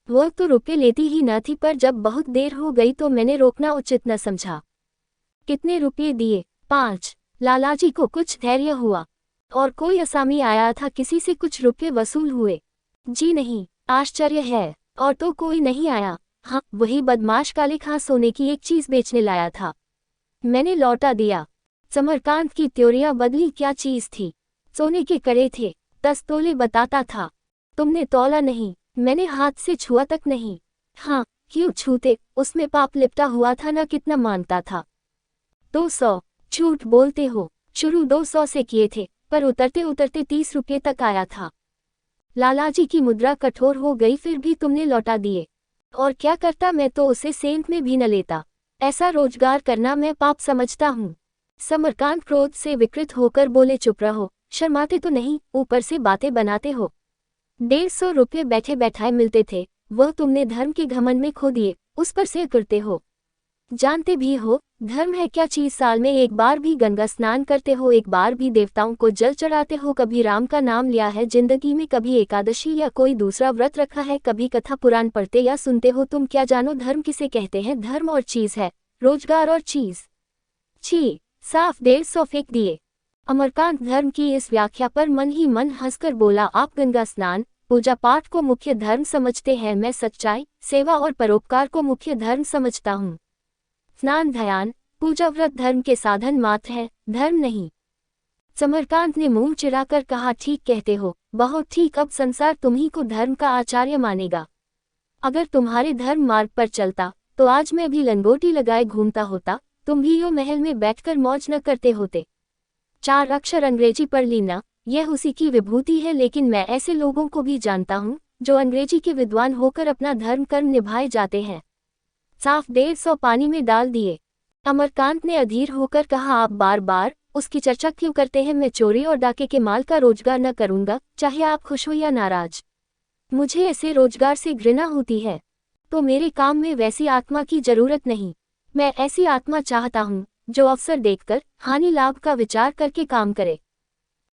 वह तो रुपये लेती ही न थी, पर जब बहुत देर हो गई तो मैंने रोकना उचित न समझा। कितने रुपये दिए? 5। लालाजी को कुछ धैर्य हुआ। और कोई असामी आया था? किसी से कुछ रुपये वसूल हुए? जी नहीं। आश्चर्य है। और तो कोई नहीं आया? हाँ, वही बदमाश काले खां सोने की एक चीज बेचने लाया था, मैंने लौटा दिया। समरकांत की त्योरियां बदली। क्या चीज थी? सोने के कड़े थे। 10 तोले बताता था। तुमने तौला नहीं? मैंने हाथ से छुआ तक नहीं। हाँ, क्यों छूते? उसमें पाप लिपटा हुआ था ना। कितना मांगता था? 200। झूठ बोलते हो। शुरू 200 से किए थे, पर उतरते उतरते 30 रुपये तक आया था। लालाजी की मुद्रा कठोर हो गई। फिर भी तुमने लौटा दिए। और क्या करता? मैं तो उसे सेंध में भी न लेता। ऐसा रोजगार करना मैं पाप समझता हूँ। समरकांत क्रोध से विकृत होकर बोले, चुप रहो, शर्माते तो नहीं, ऊपर से बातें बनाते हो। 150 रुपये बैठे बैठाए मिलते थे, वह तुमने धर्म के घमंड में खो दिए। उस पर से करते हो। जानते भी हो धर्म है क्या चीज? साल में एक बार भी गंगा स्नान करते हो, एक बार भी देवताओं को जल चढ़ाते हो, कभी राम का नाम लिया है जिंदगी में, कभी एकादशी या कोई दूसरा व्रत रखा है, कभी कथा पुराण पढ़ते या सुनते हो? तुम क्या जानो धर्म किसे कहते हैं? धर्म और चीज है, रोजगार और चीज। छी, साफ 150 फेंक दिए। अमरकांत धर्म की इस व्याख्या पर मन ही मन हंसकर बोला, आप गंगा स्नान, पूजा पाठ को मुख्य धर्म समझते हैं, मैं सच्चाई, सेवा और परोपकार को मुख्य धर्म समझता हूँ। स्नान, ध्यान, पूजा, व्रत धर्म के साधन मात्र है, धर्म नहीं। समरकांत ने मुंह चिराकर कहा, ठीक कहते हो, बहुत ठीक। अब संसार तुम्ही को धर्म का आचार्य मानेगा। अगर तुम्हारे धर्म मार्ग पर चलता तो आज मैं भी लंगोटी लगाए घूमता होता, तुम भी यो महल में बैठकर मौज न करते होते। 4 अक्षर अंग्रेजी पढ़ ली ना, यह उसी की विभूति है, लेकिन मैं ऐसे लोगों को भी जानता हूँ जो अंग्रेजी के विद्वान होकर अपना धर्म कर्म निभाए जाते हैं। साफ 150 पानी में डाल दिए। अमरकांत ने अधीर होकर कहा, आप बार बार उसकी चर्चा क्यों करते हैं? मैं चोरी और डाके के माल का रोजगार न करूंगा, चाहे आप खुश हो या नाराज। मुझे ऐसे रोजगार से घृणा होती है। तो मेरे काम में वैसी आत्मा की जरूरत नहीं। मैं ऐसी आत्मा चाहता हूँ जो अवसर देखकर हानि लाभ का विचार करके काम करे।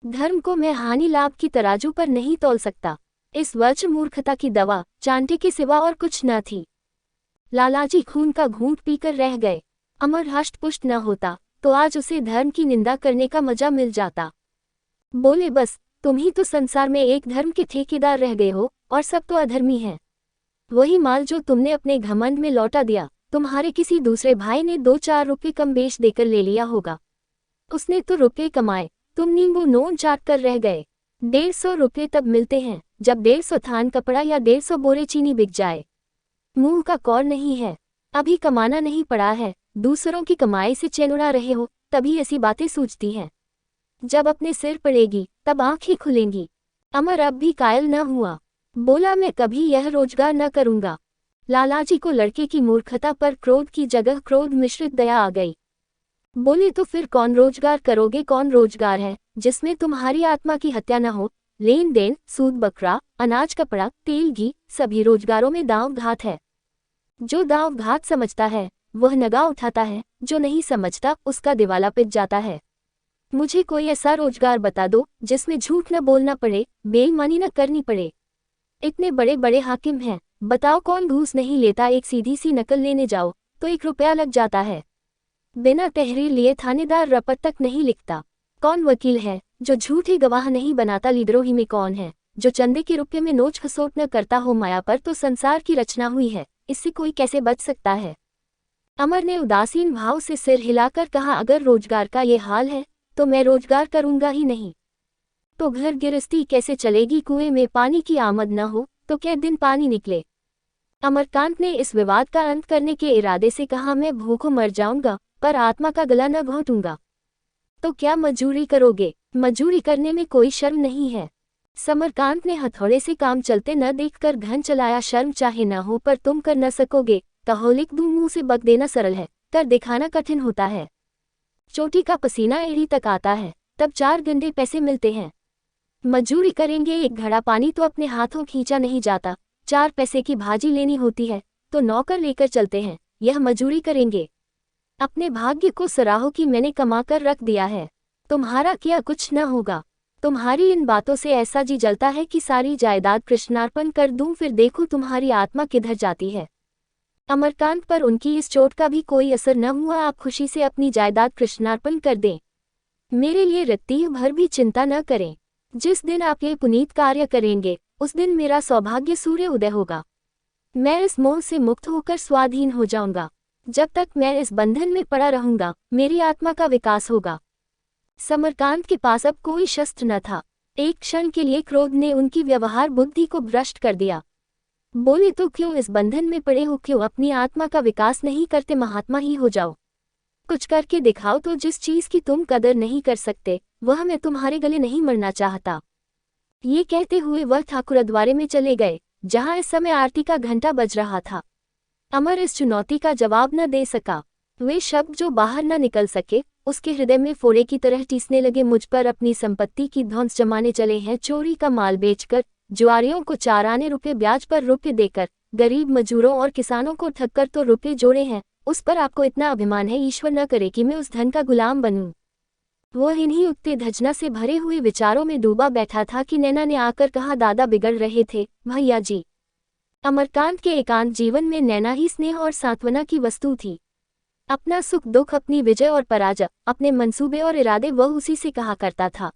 धर्म को मैं हानि लाभ की तराजू पर नहीं तौल सकता। इस वज्र मूर्खता की दवा चांटे के सिवा और कुछ न थी। लालाजी खून का घूंट पीकर रह गए। अमर हष्टपुष्ट न होता तो आज उसे धर्म की निंदा करने का मजा मिल जाता। बोले, बस तुम ही तो संसार में एक धर्म के ठेकेदार रह गए हो और सब तो अधर्मी हैं। वही माल जो तुमने अपने घमंड में लौटा दिया, तुम्हारे किसी दूसरे भाई ने 2-4 रुपये कम बेच देकर ले लिया होगा। उसने तो रुपये कमाए, तुम नींबू नोन चाट कर रह गए। 150 रुपये तब मिलते हैं जब 150 थान कपड़ा या 150 बोरे चीनी बिक जाए। मुंह का कौर नहीं है, अभी कमाना नहीं पड़ा है, दूसरों की कमाई से चैन उड़ा रहे हो, तभी ऐसी बातें सूझती हैं। जब अपने सिर पड़ेगी तब आंखें खुलेंगी। अमर अब भी कायल न हुआ। बोला, मैं कभी यह रोजगार न करूंगा। लालाजी को लड़के की मूर्खता पर क्रोध की जगह क्रोध मिश्रित दया आ गई। बोले, तो फिर कौन रोजगार करोगे? कौन रोजगार है जिसमें तुम्हारी आत्मा की हत्या न हो? लेन देन, सूद बकरा, अनाज कपड़ा, तेल घी, सभी रोजगारों में दांव घात है। जो दांव घात समझता है वह नगा उठाता है, जो नहीं समझता उसका दिवाला पिट जाता है। मुझे कोई ऐसा रोजगार बता दो जिसमें झूठ न बोलना पड़े, बेईमानी न करनी पड़े। इतने बड़े बड़े हाकिम हैं, बताओ कौन घूस नहीं लेता? एक सीधी सी नकल लेने जाओ तो 1 रुपया लग जाता है। बिना तहरीर लिए थानेदार रपट तक नहीं लिखता। कौन वकील है जो झूठे गवाह नहीं बनाता? लीडरों ही में कौन है जो चंदे के रुपये में नोच खसोट न करता हो? माया पर तो संसार की रचना हुई है, इससे कोई कैसे बच सकता है? अमर ने उदासीन भाव से सिर हिलाकर कहा, अगर रोजगार का ये हाल है तो मैं रोजगार करूंगा ही नहीं। तो घर गिरस्ती कैसे चलेगी? कुएं में पानी की आमद न हो तो क्या दिन पानी निकले? अमरकांत ने इस विवाद का अंत करने के इरादे से कहा, मैं भूखों मर जाऊंगा पर आत्मा का गला न घोंटूंगा। तो क्या मजूरी करोगे? मजूरी करने में कोई शर्म नहीं है। समरकांत ने हथौड़े से काम चलते न देखकर घन चलाया। शर्म चाहे न हो पर तुम कर न सकोगे। कहो लिख दूं, मुंह से बक देना सरल है, कर दिखाना कठिन होता है। चोटी का पसीना एड़ी तक आता है, तब 4 गंडे पैसे मिलते हैं। मजूरी करेंगे, 1 घड़ा पानी तो अपने हाथों खींचा नहीं जाता। 4 पैसे की भाजी लेनी होती है तो नौकर लेकर चलते हैं, यह मजूरी करेंगे। अपने भाग्य को सराहो कि मैंने कमाकर रख दिया है, तुम्हारा क्या कुछ न होगा। तुम्हारी इन बातों से ऐसा जी जलता है कि सारी जायदाद कृष्णार्पण कर दूं, फिर देखो तुम्हारी आत्मा किधर जाती है। अमरकांत पर उनकी इस चोट का भी कोई असर न हुआ। आप खुशी से अपनी जायदाद कृष्णार्पण कर दें, मेरे लिए रत्ती भर भी चिंता न करें। जिस दिन आप ये पुनीत कार्य करेंगे उस दिन मेरा सौभाग्य सूर्य उदय होगा। मैं इस मोह से मुक्त होकर स्वाधीन हो जाऊंगा। जब तक मैं इस बंधन में पड़ा रहूंगा मेरी आत्मा का विकास होगा। समरकांत के पास अब कोई शस्त्र न था। एक क्षण के लिए क्रोध ने उनकी व्यवहार बुद्धि को भ्रष्ट कर दिया। बोले, तो क्यों इस बंधन में पड़े हो? क्यों अपनी आत्मा का विकास नहीं करते? महात्मा ही हो जाओ, कुछ करके दिखाओ। तो जिस चीज की तुम कदर नहीं कर सकते वह मैं तुम्हारे गले नहीं मरना चाहता। ये कहते हुए वह ठाकुरद्वारे में चले गए, जहां इस समय आरती का घंटा बज रहा था। अमर इस चुनौती का जवाब न दे सका। वे शब्द जो बाहर न निकल सके उसके हृदय में फोड़े की तरह टीसने लगे। मुझ पर अपनी संपत्ति की धौंस जमाने चले हैं, चोरी का माल बेचकर, जुआरियों को 4 आने रुपये ब्याज पर रुपये देकर, गरीब मजूरों और किसानों को ठगकर तो रुपये जोड़े हैं। उस पर आपको इतना अभिमान है, ईश्वर न करे कि मैं उस धन का गुलाम बनूं। वह इन्हीं उगते धजना से भरे हुए विचारों में डूबा बैठा था कि नैना ने आकर कहा, दादा बिगड़ रहे थे भैया जी। अमरकांत के एकांत जीवन में नैना ही स्नेह और सांत्वना की वस्तु थी। अपना सुख दुख, अपनी विजय और पराजय, अपने मंसूबे और इरादे वह उसी से कहा करता था।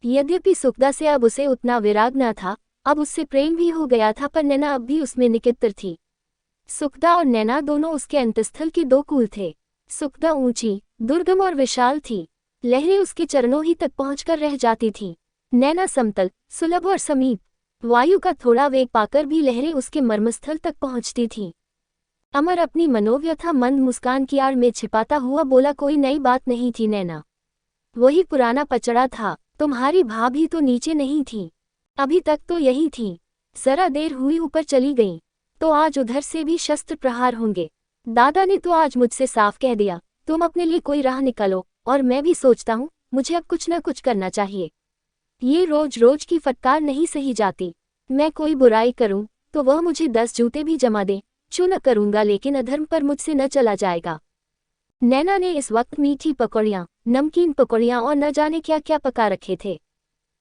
यद्यपि सुखदा से अब उसे उतना विराग न था, अब उससे प्रेम भी हो गया था, पर नैना अब भी उसमें निकित्र थी। सुखदा और नैना दोनों उसके अंतस्थल के 2 कुल थे। सुखदा ऊंची, दुर्गम और विशाल थी, लहरें उसके चरणों ही तक पहुंचकर रह जाती थीं। नैना समतल, सुलभ और समीप, वायु का थोड़ा वेग पाकर भी लहरें उसके मर्मस्थल तक पहुंचती थीं। अमर अपनी मनोव्यथा मंद मुस्कान की आड़ में छिपाता हुआ बोला, कोई नई बात नहीं थी नैना, वही पुराना पचड़ा था। तुम्हारी भाभी तो नीचे नहीं थी, अभी तक तो यही थी, जरा देर हुई ऊपर चली गई, तो आज उधर से भी शस्त्र प्रहार होंगे। दादा ने तो आज मुझसे साफ कह दिया, तुम अपने लिए कोई राह निकालो। और मैं भी सोचता हूँ मुझे अब कुछ न कुछ करना चाहिए। ये रोज रोज की फटकार नहीं सही जाती। मैं कोई बुराई करूं तो वह मुझे 10 जूते भी जमा दे, छू न करूंगा लेकिन अधर्म पर मुझसे न चला जाएगा। नैना ने इस वक्त मीठी पकौड़ियाँ, नमकीन पकौड़ियाँ और न जाने क्या क्या पका रखे थे।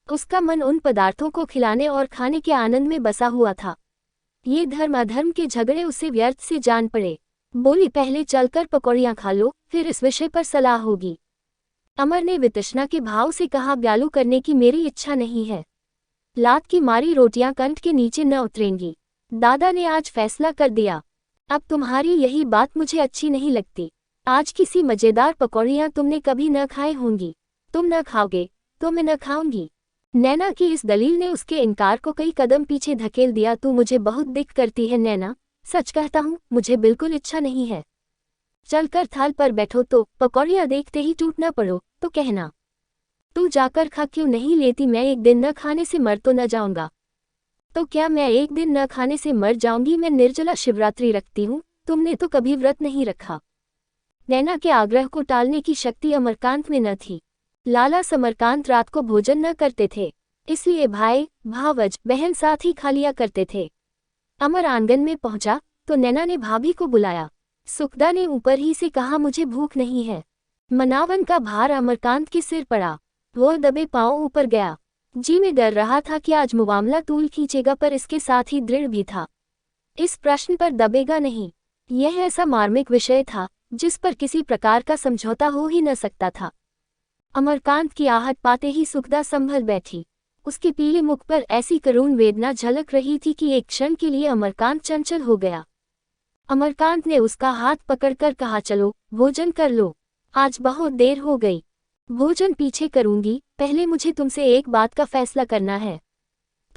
उसका मन उन पदार्थों को खिलाने और खाने के आनंद में बसा हुआ था। ये धर्म अधर्म के झगड़े उसे व्यर्थ से जान पड़े। बोली, पहले चलकर पकौड़ियाँ खा लो, फिर इस विषय पर सलाह होगी। अमर ने वितृष्णा के भाव से कहा, ब्यालू करने की मेरी इच्छा नहीं है। लात की मारी रोटियां कंठ के नीचे न उतरेंगी। दादा ने आज फैसला कर दिया। अब तुम्हारी यही बात मुझे अच्छी नहीं लगती। आज किसी मजेदार पकौड़ियाँ तुमने कभी न खाए होंगी। तुम न खाओगे तो मैं न खाऊंगी। नैना की इस दलील ने उसके इनकार को कई कदम पीछे धकेल दिया। तू मुझे बहुत दिक्कत करती है नैना, सच कहता हूँ मुझे बिल्कुल इच्छा नहीं है। चलकर थाल पर बैठो तो पकौड़ियाँ देखते ही टूट न पड़ो तो कहना। तू जाकर खा क्यों नहीं लेती? मैं एक दिन न खाने से मर तो न जाऊंगा। तो क्या मैं एक दिन न खाने से मर जाऊंगी? मैं निर्जला शिवरात्रि रखती हूँ, तुमने तो कभी व्रत नहीं रखा। नैना के आग्रह को टालने की शक्ति अमरकांत में न थी। लाला समरकांत रात को भोजन न करते थे, इसलिए भाई भावज बहन साथ ही खा लिया करते थे। अमर आंगन में पहुंचा तो नैना ने भाभी को बुलाया। सुखदा ने ऊपर ही से कहा, मुझे भूख नहीं है। मनावन का भार अमरकांत के सिर पड़ा। वो दबे पांव ऊपर गया। जी में डर रहा था कि आज मुआमला तूल खींचेगा, पर इसके साथ ही दृढ़ भी था। इस प्रश्न पर दबेगा नहीं। यह ऐसा मार्मिक विषय था जिस पर किसी प्रकार का समझौता हो ही न सकता था। अमरकांत की आहट पाते ही सुखदा संभल बैठी। उसके पीले मुख पर ऐसी करुण वेदना झलक रही थी कि एक क्षण के लिए अमरकांत चंचल हो गया। अमरकांत ने उसका हाथ पकड़कर कहा, चलो भोजन कर लो, आज बहुत देर हो गई। भोजन पीछे करूंगी, पहले मुझे तुमसे एक बात का फैसला करना है।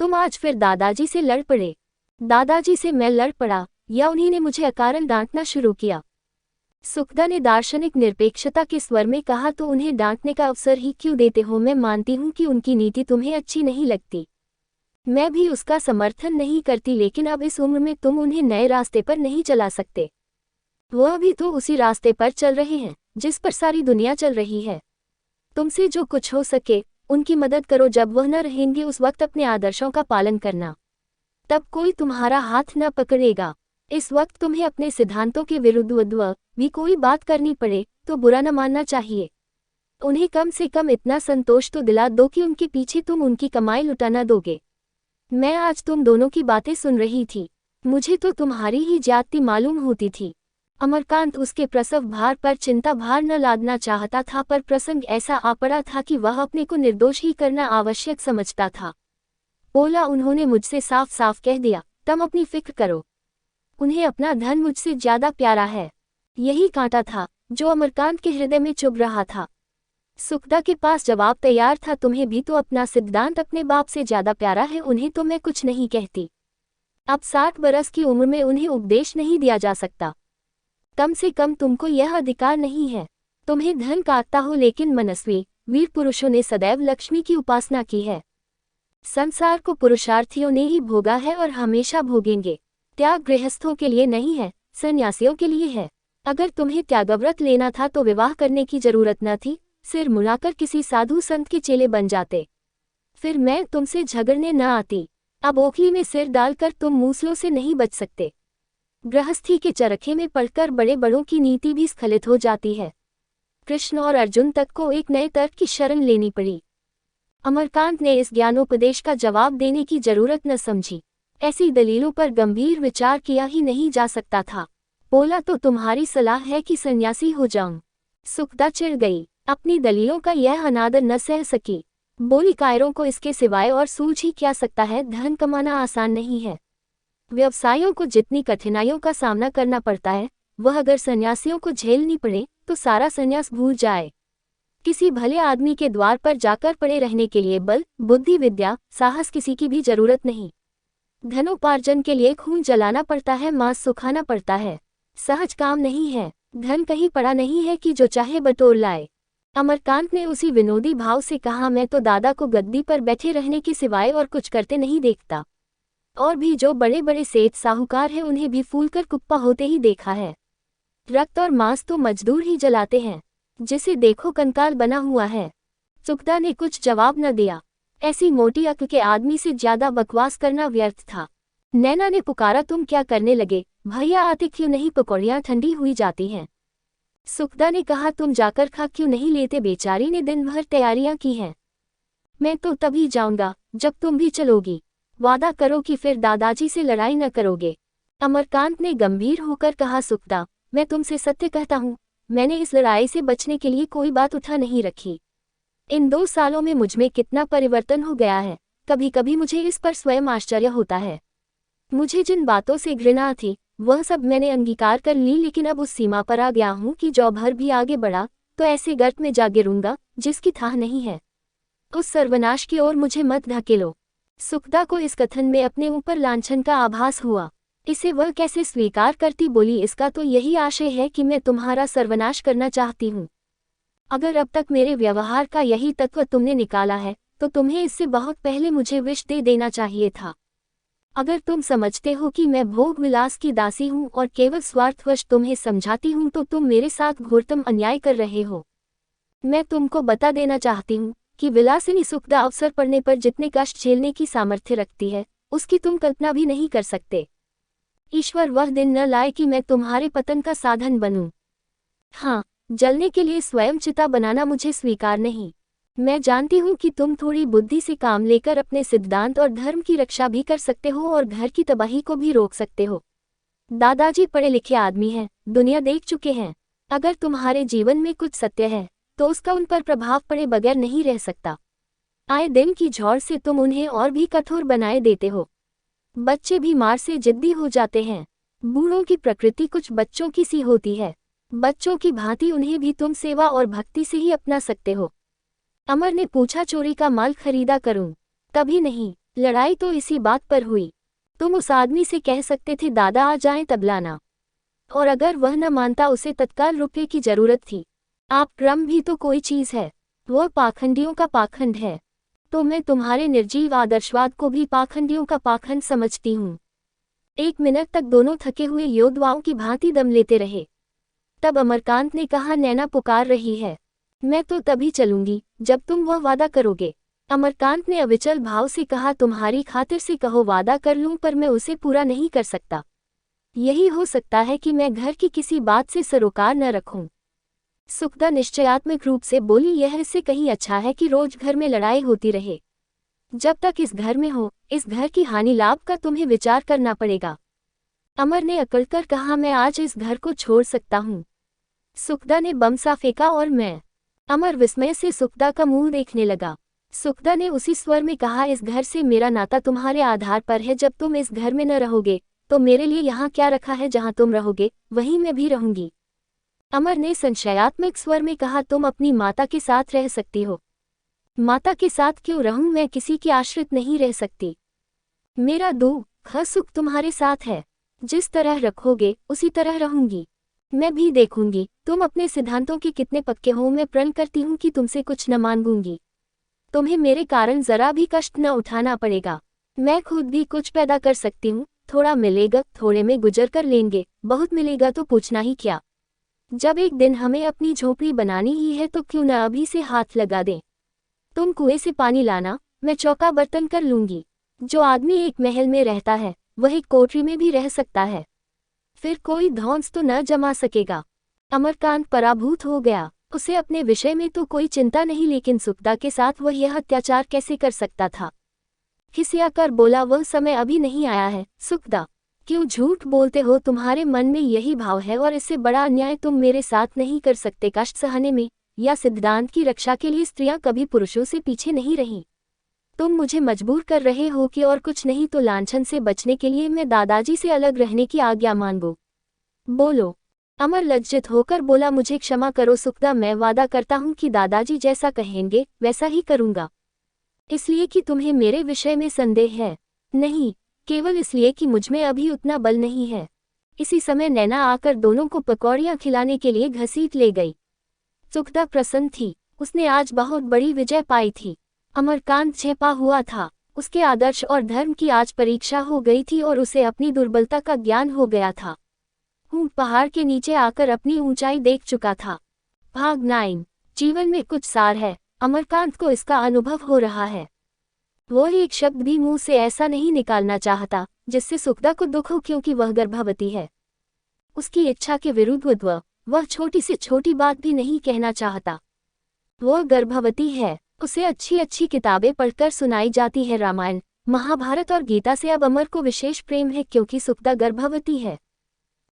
तुम आज फिर दादाजी से लड़ पड़े। दादाजी से मैं लड़ पड़ा या उन्हीं ने मुझे अकारण डांटना शुरू किया? सुखदा ने दार्शनिक निरपेक्षता के स्वर में कहा, तो उन्हें डांटने का अवसर ही क्यों देते हो? मैं मानती हूँ कि उनकी नीति तुम्हें अच्छी नहीं लगती, मैं भी उसका समर्थन नहीं करती, लेकिन अब इस उम्र में तुम उन्हें नए रास्ते पर नहीं चला सकते। वह भी तो उसी रास्ते पर चल रहे हैं जिस पर सारी दुनिया चल रही है। तुमसे जो कुछ हो सके उनकी मदद करो। जब वह न रहेंगे उस वक्त अपने आदर्शों का पालन करना, तब कोई तुम्हारा हाथ न पकड़ेगा। इस वक्त तुम्हें अपने सिद्धांतों के विरुद्ध भी कोई बात करनी पड़े तो बुरा न मानना चाहिए। उन्हें कम से कम इतना संतोष तो दिला दो कि उनके पीछे तुम उनकी कमाई लुटाना दोगे। मैं आज तुम दोनों की बातें सुन रही थी, मुझे तो तुम्हारी ही ज्यादती मालूम होती थी। अमरकांत उसके प्रसव भार पर चिंता भार न लादना चाहता था, पर प्रसंग ऐसा आ पड़ा था कि वह अपने को निर्दोष ही करना आवश्यक समझता था। बोला, उन्होंने मुझसे साफ साफ कह दिया, तुम अपनी फिक्र करो। उन्हें अपना धन मुझसे ज्यादा प्यारा है। यही कांटा था जो अमरकांत के हृदय में चुभ रहा था। सुखदा के पास जवाब तैयार था, तुम्हें भी तो अपना सिद्धांत अपने बाप से ज्यादा प्यारा है। उन्हें तो मैं कुछ नहीं कहती। अब 60 बरस की उम्र में उन्हें उपदेश नहीं दिया जा सकता। कम से कम तुमको यह अधिकार नहीं है। तुम्हें धन काटता हो, लेकिन मनस्वी वीर पुरुषों ने सदैव लक्ष्मी की उपासना की है। संसार को पुरुषार्थियों ने ही भोगा है और हमेशा भोगेंगे। त्याग गृहस्थों के लिए नहीं है, सन्यासियों के लिए है। अगर तुम्हें त्यागव्रत लेना था तो विवाह करने की जरूरत न थी, सिर मुड़ाकर किसी साधु संत के चेले बन जाते, फिर मैं तुमसे झगड़ने न आती। अब ओखली में सिर डालकर तुम मूसलों से नहीं बच सकते। गृहस्थी के चरखे में पड़कर बड़े बड़ों की नीति भी स्खलित हो जाती है। कृष्ण और अर्जुन तक को एक नए तर्क की शरण लेनी पड़ी। अमरकांत ने इस ज्ञानोपदेश का जवाब देने की जरूरत न समझी। ऐसी दलीलों पर गंभीर विचार किया ही नहीं जा सकता था। बोला, तो तुम्हारी सलाह है कि सन्यासी हो जाऊं? सुखदा चिढ़ गई, अपनी दलीलों का यह अनादर न सह सकी। बोली, कायरों को इसके सिवाय और सूझ ही क्या सकता है? धन कमाना आसान नहीं है। व्यवसायों को जितनी कठिनाइयों का सामना करना पड़ता है, वह अगर सन्यासियों को झेलनी पड़े तो सारा सन्यास भूल जाए। किसी भले आदमी के द्वार पर जाकर पड़े रहने के लिए बल, बुद्धि, विद्या, साहस किसी की भी जरूरत नहीं। धनोपार्जन के लिए खून जलाना पड़ता है, मांस सुखाना पड़ता है। सहज काम नहीं है। धन कहीं पड़ा नहीं है कि जो चाहे बटोर लाए। अमरकांत ने उसी विनोदी भाव से कहा, मैं तो दादा को गद्दी पर बैठे रहने के सिवाय और कुछ करते नहीं देखता। और भी जो बड़े बड़े सेठ साहूकार हैं उन्हें भी फूलकर कुप्पा होते ही देखा है। रक्त और मांस तो मजदूर ही जलाते हैं, जिसे देखो कंकाल बना हुआ है। सुखदा ने कुछ जवाब न दिया। ऐसी मोटी अक्ल के आदमी से ज्यादा बकवास करना व्यर्थ था। नैना ने पुकारा, तुम क्या करने लगे? भैया आते क्यों नहीं? पकौड़ियाँ ठंडी हुई जाती हैं। सुखदा ने कहा, तुम जाकर खा क्यों नहीं लेते? बेचारी ने दिन भर तैयारियां की हैं। मैं तो तभी जाऊंगा जब तुम भी चलोगी। वादा करो कि फिर दादाजी से लड़ाई न करोगे। अमरकांत ने गंभीर होकर कहा, सुखदा, मैं तुमसे सत्य कहता हूँ, मैंने इस लड़ाई से बचने के लिए कोई बात उठा नहीं रखी। इन 2 सालों में मुझमें कितना परिवर्तन हो गया है, कभी कभी मुझे इस पर स्वयं आश्चर्य होता है। मुझे जिन बातों से घृणा थी वह सब मैंने अंगीकार कर ली, लेकिन अब उस सीमा पर आ गया हूँ कि जो भर भी आगे बढ़ा तो ऐसे गर्त में जा गिरूंगा जिसकी थाह नहीं है। उस सर्वनाश की ओर मुझे मत धकेलो। सुखदा को इस कथन में अपने ऊपर लांछन का आभास हुआ। इसे वह कैसे स्वीकार करती? बोली, इसका तो यही आशय है कि मैं तुम्हारा सर्वनाश करना चाहती हूँ। अगर अब तक मेरे व्यवहार का यही तत्व तुमने निकाला है तो तुम्हें इससे बहुत पहले मुझे विष दे देना चाहिए था। अगर तुम समझते हो कि मैं भोग विलास की दासी हूँ और केवल स्वार्थवश तुम्हें समझाती हूँ तो तुम मेरे साथ घोरतम अन्याय कर रहे हो। मैं तुमको बता देना चाहती हूँ कि विलासिनी सुखदा अवसर पड़ने पर जितने कष्ट झेलने की सामर्थ्य रखती है उसकी तुम कल्पना भी नहीं कर सकते। ईश्वर वह दिन न लाए कि मैं तुम्हारे पतन का साधन बनूं। हाँ, जलने के लिए स्वयं चिता बनाना मुझे स्वीकार नहीं। मैं जानती हूँ कि तुम थोड़ी बुद्धि से काम लेकर अपने सिद्धांत और धर्म की रक्षा भी कर सकते हो और घर की तबाही को भी रोक सकते हो। दादाजी पढ़े लिखे आदमी हैं, दुनिया देख चुके हैं। अगर तुम्हारे जीवन में कुछ सत्य है तो उसका उन पर प्रभाव पड़े बगैर नहीं रह सकता। आए दिन की झौर से तुम उन्हें और भी कठोर बनाए देते हो। बच्चे भी मार से जिद्दी हो जाते हैं। बूढ़ों की प्रकृति कुछ बच्चों की सी होती है। बच्चों की भांति उन्हें भी तुम सेवा और भक्ति से ही अपना सकते हो। अमर ने पूछा, चोरी का माल खरीदा करूं? तभी नहीं, लड़ाई तो इसी बात पर हुई। तुम उस आदमी से कह सकते थे दादा आ जाएं तब लाना, और अगर वह न मानता उसे तत्काल रुपये की जरूरत थी। आप क्रम भी तो कोई चीज है, वह पाखंडियों का पाखंड है। तो मैं तुम्हारे निर्जीव आदर्शवाद को भी पाखंडियों का पाखंड समझती हूँ। 1 मिनट तक दोनों थके हुए योद्धाओं की भांति दम लेते रहे। तब अमरकांत ने कहा, नैना पुकार रही है। मैं तो तभी चलूंगी जब तुम वह वादा करोगे। अमरकांत ने अविचल भाव से कहा, तुम्हारी खातिर से कहो वादा कर लूं, पर मैं उसे पूरा नहीं कर सकता। यही हो सकता है कि मैं घर की किसी बात से सरोकार न रखूं। सुखदा निश्चयात्मक रूप से बोली, यह इससे कहीं अच्छा है कि रोज घर में लड़ाई होती रहे। जब तक इस घर में हो, इस घर की हानि लाभ का तुम्हें विचार करना पड़ेगा। अमर ने अकड़कर कहा, मैं आज इस घर को छोड़ सकता हूँ। सुखदा ने बम सा फेंका और मैं। अमर विस्मय से सुखदा का मुंह देखने लगा। सुखदा ने उसी स्वर में कहा, इस घर से मेरा नाता तुम्हारे आधार पर है। जब तुम इस घर में न रहोगे तो मेरे लिए यहाँ क्या रखा है? जहाँ तुम रहोगे वहीं मैं भी रहूंगी। अमर ने संशयात्मक स्वर में कहा, तुम अपनी माता के साथ रह सकती हो। माता के साथ क्यों रहूं? मैं किसी की आश्रित नहीं रह सकती। मेरा दुख सुख तुम्हारे साथ है। जिस तरह रखोगे उसी तरह रहूंगी। मैं भी देखूंगी तुम अपने सिद्धांतों के कितने पक्के हो। मैं प्रण करती हूँ कि तुमसे कुछ न मांगूंगी। तुम्हें मेरे कारण जरा भी कष्ट न उठाना पड़ेगा। मैं खुद भी कुछ पैदा कर सकती हूँ। थोड़ा मिलेगा, थोड़े में गुजर कर लेंगे। बहुत मिलेगा तो पूछना ही क्या। जब एक दिन हमें अपनी झोपड़ी बनानी ही है तो क्यों न अभी से हाथ लगा दें। तुम कुएं से पानी लाना, मैं चौका बर्तन कर लूंगी। जो आदमी एक महल में रहता है वह एक कोठरी में भी रह सकता है। फिर कोई धौंस तो न जमा सकेगा। अमरकांत पराभूत हो गया। उसे अपने विषय में तो कोई चिंता नहीं, लेकिन सुखदा के साथ वह यह अत्याचार कैसे कर सकता था। खिसियाकर बोला, वह समय अभी नहीं आया है। सुखदा, क्यों झूठ बोलते हो? तुम्हारे मन में यही भाव है और इससे बड़ा अन्याय तुम मेरे साथ नहीं कर सकते। कष्ट सहने में या सिद्धांत की रक्षा के लिए स्त्रियां कभी पुरुषों से पीछे नहीं रहीं। तुम मुझे मजबूर कर रहे हो कि और कुछ नहीं तो लांछन से बचने के लिए मैं दादाजी से अलग रहने की आज्ञा मांगूं। बोलो। अमर लज्जित होकर बोला, मुझे क्षमा करो सुखदा, मैं वादा करता हूँ कि दादाजी जैसा कहेंगे वैसा ही करूँगा। इसलिए कि तुम्हें मेरे विषय में संदेह है? नहीं, केवल इसलिए कि मुझमें अभी उतना बल नहीं है। इसी समय नैना आकर दोनों को पकौड़ियाँ खिलाने के लिए घसीट ले गई। सुखदा प्रसन्न थी, उसने आज बहुत बड़ी विजय पाई थी। अमरकांत छिपा हुआ था, उसके आदर्श और धर्म की आज परीक्षा हो गई थी और उसे अपनी दुर्बलता का ज्ञान हो गया था। ऊंट पहाड़ के नीचे आकर अपनी ऊंचाई देख चुका था। भाग 9। जीवन में कुछ सार है, अमरकांत को इसका अनुभव हो रहा है। वो एक शब्द भी मुंह से ऐसा नहीं निकालना चाहता जिससे सुखदा को दुख हो, क्योंकि वह गर्भवती है। उसकी इच्छा के विरुद्ध वह छोटी से छोटी बात भी नहीं कहना चाहता। वह गर्भवती है। उसे अच्छी अच्छी किताबें पढ़कर सुनाई जाती है रामायण, महाभारत और गीता से अब अमर को विशेष प्रेम है, क्योंकि सुखदा गर्भवती है।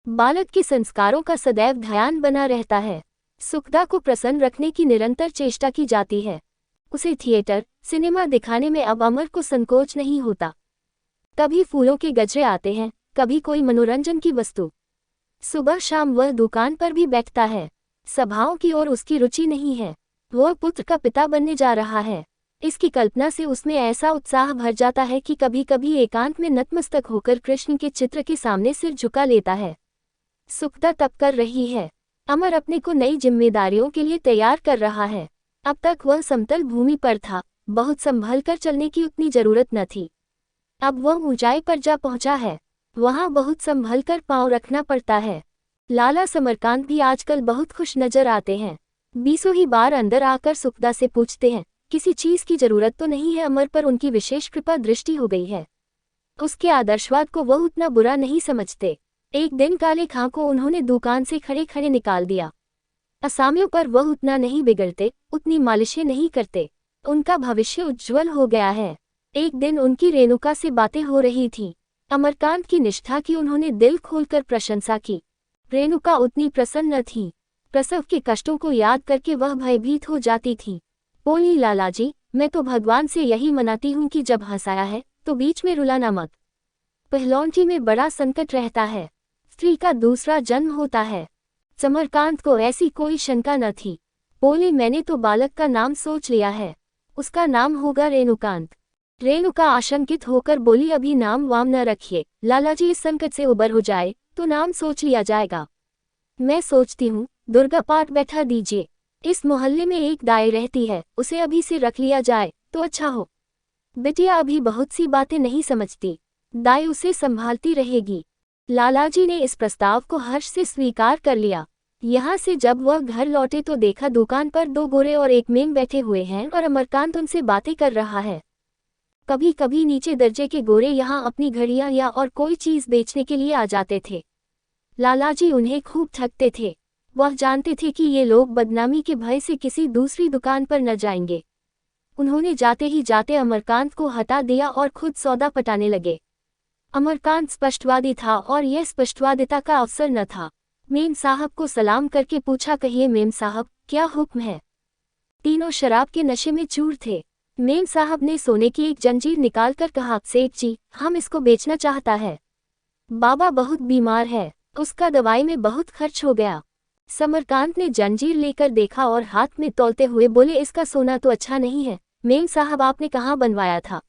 बालक के संस्कारों का सदैव ध्यान बना रहता है। सुखदा को प्रसन्न रखने की निरंतर चेष्टा की जाती है। उसे थिएटर, सिनेमा दिखाने में अब अमर को संकोच नहीं होता। कभी फूलों के गजरे आते हैं, कभी कोई मनोरंजन की वस्तु। सुबह शाम वह दुकान पर भी बैठता है। सभाओं की ओर उसकी रुचि नहीं है। वह पुत्र का पिता बनने जा रहा है। इसकी कल्पना से उसमें ऐसा उत्साह भर जाता है कि कभी कभी एकांत में नतमस्तक होकर कृष्ण के चित्र के सामने सिर झुका लेता है। सुखदा तप कर रही है। अमर अपने को नई जिम्मेदारियों के लिए तैयार कर रहा है। अब तक वह समतल भूमि पर था, बहुत संभल कर चलने की उतनी जरूरत न थी। अब वह ऊंचाई पर जा पहुंचा है, वहां बहुत संभल कर पांव रखना पड़ता है। लाला समरकांत भी आजकल बहुत खुश नजर आते हैं। बीसों ही बार अंदर आकर सुखदा से पूछते हैं, किसी चीज की जरूरत तो नहीं है। अमर पर उनकी विशेष कृपा दृष्टि हो गई है। उसके आदर्शवाद को वह उतना बुरा नहीं समझते। एक दिन काले खां को उन्होंने दुकान से खड़े खड़े निकाल दिया। असामियों पर वह उतना नहीं बिगड़ते, उतनी मालिशें नहीं करते। उनका भविष्य उज्ज्वल हो गया है। एक दिन उनकी रेणुका से बातें हो रही थीं। अमरकांत की निष्ठा की उन्होंने दिल खोलकर प्रशंसा की। रेणुका उतनी प्रसन्न थी। प्रसव के कष्टों को याद करके वह भयभीत हो जाती थी। बोली, लालाजी, मैं तो भगवान से यही मनाती हूँ कि जब हंसाया है तो बीच में रुलाना मत। पहलौठी में बड़ा संकट रहता है, स्त्री का दूसरा जन्म होता है। समरकांत को ऐसी कोई शंका न थी। बोले, मैंने तो बालक का नाम सोच लिया है, उसका नाम होगा रेणुकांत। रेणुका आशंकित होकर बोली, अभी नाम वाम न रखिए, लालाजी इस संकट से उबर हो जाए तो नाम सोच लिया जाएगा। मैं सोचती हूँ दुर्गा पाठ बैठा दीजिए। इस मोहल्ले में एक दाई रहती है, उसे अभी से रख लिया जाए तो अच्छा हो। बिटिया अभी बहुत सी बातें नहीं समझती, दाई उसे संभालती रहेगी। लालाजी ने इस प्रस्ताव को हर्ष से स्वीकार कर लिया। यहाँ से जब वह घर लौटे तो देखा दुकान पर 2 गोरे और एक मेम बैठे हुए हैं और अमरकांत उनसे बातें कर रहा है। कभी कभी नीचे दर्जे के गोरे यहाँ अपनी घड़ियां या और कोई चीज बेचने के लिए आ जाते थे। लालाजी उन्हें खूब ठगते थे। वह जानते थे कि ये लोग बदनामी के भय से किसी दूसरी दुकान पर न जाएंगे। उन्होंने जाते ही जाते अमरकांत को हटा दिया और खुद सौदा पटाने लगे। अमरकांत स्पष्टवादी था और यह स्पष्टवादिता का अवसर न था। मेम साहब को सलाम करके पूछा, कहिए मेम साहब, क्या हुक्म है। तीनों शराब के नशे में चूर थे। मेम साहब ने सोने की एक जंजीर निकालकर कहा, सेठ जी, हम इसको बेचना चाहता है। बाबा बहुत बीमार है, उसका दवाई में बहुत खर्च हो गया। समरकांत ने जंजीर लेकर देखा और हाथ में तौलते हुए बोले, इसका सोना तो अच्छा नहीं है। मेम साहब, आपने कहाँ बनवाया था।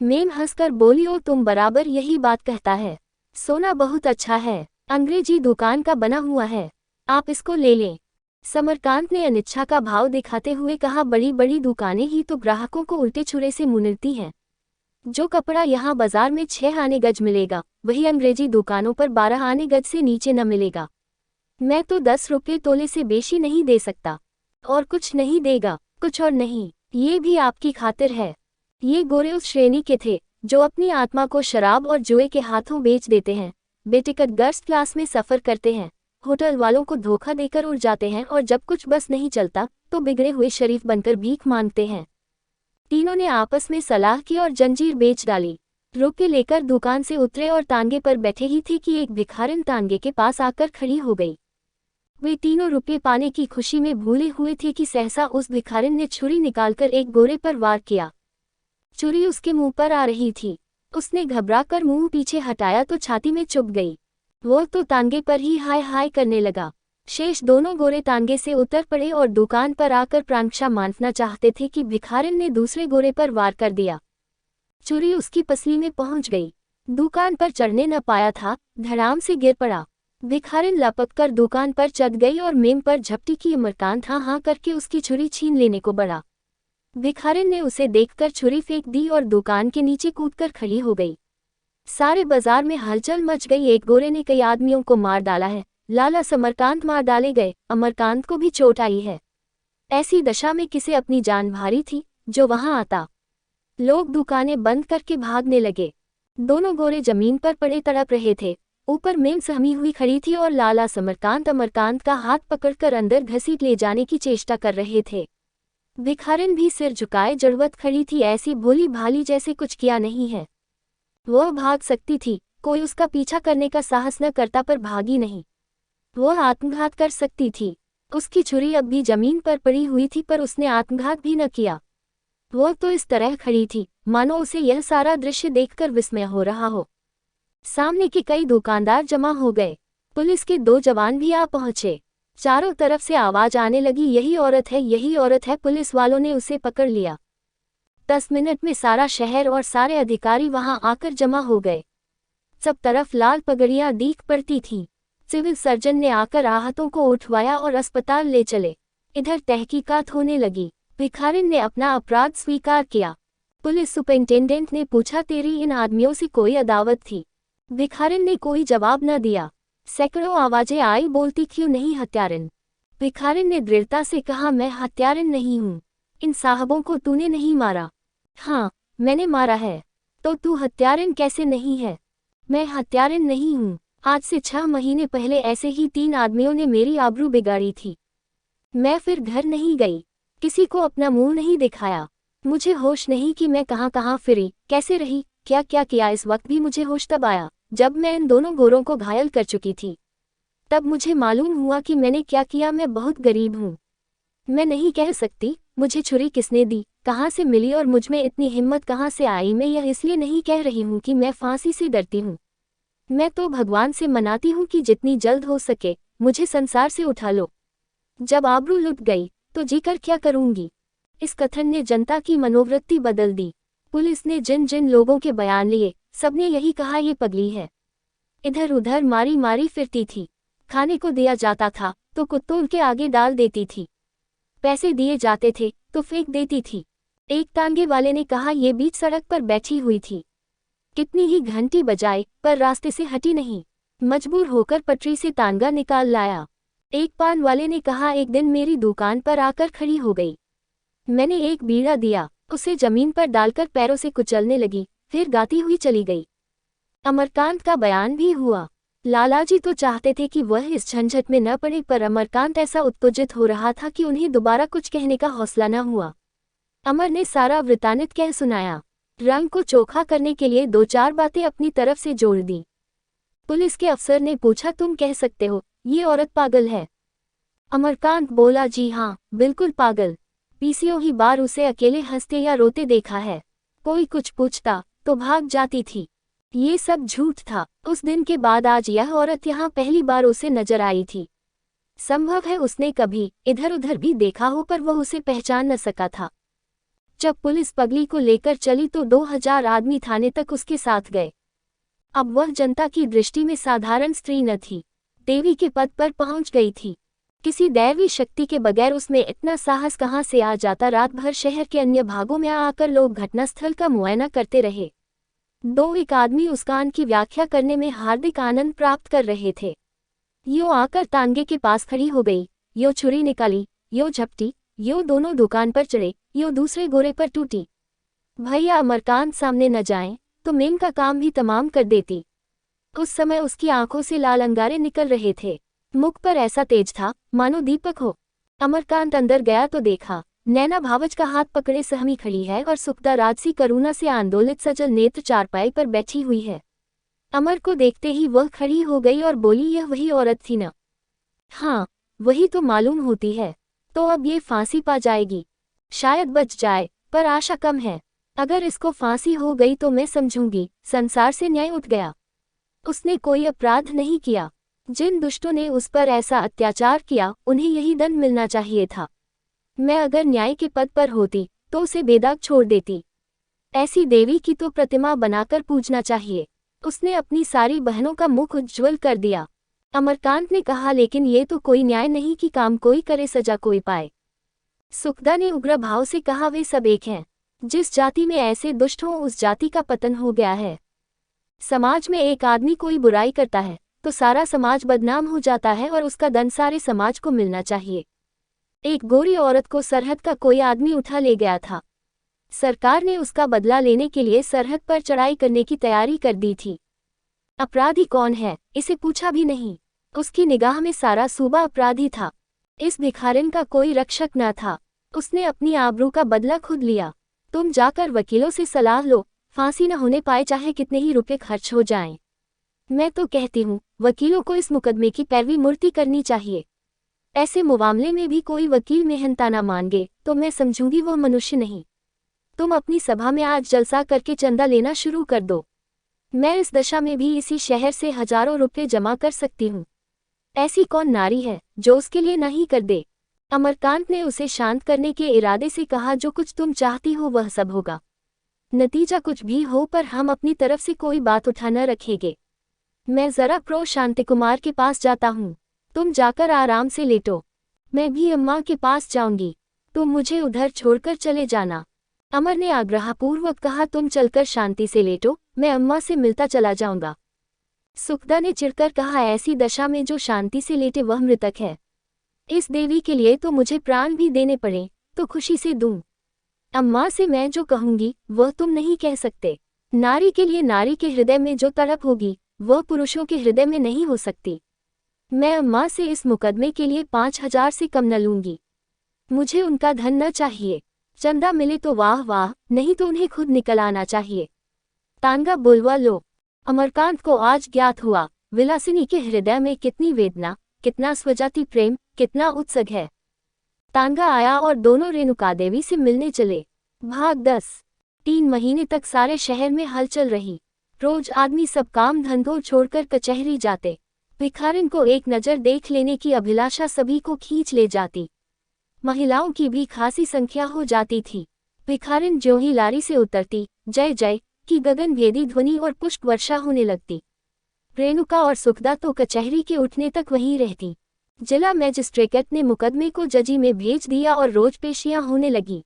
मेम हंसकर बोली, ओ तुम बराबर यही बात कहता है, सोना बहुत अच्छा है, अंग्रेजी दुकान का बना हुआ है, आप इसको ले लें। समरकांत ने अनिच्छा का भाव दिखाते हुए कहा, बड़ी बड़ी दुकानें ही तो ग्राहकों को उल्टे छुरे से मुनरती हैं। जो कपड़ा यहाँ बाजार में 6 आने गज मिलेगा, वही अंग्रेजी दुकानों पर 12 आने गज से नीचे न मिलेगा। मैं तो 10 रुपये तोले से बेशी नहीं दे सकता, और कुछ नहीं देगा, कुछ और नहीं, ये भी आपकी खातिर है। ये गोरे उस श्रेणी के थे जो अपनी आत्मा को शराब और जुए के हाथों बेच देते हैं, बेटिकट गर्ल्स क्लास में सफ़र करते हैं, होटल वालों को धोखा देकर उड़ जाते हैं और जब कुछ बस नहीं चलता तो बिगड़े हुए शरीफ बनकर भीख मांगते हैं। तीनों ने आपस में सलाह की और जंजीर बेच डाली। रुपये लेकर दुकान से उतरे और तांगे पर बैठे ही थे कि एक भिखारिन तांगे के पास आकर खड़ी हो गई। वे तीनों रुपये पाने की खुशी में भूले हुए थे कि सहसा उस भिखारिन ने छुरी निकालकर एक गोरे पर वार किया। छुरी उसके मुंह पर आ रही थी। उसने घबराकर मुंह पीछे हटाया तो छाती में चुभ गई। वो तो तांगे पर ही हाय हाय करने लगा। शेष दोनों गोरे तांगे से उतर पड़े और दुकान पर आकर प्राणक्षा मानना चाहते थे कि भिखारिन ने दूसरे गोरे पर वार कर दिया। छुरी उसकी पसली में पहुंच गई। दुकान पर चढ़ने न पाया था, धड़ाम से गिर पड़ा। भिखारिन लपककर दुकान पर चढ़ गई और मेम पर झपटी की। अमरकांत हाँ हाँ करके उसकी छुरी छीन लेने को बढ़ा। भिखारिन ने उसे देखकर छुरी फेंक दी और दुकान के नीचे कूदकर खड़ी हो गई। सारे बाजार में हलचल मच गई। एक गोरे ने कई आदमियों को मार डाला है, लाला समरकांत मार डाले गए, अमरकांत को भी चोट आई है। ऐसी दशा में किसे अपनी जान भारी थी जो वहां आता। लोग दुकानें बंद करके भागने लगे। दोनों गोरे जमीन पर पड़े तड़प रहे थे। ऊपर मेम सहमी हुई खड़ी थी और लाला अमरकांत का हाथ पकड़कर अंदर घसीट ले जाने की चेष्टा कर रहे थे। भिखारिन भी सिर झुकाए जड़वत खड़ी थी, ऐसी भोली भाली जैसे कुछ किया नहीं है। वह भाग सकती थी, कोई उसका पीछा करने का साहस न करता, पर भागी नहीं। वह आत्मघात कर सकती थी। उसकी छुरी अब भी जमीन पर पड़ी हुई थी, पर उसने आत्मघात भी न किया। वह तो इस तरह खड़ी थी मानो उसे यह सारा दृश्य देखकर विस्मय हो रहा हो। सामने के कई दुकानदार जमा हो गए। पुलिस के 2 जवान भी आ पहुंचे। चारों तरफ से आवाज आने लगी, यही औरत है, यही औरत है। पुलिस वालों ने उसे पकड़ लिया। 10 मिनट में सारा शहर और सारे अधिकारी वहां आकर जमा हो गए। सब तरफ लाल पगड़ियां दीख पड़ती थीं। सिविल सर्जन ने आकर आहतों को उठवाया और अस्पताल ले चले। इधर तहकीकात होने लगी। भिखारिन ने अपना अपराध स्वीकार किया। पुलिस सुपरिंटेंडेंट ने पूछा, तेरी इन आदमियों से कोई अदावत थी? भिखारिन ने कोई जवाब न दिया। सैकड़ों आवाजें आई, बोलती क्यों नहीं हत्यारिन? भिखारिन ने दृढ़ता से कहा, मैं हत्यारिन नहीं हूँ। इन साहबों को तूने नहीं मारा? हाँ, मैंने मारा है। तो तू हत्यारिन कैसे नहीं है? मैं हत्यारिन नहीं हूँ। आज से 6 महीने पहले ऐसे ही 3 आदमियों ने मेरी आबरू बिगाड़ी थी। मैं फिर घर नहीं गई, किसी को अपना मुंह नहीं दिखाया। मुझे होश नहीं कि मैं कहाँ कहाँ फिरी, कैसे रही, क्या क्या किया। इस वक्त भी मुझे होश तब आया जब मैं इन दोनों गोरों को घायल कर चुकी थी। तब मुझे मालूम हुआ कि मैंने क्या किया। मैं बहुत गरीब हूँ। मैं नहीं कह सकती मुझे छुरी किसने दी, कहाँ से मिली और मुझ में इतनी हिम्मत कहाँ से आई। मैं यह इसलिए नहीं कह रही हूँ कि मैं फांसी से डरती हूँ। मैं तो भगवान से मनाती हूँ कि जितनी जल्द हो सके मुझे संसार से उठा लो। जब आबरू लुट गई तो जीकर क्या करूँगी। इस कथन ने जनता की मनोवृत्ति बदल दी। पुलिस ने जिन जिन लोगों के बयान लिए सबने यही कहा, ये पगली है। इधर उधर मारी मारी फिरती थी। खाने को दिया जाता था तो कुत्तों के आगे डाल देती थी। पैसे दिए जाते थे तो फेंक देती थी। एक तांगे वाले ने कहा, ये बीच सड़क पर बैठी हुई थी, कितनी ही घंटी बजाए पर रास्ते से हटी नहीं। मजबूर होकर पटरी से तांगा निकाल लाया। एक पान वाले ने कहा, एक दिन मेरी दुकान पर आकर खड़ी हो गई। मैंने एक बीड़ा दिया, उसे जमीन पर डालकर पैरों से कुचलने लगी, फिर गाती हुई चली गई। अमरकांत का बयान भी हुआ। लालाजी तो चाहते थे कि वह इस झंझट में न पड़े, पर अमरकांत ऐसा उत्तेजित हो रहा था कि उन्हें दोबारा कुछ कहने का हौसला न हुआ। अमर ने सारा वृत्तांत कह सुनाया। रंग को चोखा करने के लिए 2-4 बातें अपनी तरफ से जोड़ दी। पुलिस के अफसर ने पूछा, तुम कह सकते हो ये औरत पागल है? अमरकांत बोला, जी हाँ, बिल्कुल पागल। पीसीओ ही बार उसे अकेले हंसते या रोते देखा है। कोई कुछ पूछता तो भाग जाती थी। ये सब झूठ था। उस दिन के बाद आज यह औरत यहाँ पहली बार उसे नजर आई थी। संभव है उसने कभी इधर उधर भी देखा हो, पर वह उसे पहचान न सका था। जब पुलिस पगली को लेकर चली तो 2000 आदमी थाने तक उसके साथ गए। अब वह जनता की दृष्टि में साधारण स्त्री न थी, देवी के पद पर पहुंच गई थी। किसी दैवी शक्ति के बगैर उसमें इतना साहस कहाँ से आ जाता। रात भर शहर के अन्य भागों में आकर लोग घटनास्थल का मुआयना करते रहे। 2-1 आदमी उस कांड की व्याख्या करने में हार्दिक आनंद प्राप्त कर रहे थे। यो आकर तांगे के पास खड़ी हो गई, यो छुरी निकाली, यो झपटी, यो दोनों दुकान पर चढ़े, यो दूसरे गोरे पर टूटी। भैया अमरकांत सामने न जाएं तो मेम का काम भी तमाम कर देती। उस समय उसकी आंखों से लाल अंगारे निकल रहे थे। मुख पर ऐसा तेज था मानो दीपक हो। अमरकांत अंदर गया तो देखा नैना भावज का हाथ पकड़े सहमी खड़ी है और सुखदा राजसी करुणा से आंदोलित सजल नेत्र चारपाई पर बैठी हुई है। अमर को देखते ही वह खड़ी हो गई और बोली, यह वही औरत थी न? हाँ, वही तो मालूम होती है। तो अब ये फांसी पा जाएगी। शायद बच जाए, पर आशा कम है। अगर इसको फांसी हो गई तो मैं समझूंगी संसार से न्याय उठ गया। उसने कोई अपराध नहीं किया। जिन दुष्टों ने उस पर ऐसा अत्याचार किया उन्हें यही दंड मिलना चाहिए था। मैं अगर न्याय के पद पर होती तो उसे बेदाग छोड़ देती। ऐसी देवी की तो प्रतिमा बनाकर पूजना चाहिए। उसने अपनी सारी बहनों का मुख उज्ज्वल कर दिया। अमरकांत ने कहा, लेकिन ये तो कोई न्याय नहीं कि काम कोई करे सजा कोई पाए। सुखदा ने उग्र भाव से कहा, वे सब एक हैं। जिस जाति में ऐसे दुष्ट हों उस जाति का पतन हो गया है। समाज में एक आदमी कोई बुराई करता है तो सारा समाज बदनाम हो जाता है और उसका दंड सारे समाज को मिलना चाहिए। एक गोरी औरत को सरहद का कोई आदमी उठा ले गया था। सरकार ने उसका बदला लेने के लिए सरहद पर चढ़ाई करने की तैयारी कर दी थी। अपराधी कौन है, इसे पूछा भी नहीं। उसकी निगाह में सारा सूबा अपराधी था। इस भिखारिन का कोई रक्षक न था। उसने अपनी आबरू का बदला खुद लिया। तुम जाकर वकीलों से सलाह लो, फांसी न होने पाए चाहे कितने ही रुपए खर्च हो जाएं। मैं तो कहती हूँ वकीलों को इस मुकदमे की पैरवी मूर्ति करनी चाहिए। ऐसे मुआमले में भी कोई वकील मेहनताना मांगे तो मैं समझूंगी वो मनुष्य नहीं। तुम अपनी सभा में आज जलसा करके चंदा लेना शुरू कर दो। मैं इस दशा में भी इसी शहर से हजारों रुपए जमा कर सकती हूँ। ऐसी कौन नारी है जो उसके लिए नहीं कर दे। अमरकांत ने उसे शांत करने के इरादे से कहा, जो कुछ तुम चाहती हो वह सब होगा। नतीजा कुछ भी हो पर हम अपनी तरफ से कोई बात उठा न रखेंगे। मैं जरा प्रो शांतिकुमार के पास जाता हूँ, तुम जाकर आराम से लेटो। मैं भी अम्मा के पास जाऊंगी, तुम मुझे उधर छोड़कर चले जाना। अमर ने आग्रहपूर्वक कहा, तुम चलकर शांति से लेटो, मैं अम्मा से मिलता चला जाऊंगा। सुखदा ने चिढ़कर कहा, ऐसी दशा में जो शांति से लेटे वह मृतक है। इस देवी के लिए तो मुझे प्राण भी देने पड़े तो खुशी से दूं। अम्मा से मैं जो कहूंगी वह तुम नहीं कह सकते। नारी के लिए नारी के हृदय में जो तड़प होगी वह पुरुषों के हृदय में नहीं हो सकती। मैं अम्मा से इस मुकदमे के लिए 5,000 से कम न लूंगी। मुझे उनका धन न चाहिए। चंदा मिले तो वाह वाह, नहीं तो उन्हें खुद निकल आना चाहिए। तांगा बुलवा लो। अमरकांत को आज ज्ञात हुआ विलासिनी के हृदय में कितनी वेदना, कितना स्वजाति प्रेम, कितना उत्सुक है। तांगा आया और दोनों रेणुका देवी से मिलने चले। भाग 10। 3 महीने तक सारे शहर में हलचल रही। रोज आदमी सब काम धंधों छोड़कर कचहरी जाते। भिखारिन को एक नज़र देख लेने की अभिलाषा सभी को खींच ले जाती। महिलाओं की भी खासी संख्या हो जाती थी। भिखारिन ज्यों ही लारी से उतरती, जय जय की गगनभेदी ध्वनि और पुष्प वर्षा होने लगती। रेणुका और सुखदा तो कचहरी के उठने तक वहीं रहती। जिला मैजिस्ट्रेट ने मुकदमे को जजी में भेज दिया और रोज पेशियां होने लगी।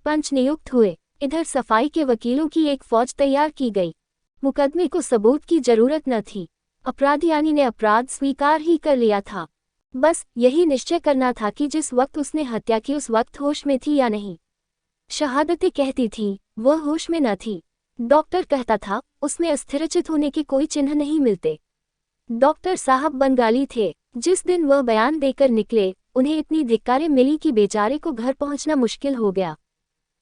पंच नियुक्त हुए। इधर सफाई के वकीलों की एक फौज तैयार की गई। मुकदमे को सबूत की जरूरत न थी। अपराधियानी ने अपराध स्वीकार ही कर लिया था। बस यही निश्चय करना था कि जिस वक्त उसने हत्या की उस वक्त होश में थी या नहीं। शहादतें कहती थी वह होश में न थी। डॉक्टर कहता था उसमें अस्थिरचित होने के कोई चिन्ह नहीं मिलते। डॉक्टर साहब बंगाली थे। जिस दिन वह बयान देकर निकले उन्हें इतनी धिक्कारें मिली कि बेचारे को घर पहुंचना मुश्किल हो गया।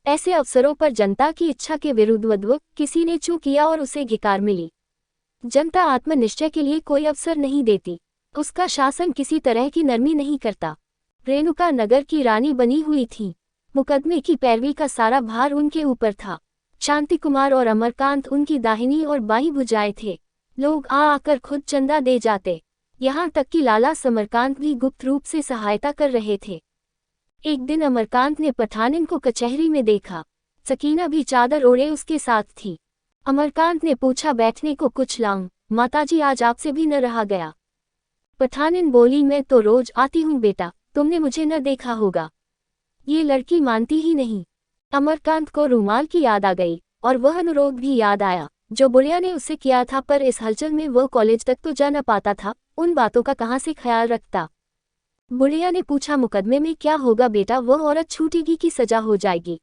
ऐसे अवसरों पर जनता की इच्छा के विरुद्ध किसी ने चूक किया और उसे धिक्कार मिली। जनता आत्मनिश्चय के लिए कोई अवसर नहीं देती। उसका शासन किसी तरह की नरमी नहीं करता। रेणुका नगर की रानी बनी हुई थी। मुकदमे की पैरवी का सारा भार उनके ऊपर था। शांतिकुमार और अमरकांत उनकी दाहिनी और बाईं भुजाएं थे। लोग आकर खुद चंदा दे जाते। यहाँ तक कि लाला समरकांत भी गुप्त रूप से सहायता कर रहे थे। एक दिन अमरकांत ने पठानिन को कचहरी में देखा। सकीना भी चादर ओढ़े उसके साथ थी। अमरकांत ने पूछा, बैठने को कुछ लाऊं? माताजी आज आपसे भी न रहा गया। पठानिन बोली, मैं तो रोज आती हूँ बेटा, तुमने मुझे न देखा होगा। ये लड़की मानती ही नहीं। अमरकांत को रूमाल की याद आ गई और वह अनुरोध भी याद आया जो बुढ़िया ने उससे किया था, पर इस हलचल में वह कॉलेज तक तो जा न पाता था, उन बातों का कहाँ से ख्याल रखता। बुढ़िया ने पूछा, मुकदमे में क्या होगा बेटा? वह औरत छूटेगी कि सजा हो जाएगी?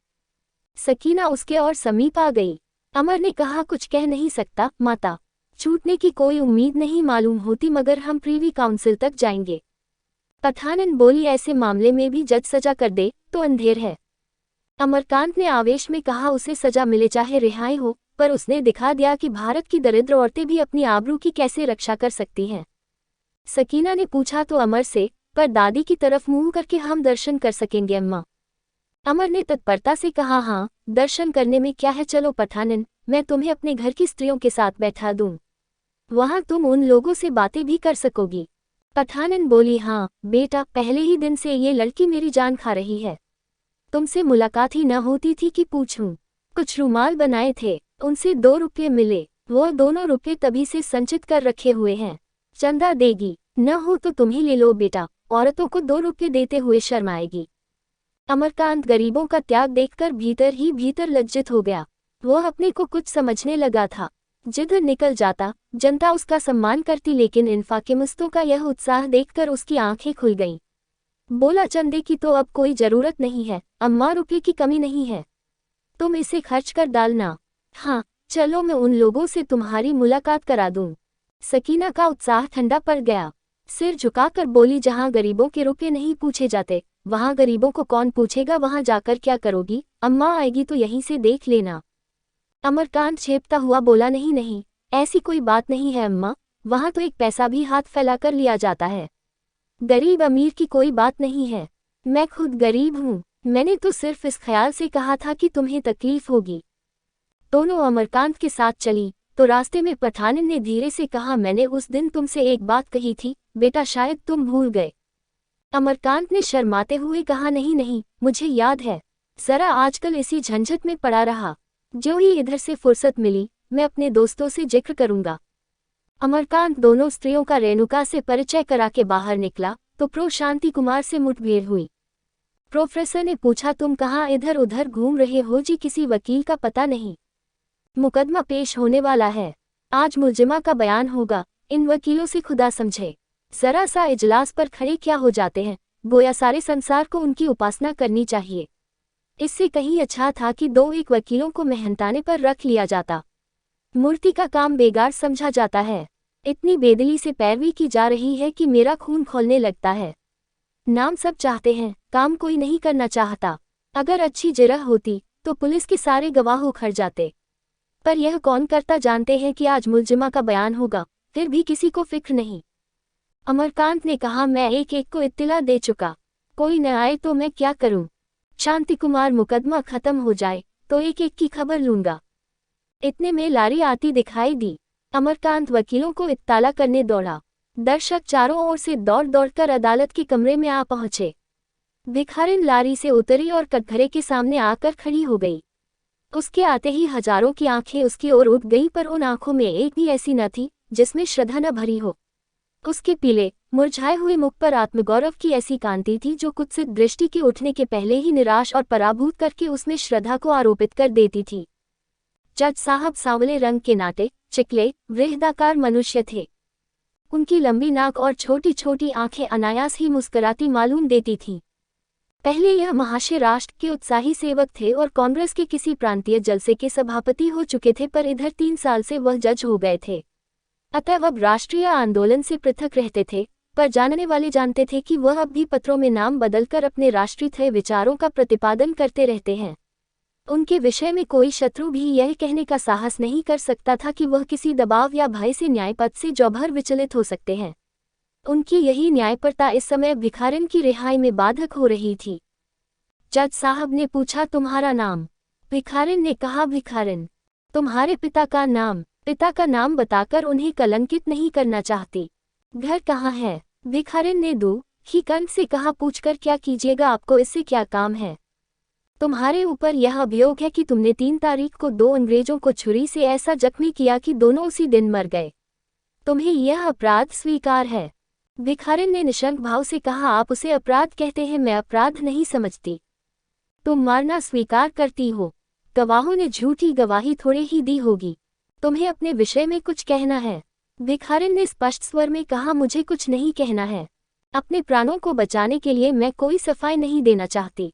सकीना उसके और समीप आ गई। अमर ने कहा, कुछ कह नहीं सकता माता, छूटने की कोई उम्मीद नहीं मालूम होती, मगर हम प्रीवी काउंसिल तक जाएंगे। पठानिन बोली, ऐसे मामले में भी जज सजा कर दे तो अंधेर है। अमरकांत ने आवेश में कहा, उसे सजा मिले चाहे रिहाई हो, पर उसने दिखा दिया कि भारत की दरिद्र औरतें भी अपनी आबरू की कैसे रक्षा कर सकती हैं। सकीना ने पूछा तो अमर से, पर दादी की तरफ मुंह करके हम दर्शन कर सकेंगे अम्मा? अमर ने तत्परता से कहा, हाँ दर्शन करने में क्या है, चलो पठानिन, मैं तुम्हें अपने घर की स्त्रियों के साथ बैठा दूं। वहां तुम उन लोगों से बातें भी कर सकोगी। पठानिन बोली, हाँ बेटा, पहले ही दिन से ये लड़की मेरी जान खा रही है। तुमसे मुलाकात ही न होती थी कि पूछूं। कुछ रुमाल बनाए थे, उनसे 2 रुपये मिले, वो दोनों रुपये तभी से संचित कर रखे हुए हैं। चंदा देगी, न हो तो तुम ही ले लो बेटा, औरतों को 2 रुपये देते हुए शर्म आएगी। अमरकांत गरीबों का त्याग देखकर भीतर ही भीतर लज्जित हो गया। वह अपने को कुछ समझने लगा था। जिधर निकल जाता जनता उसका सम्मान करती, लेकिन इन फाकिमुस्तों का यह उत्साह देखकर उसकी आंखें खुल गईं। बोला, चंदे की तो अब कोई जरूरत नहीं है अम्मा, रुपये की कमी नहीं है। तुम इसे खर्च कर डालना। हाँ, चलो मैं उन लोगों से तुम्हारी मुलाकात करा दूं। सकीना का उत्साह ठंडा पड़ गया। सिर झुकाकर बोली, जहाँ गरीबों के रुपए नहीं पूछे जाते, वहाँ गरीबों को कौन पूछेगा? वहाँ जाकर क्या करोगी? अम्मा आएगी तो यहीं से देख लेना। अमरकांत झेपता हुआ बोला, नहीं नहीं, ऐसी कोई बात नहीं है अम्मा, वहाँ तो एक पैसा भी हाथ फैलाकर लिया जाता है। गरीब अमीर की कोई बात नहीं है, मैं खुद गरीब हूँ। मैंने तो सिर्फ इस ख्याल से कहा था कि तुम्हें तकलीफ होगी। दोनों अमरकांत के साथ चली तो रास्ते में पठान ने धीरे से कहा, मैंने उस दिन तुमसे एक बात कही थी बेटा, शायद तुम भूल गए। अमरकांत ने शर्माते हुए कहा, नहीं नहीं, मुझे याद है, जरा आजकल इसी झंझट में पड़ा रहा। जो ही इधर से फुर्सत मिली मैं अपने दोस्तों से जिक्र करूंगा। अमरकांत दोनों स्त्रियों का रेणुका से परिचय करा के बाहर निकला तो प्रो शांति कुमार से मुठभेड़ हुई। प्रोफेसर ने पूछा, तुम कहाँ इधर उधर घूम रहे हो जी? किसी वकील का पता नहीं? मुकदमा पेश होने वाला है, आज मुलजिमा का बयान होगा, इन वकीलों से खुदा समझे, जरा सा इजलास पर खड़े क्या हो जाते हैं, गोया सारे संसार को उनकी उपासना करनी चाहिए। इससे कहीं अच्छा था कि दो एक वकीलों को मेहनताने पर रख लिया जाता। मूर्ति का काम बेगार समझा जाता है। इतनी बेदिली से पैरवी की जा रही है कि मेरा खून खौलने लगता है। नाम सब चाहते हैं, काम कोई नहीं करना चाहता। अगर अच्छी जिरह होती तो पुलिस के सारे गवाह उखड़ जाते, पर यह कौन करता? जानते हैं कि आज मुलजिमा का बयान होगा, फिर भी किसी को फिक्र नहीं। अमरकांत ने कहा, मैं एक एक को इत्तिला दे चुका, कोई न आए तो मैं क्या करूं? शांति कुमार, मुकदमा खत्म हो जाए तो एक एक की खबर लूंगा। इतने में लारी आती दिखाई दी। अमरकांत वकीलों को इत्ताला करने दौड़ा। दर्शक चारों ओर से दौड़ दौड़कर अदालत के कमरे में आ पहुंचे। भिखारिन लारी से उतरी और कटघरे के सामने आकर खड़ी हो गई। उसके आते ही हजारों की आंखें उसकी ओर उठ गईं, पर उन आंखों में एक भी ऐसी न थी जिसमें श्रद्धा न भरी हो। उसके पीले मुरझाए हुए मुख पर आत्मगौरव की ऐसी कांति थी जो कुत्सित दृष्टि के उठने के पहले ही निराश और पराभूत करके उसमें श्रद्धा को आरोपित कर देती थी। जज साहब सांवले रंग के नाटे चिकले वृहदाकार मनुष्य थे। उनकी लंबी नाक और छोटी छोटी आंखें अनायास ही मुस्कुराती मालूम देती थीं। पहले यह महाशय राष्ट्र के उत्साही सेवक थे और कांग्रेस के किसी प्रांतीय जलसे के सभापति हो चुके थे, पर इधर 3 साल से वह जज हो गए थे। अतः अब राष्ट्रीय आंदोलन से पृथक रहते थे, पर जानने वाले जानते थे कि वह अब भी पत्रों में नाम बदलकर अपने राष्ट्रीय विचारों का प्रतिपादन करते रहते हैं। उनके विषय में कोई शत्रु भी यह कहने का साहस नहीं कर सकता था कि वह किसी दबाव या भय से न्यायपथ से जौभर विचलित हो सकते हैं। उनकी यही न्यायपरता इस समय भिखारिन की रिहाई में बाधक हो रही थी। जज साहब ने पूछा, तुम्हारा नाम? भिखारिन ने कहा, भिखारिन। तुम्हारे पिता का नाम? पिता का नाम बताकर उन्हें कलंकित नहीं करना चाहती। घर कहाँ है? भिखारिन ने दो ही कंठ से कहा, पूछकर क्या कीजिएगा, आपको इससे क्या काम है? तुम्हारे ऊपर यह अभियोग है कि तुमने 3 तारीख को 2 अंग्रेजों को छुरी से ऐसा जख्मी किया कि दोनों उसी दिन मर गए। तुम्हें यह अपराध स्वीकार है? भिखारिन ने निशंक भाव से कहा, आप उसे अपराध कहते हैं, मैं अपराध नहीं समझती। तुम मारना स्वीकार करती हो। गवाहों ने झूठी गवाही थोड़े ही दी होगी। तुम्हें अपने विषय में कुछ कहना है? भिखारिन ने स्पष्ट स्वर में कहा, मुझे कुछ नहीं कहना है। अपने प्राणों को बचाने के लिए मैं कोई सफाई नहीं देना चाहती।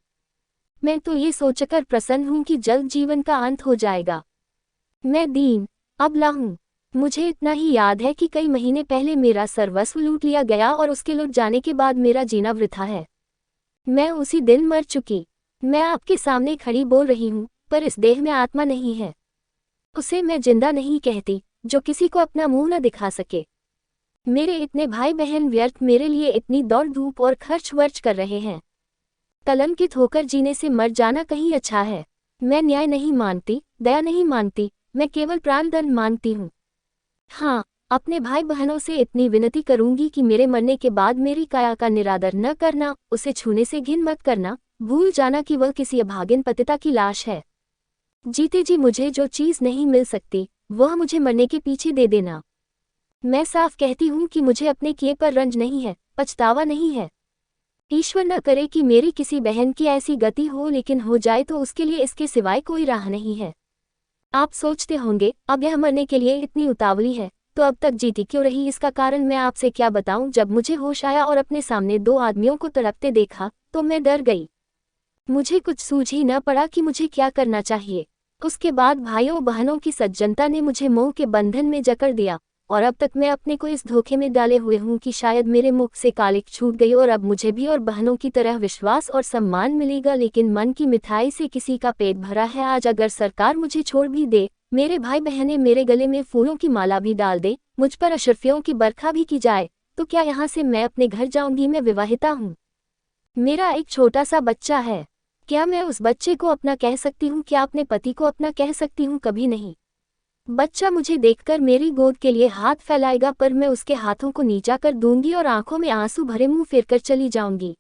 मैं तो ये सोचकर प्रसन्न हूं कि जल्द जीवन का अंत हो जाएगा। मैं दीन अबला हूं। मुझे इतना ही याद है कि कई महीने पहले मेरा सर्वस्व लूट लिया गया और उसके लुट जाने के बाद मेरा जीना वृथा है। मैं उसी दिन मर चुकी। मैं आपके सामने खड़ी बोल रही हूं, पर इस देह में आत्मा नहीं है। उसे मैं जिंदा नहीं कहती जो किसी को अपना मुंह न दिखा सके। मेरे इतने भाई बहन व्यर्थ मेरे लिए इतनी दौड़ धूप और खर्च वर्च कर रहे हैं। कलंकित होकर जीने से मर जाना कहीं अच्छा है। मैं न्याय नहीं मानती, दया नहीं मानती, मैं केवल प्राणदंड मानती हूँ। हाँ, अपने भाई बहनों से इतनी विनती करूंगी कि मेरे मरने के बाद मेरी काया का निरादर न करना, उसे छूने से घिन मत करना, भूल जाना कि वह किसी अभागिन पतिता की लाश है। जीते जी मुझे जो चीज़ नहीं मिल सकती वह मुझे मरने के पीछे दे देना। मैं साफ कहती हूँ कि मुझे अपने किए पर रंज नहीं है, पछतावा नहीं है। ईश्वर न करे कि मेरी किसी बहन की ऐसी गति हो, लेकिन हो जाए तो उसके लिए इसके सिवाय कोई राह नहीं है। आप सोचते होंगे, अब यह मरने के लिए इतनी उतावली है तो अब तक जीती क्यों रही? इसका कारण मैं आपसे क्या बताऊं। जब मुझे होश आया और अपने सामने 2 आदमियों को तड़पते देखा तो मैं डर गई। मुझे कुछ सूझ ही न पड़ा कि मुझे क्या करना चाहिए। उसके बाद भाइयों बहनों की सज्जनता ने मुझे मोह के बंधन में जकड़ दिया, और अब तक मैं अपने को इस धोखे में डाले हुए हूँ कि शायद मेरे मुख से कालिक छूट गई और अब मुझे भी और बहनों की तरह विश्वास और सम्मान मिलेगा, लेकिन मन की मिठाई से किसी का पेट भरा है। आज अगर सरकार मुझे छोड़ भी दे, मेरे भाई बहनें मेरे गले में फूलों की माला भी डाल दे, मुझ पर अशरफियों की बरखा भी की जाए, तो क्या यहाँ से मैं अपने घर जाऊंगी? मैं विवाहिता हूँ, मेरा एक छोटा सा बच्चा है। क्या मैं उस बच्चे को अपना कह सकती हूँ? क्या अपने पति को अपना कह सकती हूँ? कभी नहीं। बच्चा मुझे देखकर मेरी गोद के लिए हाथ फैलाएगा, पर मैं उसके हाथों को नीचा कर दूंगी और आंखों में आंसू भरे मुंह फेरकर चली जाऊंगी।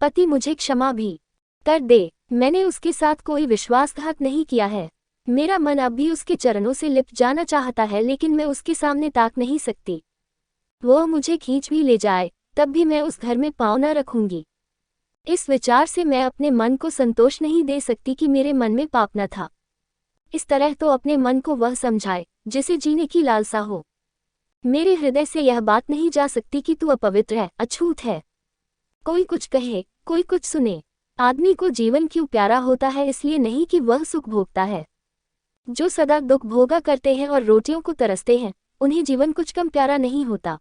पति मुझे क्षमा भी कर दे, मैंने उसके साथ कोई विश्वासघात नहीं किया है। मेरा मन अब भी उसके चरणों से लिपट जाना चाहता है, लेकिन मैं उसके सामने ताक नहीं सकती। वह मुझे खींच भी ले जाए, तब भी मैं उस घर में पाँव न रखूंगी। इस विचार से मैं अपने मन को संतोष नहीं दे सकती कि मेरे मन में पाप न था। इस तरह तो अपने मन को वह समझाए जिसे जीने की लालसा हो। मेरे हृदय से यह बात नहीं जा सकती कि तू अपवित्र है, अछूत है। कोई कुछ कहे, कोई कुछ सुने, आदमी को जीवन क्यों प्यारा होता है? इसलिए नहीं कि वह सुख भोगता है। जो सदा दुख भोगा करते हैं और रोटियों को तरसते हैं, उन्हें जीवन कुछ कम प्यारा नहीं होता।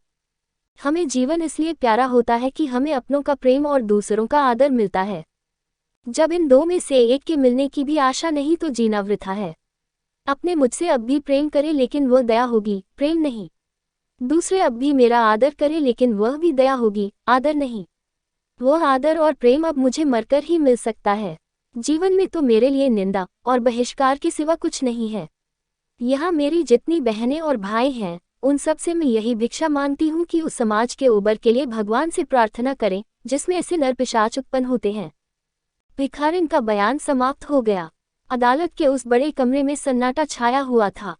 हमें जीवन इसलिए प्यारा होता है कि हमें अपनों का प्रेम और दूसरों का आदर मिलता है। जब इन दो में से एक के मिलने की भी आशा नहीं तो जीना वृथा है। अपने मुझसे अब भी प्रेम करे, लेकिन वह दया होगी, प्रेम नहीं। दूसरे अब भी मेरा आदर करे, लेकिन वह भी दया होगी, आदर नहीं। वह आदर और प्रेम अब मुझे मरकर ही मिल सकता है। जीवन में तो मेरे लिए निंदा और बहिष्कार के सिवा कुछ नहीं है। यहाँ मेरी जितनी बहनें और भाई हैं, उन सब से मैं यही भिक्षा मांगती हूँ कि उस समाज के उबर के लिए भगवान से प्रार्थना करें जिसमें ऐसे नर पिशाच उत्पन्न होते हैं। भिखारिन का बयान समाप्त हो गया। अदालत के उस बड़े कमरे में सन्नाटा छाया हुआ था।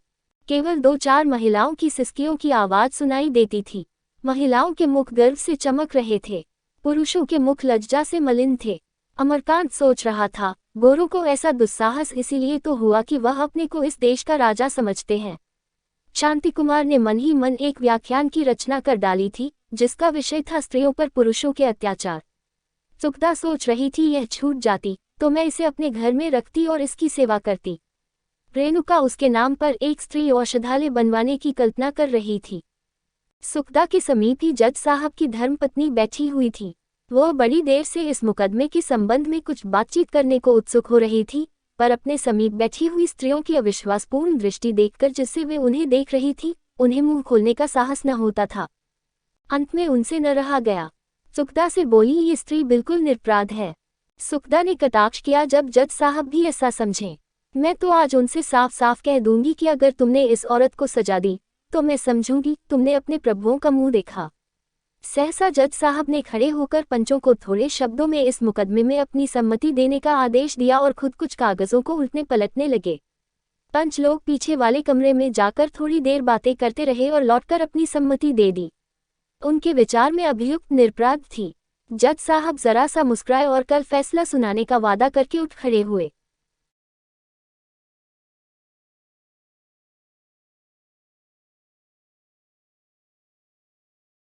केवल 2-4 महिलाओं की सिसकियों की आवाज सुनाई देती थी। महिलाओं के मुख गर्व से चमक रहे थे, पुरुषों के मुख लज्जा से मलिन थे। अमरकांत सोच रहा था, गोरों को ऐसा दुस्साहस इसीलिए तो हुआ कि वह अपने को इस देश का राजा समझते हैं। शांति कुमार ने मन ही मन एक व्याख्यान की रचना कर डाली थी, जिसका विषय था स्त्रियों पर पुरुषों के अत्याचार। सुखदा सोच रही थी, यह छूट जाती तो मैं इसे अपने घर में रखती और इसकी सेवा करती। रेणुका उसके नाम पर एक स्त्री औषधालय बनवाने की कल्पना कर रही थी। सुखदा के समीप ही जज साहब की धर्मपत्नी बैठी हुई थी। वह बड़ी देर से इस मुकदमे के संबंध में कुछ बातचीत करने को उत्सुक हो रही थी, पर अपने समीप बैठी हुई स्त्रियों की अविश्वासपूर्ण दृष्टि देखकर जिससे वे उन्हें देख रही थी, उन्हें मुंह खोलने का साहस न होता था। अंत में उनसे न रहा गया। सुखदा से बोली, ये स्त्री बिल्कुल निरपराध है। सुखदा ने कटाक्ष किया, जब जज साहब भी ऐसा समझें। मैं तो आज उनसे साफ साफ कह दूंगी कि अगर तुमने इस औरत को सजा दी तो मैं समझूंगी तुमने अपने प्रभुओं का मुंह देखा। सहसा जज साहब ने खड़े होकर पंचों को थोड़े शब्दों में इस मुकदमे में अपनी सम्मति देने का आदेश दिया और खुद कुछ कागजों को उल्टने पलटने लगे। पंच लोग पीछे वाले कमरे में जाकर थोड़ी देर बातें करते रहे और लौटकर अपनी सम्मति दे दी। उनके विचार में अभियुक्त निरपराध थी। जज साहब जरा सा मुस्कुराए और कल फैसला सुनाने का वादा करके उठ खड़े हुए।